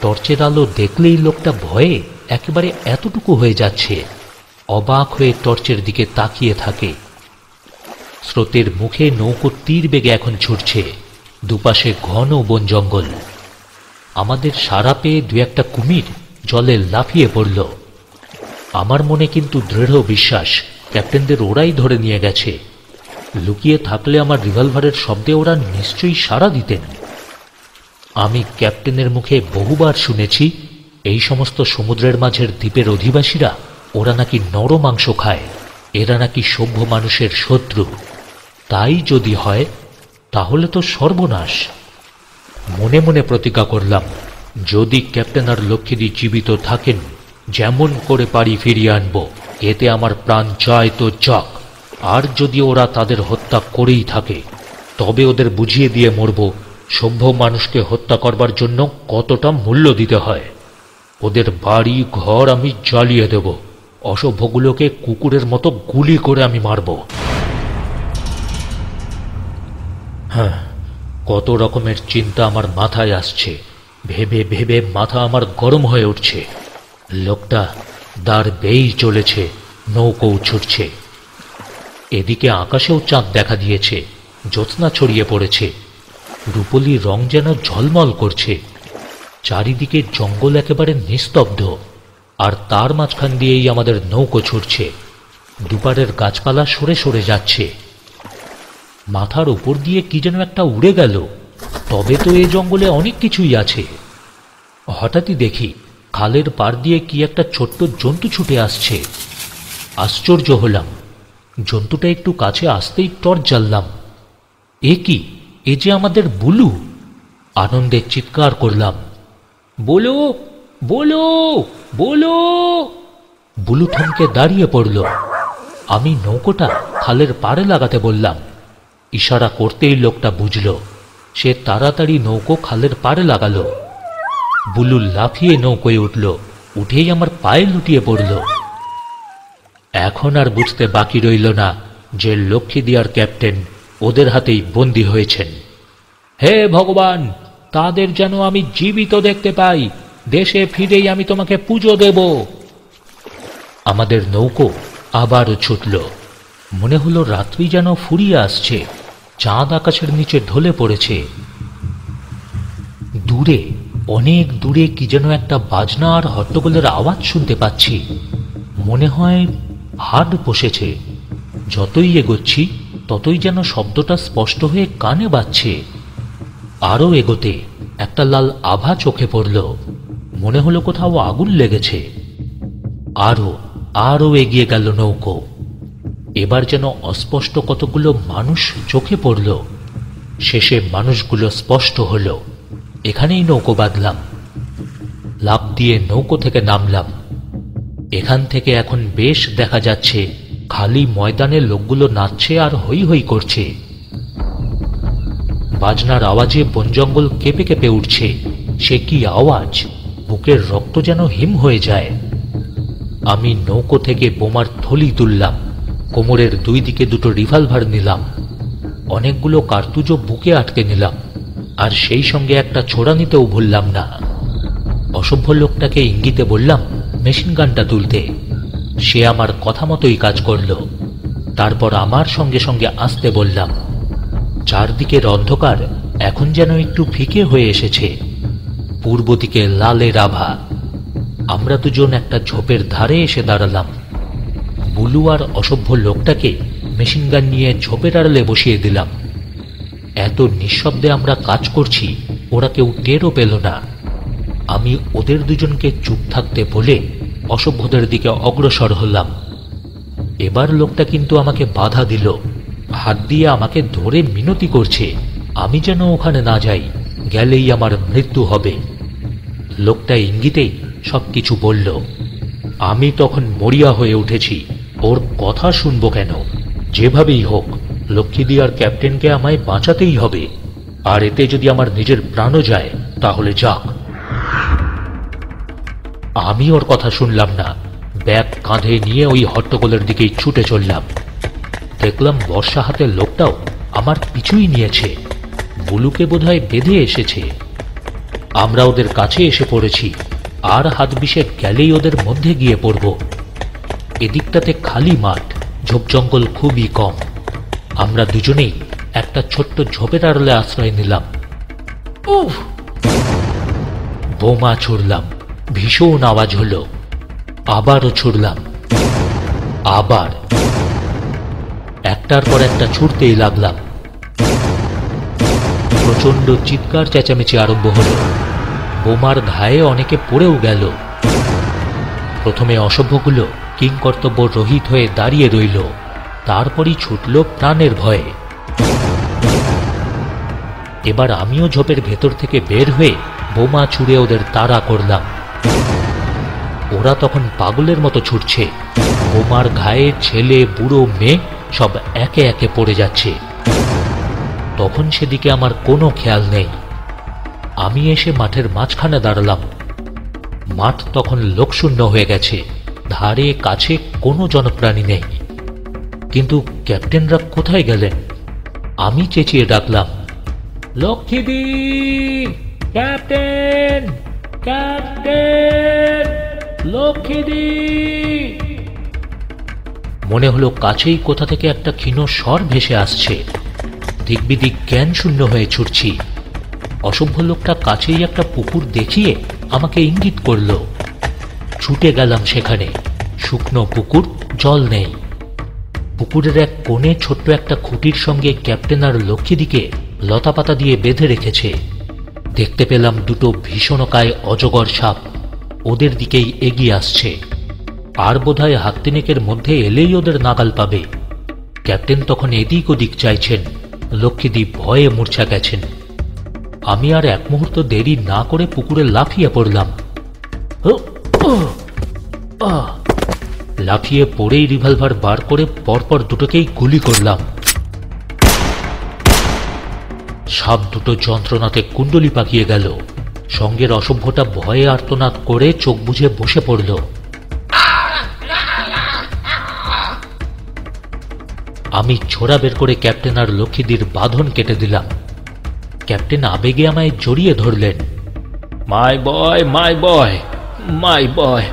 টর্চের আলো দেখলেই লোকটা ভয়ে একেবারে এতটুকু হয়ে যাচ্ছে। অবাক হয়ে টর্চের দিকে তাকিয়ে থাকে। স্রোতের মুখে নৌকো তীর বেগে এখন ছুটছে। দুপাশে ঘন বন জঙ্গল। আমাদের সাড়া পেয়ে দু একটা কুমির জলে লাফিয়ে পড়ল। আমার মনে কিন্তু দৃঢ় বিশ্বাস ক্যাপ্টেনদের ওরাই ধরে নিয়ে গেছে। লুকিয়ে থাকলে আমার রিভলভারের শব্দে ওরা নিশ্চয়ই সাড়া দিতেন। আমি ক্যাপ্টেনের মুখে বহুবার শুনেছি এই সমস্ত সমুদ্রের মাঝের দ্বীপের অধিবাসীরা ওরা নাকি নর মাংস খায়, এরা নাকি সভ্য মানুষের শত্রু। তাই যদি হয় তাহলে তো সর্বনাশ। মনে মনে প্রতিজ্ঞা করলাম, যদি ক্যাপ্টেন আর লক্ষ্মীদি জীবিত থাকেন যেমন করে পারি ফিরিয়ে আনব, এতে আমার প্রাণ চায় তো যাক। আর যদি ওরা তাদের হত্যা করেই থাকে তবে ওদের বুঝিয়ে দিয়ে মরব সভ্য মানুষকে হত্যা করবার জন্য কতটা মূল্য দিতে হয়। ওদের বাড়ি ঘর আমি জ্বালিয়ে দেব, অসভ্যগুলোকে কুকুরের মতো গুলি করে আমি মারব। হ্যাঁ, কত রকমের চিন্তা আমার মাথায় আসছে। ভেবে ভেবে মাথা আমার গরম হয়ে উঠছে। লোকটা দাঁড় বেয়েই চলেছে, নৌকোও ছুটছে। এদিকে আকাশেও চাঁদ দেখা দিয়েছে, জ্যোৎস্না ছড়িয়ে পড়েছে, রূপলি রং যেন ঝলমল করছে। চারিদিকে জঙ্গল একেবারে নিস্তব্ধ, আর তার মাঝখান দিয়েই আমাদের নৌকো ছুটছে। দুপারের গাছপালা সরে সরে যাচ্ছে। মাথার উপর দিয়ে কি যেন একটা উড়ে গেল। তবে তো এ জঙ্গলে অনেক কিছুই আছে। হঠাৎই দেখি খালের পাড় দিয়ে কি একটা ছোট্ট জন্তু ছুটে আসছে। আশ্চর্য হলাম। জন্তুটা একটু কাছে আসতেই টর্চ জ্বাললাম। এ কি, এ যে আমাদের বুলু! আনন্দে চিৎকার করলাম, বলো বলো বলো! বুলু থমকে দাঁড়িয়ে পড়ল। আমি নৌকোটা খালের পাড়ে লাগাতে বললাম। ইশারা করতেই লোকটা বুঝল। সে তাড়াতাড়ি নৌকো খালের পাড়ে লাগালো। বুলু লাফিয়ে নৌকোয় উঠল, উঠেই আমার পায়ে লুটিয়ে পড়ল। এখন আর বুঝতে বাকি রইল না যে লক্ষ্মীদি আর ক্যাপ্টেন ওদের হাতেই বন্দী হয়েছেন। হে ভগবান, তাদের যেন আমি জীবিত দেখতে পাই। দেশে ফিরেই আমি তোমাকে পুজো দেব। আমাদের নৌকো আবারও ছুটল। মনে হলো রাত্রি যেন ফুরিয়ে আসছে, চাঁদ আকাশের নিচে ঢলে পড়েছে। দূরে, অনেক দূরে কি যেন একটা বাজনা আর হট্টগোলের আওয়াজ শুনতে পাচ্ছি। মনে হয় হাট বসেছে। যতই এগোচ্ছি ততই যেন শব্দটা স্পষ্ট হয়ে কানে বাজছে। আরও এগোতে একটা লাল আভা চোখে পড়ল। মনে হলো কোথাও আগুন লেগেছে। আরও আরও এগিয়ে গেল নৌকো। এবার যেন অস্পষ্ট কতগুলো মানুষ চোখে পড়ল। শেষে মানুষগুলো স্পষ্ট হল। এখানেই নৌকো বাঁধলাম। লাফ দিয়ে নৌকো থেকে নামলাম। এখান থেকে এখন বেশ দেখা যাচ্ছে খালি ময়দানে লোকগুলো নাচছে আর হৈ হৈ করছে। বাজনার আওয়াজে বনজঙ্গল কেঁপে কেঁপে উঠছে। সে কি আওয়াজ! বুকের রক্ত যেন হিম হয়ে যায়। আমি নৌকো থেকে বোমার থলি তুললাম। কোমরের দুই দিকে দুটো রিভলভার নিলাম। অনেকগুলো কার্তুজও বুকে আটকে নিলাম। আর সেই সঙ্গে একটা ছোড়া নিতেও ভুললাম না। অসভ্য লোকটাকে ইঙ্গিতে বললাম মেশিন গানটা তুলতে। সে আমার কথা মতোই কাজ করল। তারপর আমার সঙ্গে সঙ্গে আসতে বললাম। চারদিকের অন্ধকার এখন যেন একটু ফিকে হয়ে এসেছে। পূর্ব দিকে লালের আভা। আমরা দুজন একটা ঝোপের ধারে এসে দাঁড়ালাম। বুলু আর অসভ্য লোকটাকে মেশিন গান নিয়ে ঝোপের আড়ালে বসিয়ে দিলাম। এত নিঃশব্দে আমরা কাজ করছি, ওরা কেউ টেরও পেল না। আমি ওদের দুজনকে চুপ থাকতে বলে অসভ্যদের দিকে অগ্রসর হলাম। এবার লোকটা কিন্তু আমাকে বাধা দিল। হাত দিয়ে আমাকে ধরে মিনতি করছে আমি যেন ওখানে না যাই, গেলেই আমার মৃত্যু হবে। লোকটা ইঙ্গিতেই সবকিছু বলল। আমি তখন মরিয়া হয়ে উঠেছি। ওর কথা শুনবো কেন? যেভাবেই হোক লক্ষ্মীদি আর ক্যাপ্টেনকে আমায় বাঁচাতেই হবে। আর এতে যদি আমার নিজের প্রাণও যায় তাহলে যাক। আমি ওর কথা শুনলাম না। ব্যাগ কাঁধে নিয়ে ওই হট্টগোলের দিকেই ছুটে চললাম। দেখলাম বর্ষা হাতে লোকটাও আমার পিছুই নিয়েছে। বুলুকে বোধহয় বেঁধে এসেছে। আমরা ওদের কাছে এসে পড়েছি। আর হাত বিশেক গেলেই ওদের মধ্যে গিয়ে পড়ব। এদিকটাতে খালি মাঠ, ঝোপ জঙ্গল খুবই কম। আমরা দুজনেই একটা ছোট্ট ঝোপের আড়ালে আশ্রয় নিলাম। উফ! বোমা ছুড়লাম, ভীষণ আওয়াজ হলো। আবারও ছুড়লাম, আবার একটার পর একটা ছুটতেই লাগলাম। প্রচন্ড চিৎকার চেঁচামেচি আরম্ভ হলো। বোমার ঘায়ে অনেকে পড়েও গেল। প্রথমে অসভ্যগুলো কিংকর্তব্য রহিত হয়ে দাঁড়িয়ে রইল, তারপরই ছুটল প্রাণের ভয়ে। এবার আমিও ঝোপের ভেতর থেকে বের হয়ে বোমা ছুড়ে ওদের তাড়া করলাম। ওরা তখন পাগলের মতো ছুটছে। বোমার ঘায়ে ছেলে, বুড়ো, মেয়ে সব একে একে পড়ে যাচ্ছে। তখন সেদিকে আমার কোনো খেয়াল নেই। আমি এসে মাঠের মাঝখানে দাঁড়ালাম। মাঠ তখন লোকশূন্য হয়ে গেছে, ধারে কাছে কোনো জনপ্রাণী নেই। কিন্তু ক্যাপ্টেনরা কোথায় গেলেন? আমি চেঁচিয়ে ডাকলাম, লক্ষ্মীদি, ক্যাপ্টেন, ক্যাপ্টেন, লক্ষ্মীদি। মনে হলো কাছেই কোথা থেকে একটা ক্ষীণ স্বর ভেসে আসছে। দিকবিদিক জ্ঞান শূন্য হয়ে ছুটছি। অসভ্য লোকটা কাছেই একটা পুকুর দেখিয়ে আমাকে ইঙ্গিত করল। ছুটে গেলাম সেখানে। শুকনো পুকুর, জল নেই। পুকুরের এক কোণে ছোট্ট একটা খুঁটির সঙ্গে ক্যাপ্টেন আর লক্ষ্মীদিকে লতাপাতা দিয়ে বেঁধে রেখেছে। দেখতে পেলাম দুটো ভীষণকায় অজগর সাপ ওদের দিকেই এগিয়ে আসছে। আর বোধহয় হাত তিনেকের মধ্যে এলেই ওদের নাগাল পাবে। ক্যাপ্টেন তখন এদিক ওদিক চাইছেন, লক্ষ্মীদি ভয়ে মূর্ছা গেছেন। আমি আর এক মুহূর্ত দেরি না করে পুকুরে লাফিয়ে পড়লাম। লাফিয়ে পড়েই রিভলভার বার করে পরপর দুটোকেই গুলি করলাম। সাপ দুটো যন্ত্রণাতে কুণ্ডলি পাকিয়ে গেল। সঙ্গের অসভ্যটা ভয়ে আর্তনাদ করে চোখ বুজে বসে পড়ল। আমি ছোড়া বের করে ক্যাপ্টেন আর লক্ষ্মীদির বাঁধন কেটে দিলাম। ক্যাপ্টেন আবেগে আমায় জড়িয়ে ধরলেন। মাই বয়, মাই বয়, মাই বয়।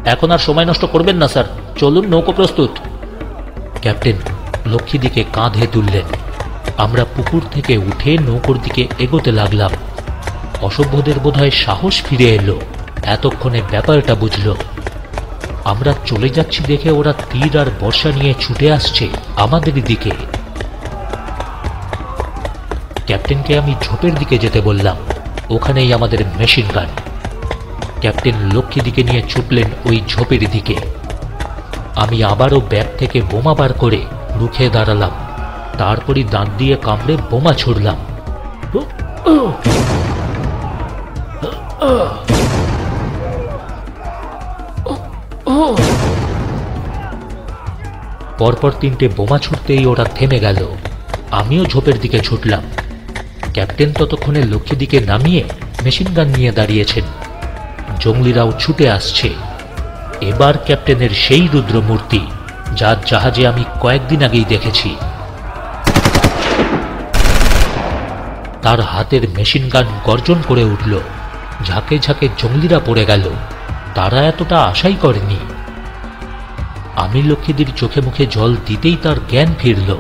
এখন আর সময় নষ্ট করবেন না স্যার, চলুন, নৌকো প্রস্তুত। ক্যাপ্টেন লক্ষ্মীদিকে কাঁধে তুললেন। আমরা পুকুর থেকে উঠে নৌকোর দিকে এগোতে লাগলাম। অসভ্যদের বোধহয় সাহস ফিরে এলো, এতক্ষণে ব্যাপারটা বুঝল। আমরা চলে যাচ্ছি দেখে ওরা তীর আর বর্ষা নিয়ে ছুটে আসছে আমাদের দিকে। ক্যাপ্টেনকে আমি ঝোপের দিকে যেতে বললাম, ওখানেই আমাদের মেশিন গান। ক্যাপ্টেন লক্ষ্মীদিকে নিয়ে ছুটলেন ওই ঝোপের দিকে। আমি আবারও ব্যাগ থেকে বোমা বার করে রুখে দাঁড়ালাম। তারপরই দাঁত দিয়ে কামড়ে বোমা ছুড়লাম। পরপর তিনটে বোমা ছুটতেই ওরা থেমে গেল। আমিও ঝোপের দিকে ছুটলাম। ক্যাপ্টেন ততক্ষণে লক্ষ্মীদিকে নামিয়ে মেশিন গান নিয়ে দাঁড়িয়েছেন। জঙ্গলিরাও ছুটে আসছে। এবার ক্যাপ্টেনের সেই রুদ্রমূর্তি, যার জাহাজে আমি কয়েকদিন আগেই দেখেছি। তার হাতের মেশিন গান গর্জন করে উঠল। ঝাঁকে ঝাঁকে জঙ্গলিরা পড়ে গেল। তারা এতটা আশাই করেনি। আমি লক্ষ্মীদির চোখে মুখে জল দিতেই তার জ্ঞান ফিরল।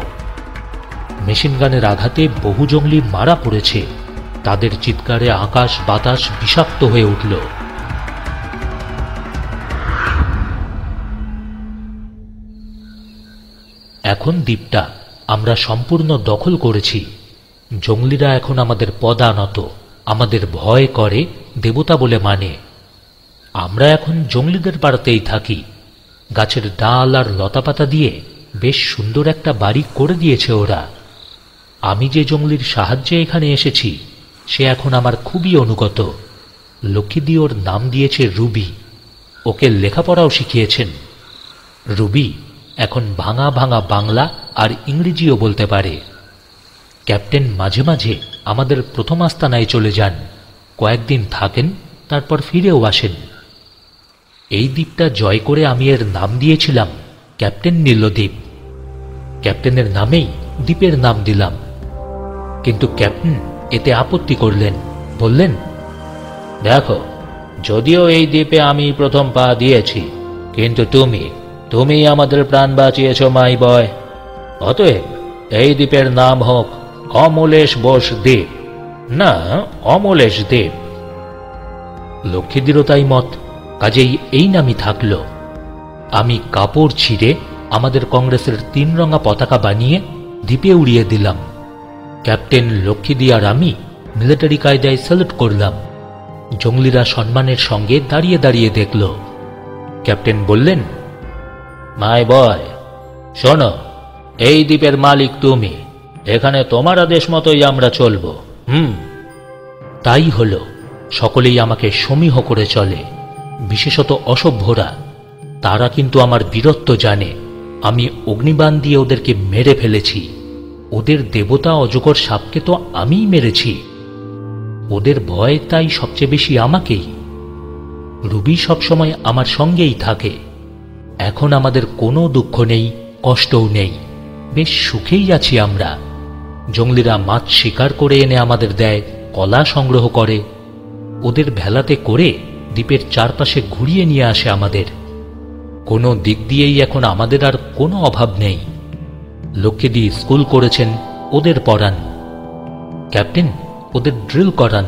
মেশিন গানের আঘাতে বহু জঙ্গলি মারা পড়েছে। তাদের চিৎকারে আকাশ বাতাস বিষাক্ত হয়ে উঠল। এখন দ্বীপটা আমরা সম্পূর্ণ দখল করেছি। জঙ্গলিরা এখন আমাদের পদানত, আমাদের ভয় করে, দেবতা বলে মানে। আমরা এখন জঙ্গলিদের পাড়াতেই থাকি। গাছের ডাল আর লতাপাতা দিয়ে বেশ সুন্দর একটা বাড়ি করে দিয়েছে ওরা। আমি যে জঙ্গলির সাহায্যে এখানে এসেছি, সে এখন আমার খুবই অনুগত। লক্ষ্মীদি ওর নাম দিয়েছে রুবি। ওকে লেখাপড়াও শিখিয়েছেন। রুবি এখন ভাঙা ভাঙা বাংলা আর ইংরেজিও বলতে পারে। ক্যাপ্টেন মাঝে মাঝে আমাদের প্রথম আস্তানায় চলে যান, কয়েকদিন থাকেন, তারপর ফিরেও আসেন। এই দ্বীপটা জয় করে আমি এর নাম দিয়েছিলাম ক্যাপ্টেন নীলদ্বীপ। ক্যাপ্টেনের নামেই দ্বীপের নাম দিলাম। কিন্তু ক্যাপ্টেন এতে আপত্তি করলেন, বললেন, দেখো, যদিও এই দ্বীপে আমি প্রথম পা দিয়েছি, কিন্তু তুমি আমাদের প্রাণ বাঁচিয়েছ মাই বয়। অতএব এই দ্বীপের নাম হোক অমলেশ বোস দ্বীপ, না অমলেশ দ্বীপ। লক্ষ্মীদিরও তাই মত, কাজেই এই নামই থাকল। আমি কাপড় ছিঁড়ে আমাদের কংগ্রেসের 3 রঙা পতাকা বানিয়ে দ্বীপে উড়িয়ে দিলাম। ক্যাপ্টেন লক্ষ্মীদি আর আমি মিলিটারি কায়দায় স্যালুট করলাম। জঙ্গলিরা সম্মানের সঙ্গে দাঁড়িয়ে দাঁড়িয়ে দেখল। ক্যাপ্টেন বললেন, মাই বয়, শোনো, এই দ্বীপের মালিক তুমি, এখানে তোমার আদেশ মতোই আমরা চলব। তাই হলো। সকলেই আমাকে সমীহ করে চলে, বিশেষত অসভ্যরা। তারা কিন্তু আমার বীরত্ব জানে। আমি অগ্নিবাণ দিয়ে ওদেরকে মেরে ফেলেছি। ওদের দেবতা অজগর সাপকে তো আমিই মেরেছি। ওদের ভয় তাই সবচেয়ে বেশি আমাকেই। রুবি সবসময় আমার সঙ্গেই থাকে। এখন আমাদের কোনো দুঃখ নেই, কষ্টও নেই, বেশ সুখেই আছি আমরা। জঙ্গলিরা মাছ শিকার করে এনে আমাদের দেয়, কলা সংগ্রহ করে, ওদের ভেলাতে করে দ্বীপের চারপাশে ঘুরিয়ে নিয়ে আসে আমাদের। কোনো দিক দিয়েই এখন আমাদের আর কোনো অভাব নেই। লক্ষ্মীদি স্কুল করেছেন, ওদের পড়ান। ক্যাপ্টেন ওদের ড্রিল করান,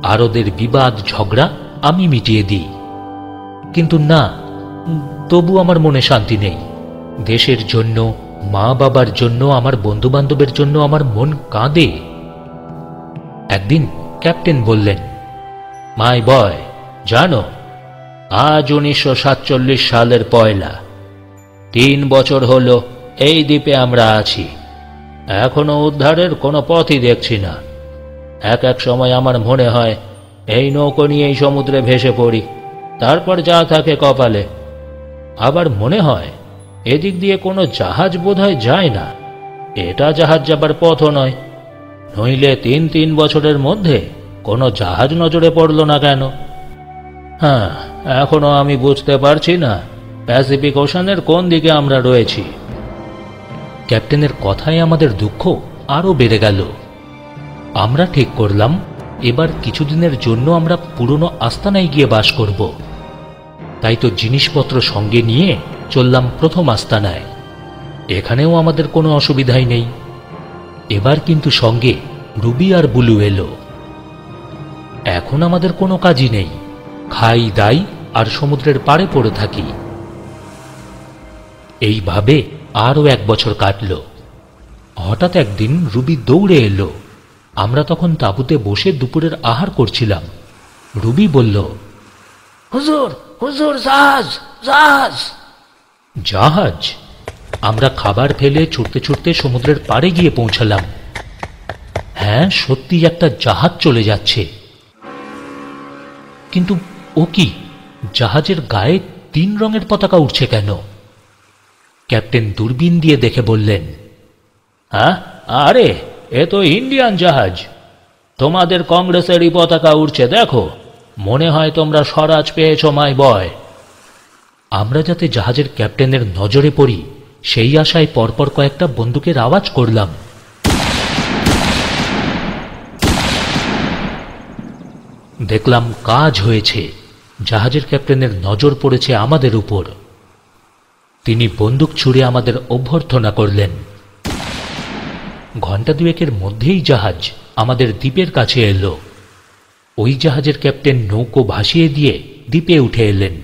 আর ওদের বিবাদ ঝগড়া আমি মিটিয়ে দিই। কিন্তু না, তবু আমার মনে শান্তি নেই। দেশের জন্য, মা বাবার জন্য, আমার বন্ধুবান্ধবের জন্য আমার মন কাঁদে। একদিন ক্যাপ্টেন বললেন, মাই বয়, জানো, আজ 1947 সালের পয়লা। 3 বছর হলো এই দ্বীপে আমরা আছি। এখনো উদ্ধারের কোনো পথই দেখছি না। এক এক সময় আমার মনে হয় এই নৌকো নিয়ে এই সমুদ্রে ভেসে পড়ি, তারপর যা থাকে কপালে। আবার মনে হয় এদিক দিয়ে কোনো জাহাজ বোধহয় যায় না। এটা জাহাজ যাবার পথও নয়। নইলে 3 বছরের মধ্যে কোনো জাহাজ নজরে পড়ল না কেন? হ্যাঁ, এখনো আমি বুঝতে পারছি না প্যাসিফিক ওশানের কোন দিকে আমরা রয়েছি। ক্যাপ্টেনের কথায় আমাদের দুঃখ আরো বেড়ে গেল। আমরা ঠিক করলাম এবার কিছুদিনের জন্য আমরা পুরনো আস্তানায় গিয়ে বাস করব। তাই তো জিনিসপত্র সঙ্গে নিয়ে চললাম প্রথম আস্তানায়। এখানেও আমাদের কোনো অসুবিধাই নেই। এবার কিন্তু সঙ্গে রুবি আর বুলু এলো। এখন আমাদের কোনো কাজই নেই, খাই দাই আর সমুদ্রের পাড়ে পড়ে থাকি। এইভাবে আরও 1 বছর কাটল। হঠাৎ একদিন রুবি দৌড়ে এলো। আমরা তখন তাঁবুতে বসে দুপুরের আহার করছিলাম। রুবি বলল, হুজুর, হুজুর, জাহাজ, জাহাজ। জাহাজ? আমরা খাবার ফেলে ছুটতে ছুটতে সমুদ্রের পাড়ে গিয়ে পৌঁছালাম। হ্যাঁ, সত্যি একটা জাহাজ চলে যাচ্ছে। কিন্তু ও কি, জাহাজের গায়ে 3 রঙের পতাকা উঠছে কেন? ক্যাপ্টেন দূরবীন দিয়ে দেখে বললেন, হ্যাঁ, আরে এ তো ইন্ডিয়ান জাহাজ। তোমাদের কংগ্রেসেরই পতাকা উঠছে, দেখো। মনে হয় তোমরা স্বরাজ পেয়েছ, মাই বয়। আমরা যাতে জাহাজের ক্যাপ্টেনের নজরে পড়ি সেই আশায় পরপর কয়েকটা বন্দুকের আওয়াজ করলাম। দেখলাম কাজ হয়েছে। জাহাজের ক্যাপ্টেনের নজর পড়েছে আমাদের উপর। তিনি বন্দুক ছুড়ে আমাদের অভ্যর্থনা করলেন। ঘণ্টা 2-এর মধ্যেই জাহাজ আমাদের দ্বীপের কাছে এলো। ওই জাহাজের ক্যাপ্টেন নৌকো ভাসিয়ে দিয়ে দ্বীপে উঠে এলেন।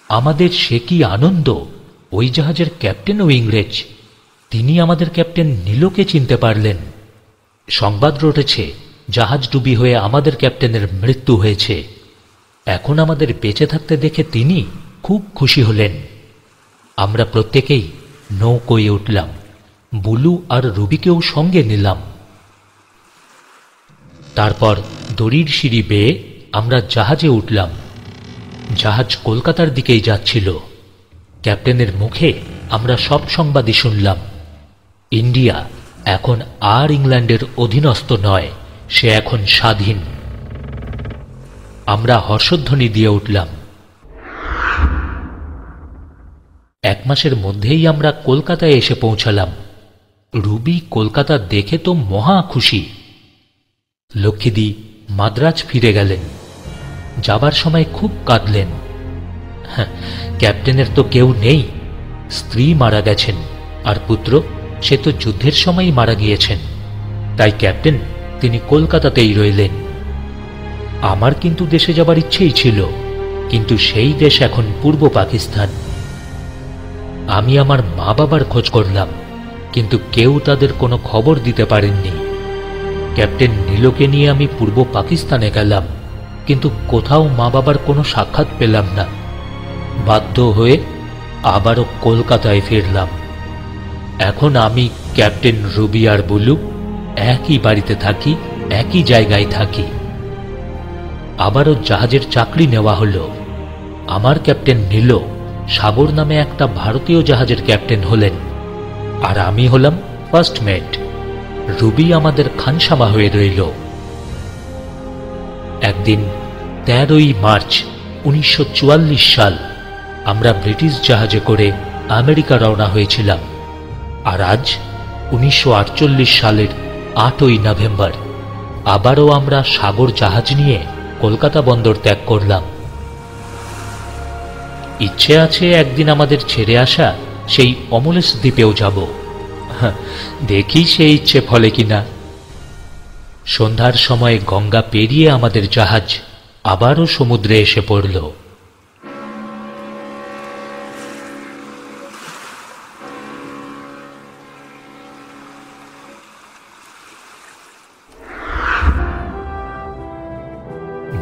আমাদের সে কি আনন্দ! ওই জাহাজের ক্যাপ্টেনও ইংরেজ। তিনি আমাদের ক্যাপ্টেন নীলকে চিনতে পারলেন। সংবাদ রটেছে জাহাজ ডুবি হয়ে আমাদের ক্যাপ্টেনের মৃত্যু হয়েছে। এখন আমাদের বেঁচে থাকতে দেখে তিনি খুব খুশি হলেন। আমরা প্রত্যেকেই নৌকোয় উঠলাম। বুলু আর রুবিকেও সঙ্গে নিলাম। তারপর দড়ির সিঁড়ি বেয়ে আমরা জাহাজে উঠলাম। জাহাজ কলকাতার দিকেই যাচ্ছিল। ক্যাপ্টেনের মুখে আমরা সব সংবাদই শুনলাম। ইন্ডিয়া এখন আর ইংল্যান্ডের অধীনস্থ নয়, সে এখন স্বাধীন। আমরা হর্ষধ্বনি দিয়ে উঠলাম। 1 মাসের মধ্যেই আমরা কলকাতায় এসে পৌঁছালাম। রুবি কলকাতা দেখে তো মহা খুশি। লক্ষ্মীদি মাদ্রাজ ফিরে গেলেন। যাবার সময় খুব কাঁদলেন। ক্যাপ্টেনের তো কেউ নেই। স্ত্রী মারা গেছেন, আর পুত্র সে তো যুদ্ধের সময়ই মারা গিয়েছেন। তাই ক্যাপ্টেন তিনি কলকাতাতেই রইলেন। আমার কিন্তু দেশে যাবার ইচ্ছেই ছিল, কিন্তু সেই দেশ এখন পূর্ব পাকিস্তান। আমি আমার মা বাবার খোঁজ করলাম, কিন্তু কেউ তাদের কোনো খবর দিতে পারেননি। ক্যাপ্টেন নীলকে নিয়ে আমি পূর্ব পাকিস্তানে গেলাম, কিন্তু কোথাও মা বাবার কোনো সাক্ষাৎ পেলাম না। বাধ্য হয়ে আবারও কলকাতায় ফিরলাম। এখন আমি, ক্যাপ্টেন রুবি আর বুলু একই বাড়িতে থাকি, একই জায়গায় থাকি। আবারও জাহাজের চাকরি নেওয়া হলো। আমার ক্যাপ্টেন নীল সাগর নামে একটা ভারতীয় জাহাজের ক্যাপ্টেন হলেন, আর আমি হলাম ফার্স্ট মেট। রুবি আমাদের খানসামা হয়ে রইল। একদিন 13ই মার্চ 1944 সাল আমরা ব্রিটিশ জাহাজে করে আমেরিকা রওনা হয়েছিলাম, আর আজ 1948 সালের 8ই নভেম্বর আবারও আমরা সাগর জাহাজ নিয়ে কলকাতা বন্দর ত্যাগ করলাম। ইচ্ছে আছে একদিন আমাদের ছেড়ে আসা সেই অমলেশ দ্বীপেও যাব। দেখি সেই ইচ্ছে ফলে কিনা। সন্ধ্যার সময় গঙ্গা পেরিয়ে আমাদের জাহাজ আবারও সমুদ্রে এসে পড়ল।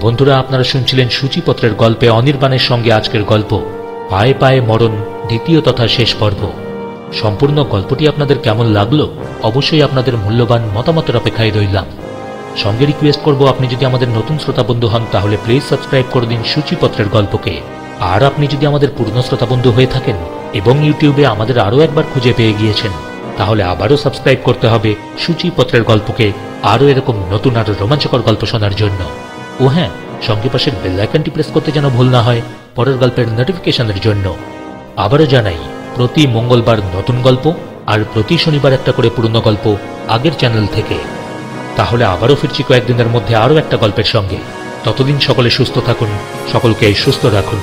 বন্ধুরা, আপনারা শুনছিলেন সূচিপত্রের গল্পে অনির্বাণের সঙ্গে আজকের গল্প পায়ে পায়ে মরণ, দ্বিতীয় তথা শেষ পর্ব। সম্পূর্ণ গল্পটি আপনাদের কেমন লাগলো অবশ্যই আপনাদের মূল্যবান মতামতের অপেক্ষায় রইলাম। সঙ্গে রিকোয়েস্ট করব, আপনি যদি আমাদের নতুন শ্রোতা বন্ধু হন তাহলে প্লিজ সাবস্ক্রাইব করে দিন সূচিপত্রের গল্পকে। আর আপনি যদি আমাদের পুরনো শ্রোতা বন্ধু হয়ে থাকেন এবং ইউটিউবে আমাদের আরও একবার খুঁজে পেয়ে গিয়েছেন, তাহলে আবারও সাবস্ক্রাইব করতে হবে সূচিপত্রের গল্পকে, আরও এরকম নতুন আরও রোমাঞ্চকর গল্প শোনার জন্য। ও হ্যাঁ, সঙ্গে পাশের বেল আইকনটি প্রেস করতে যেন ভুল না হয় পরের গল্পের নোটিফিকেশনের জন্য। আবারও জানাই, প্রতি মঙ্গলবার নতুন গল্প আর প্রতি শনিবার একটা করে পুরনো গল্প আগের চ্যানেল থেকে। তাহলে আবারও ফিরছি কয়েকদিনের মধ্যে আরও একটা গল্পের সঙ্গে। ততদিন সকলে সুস্থ থাকুন, সকলকে সুস্থ রাখুন।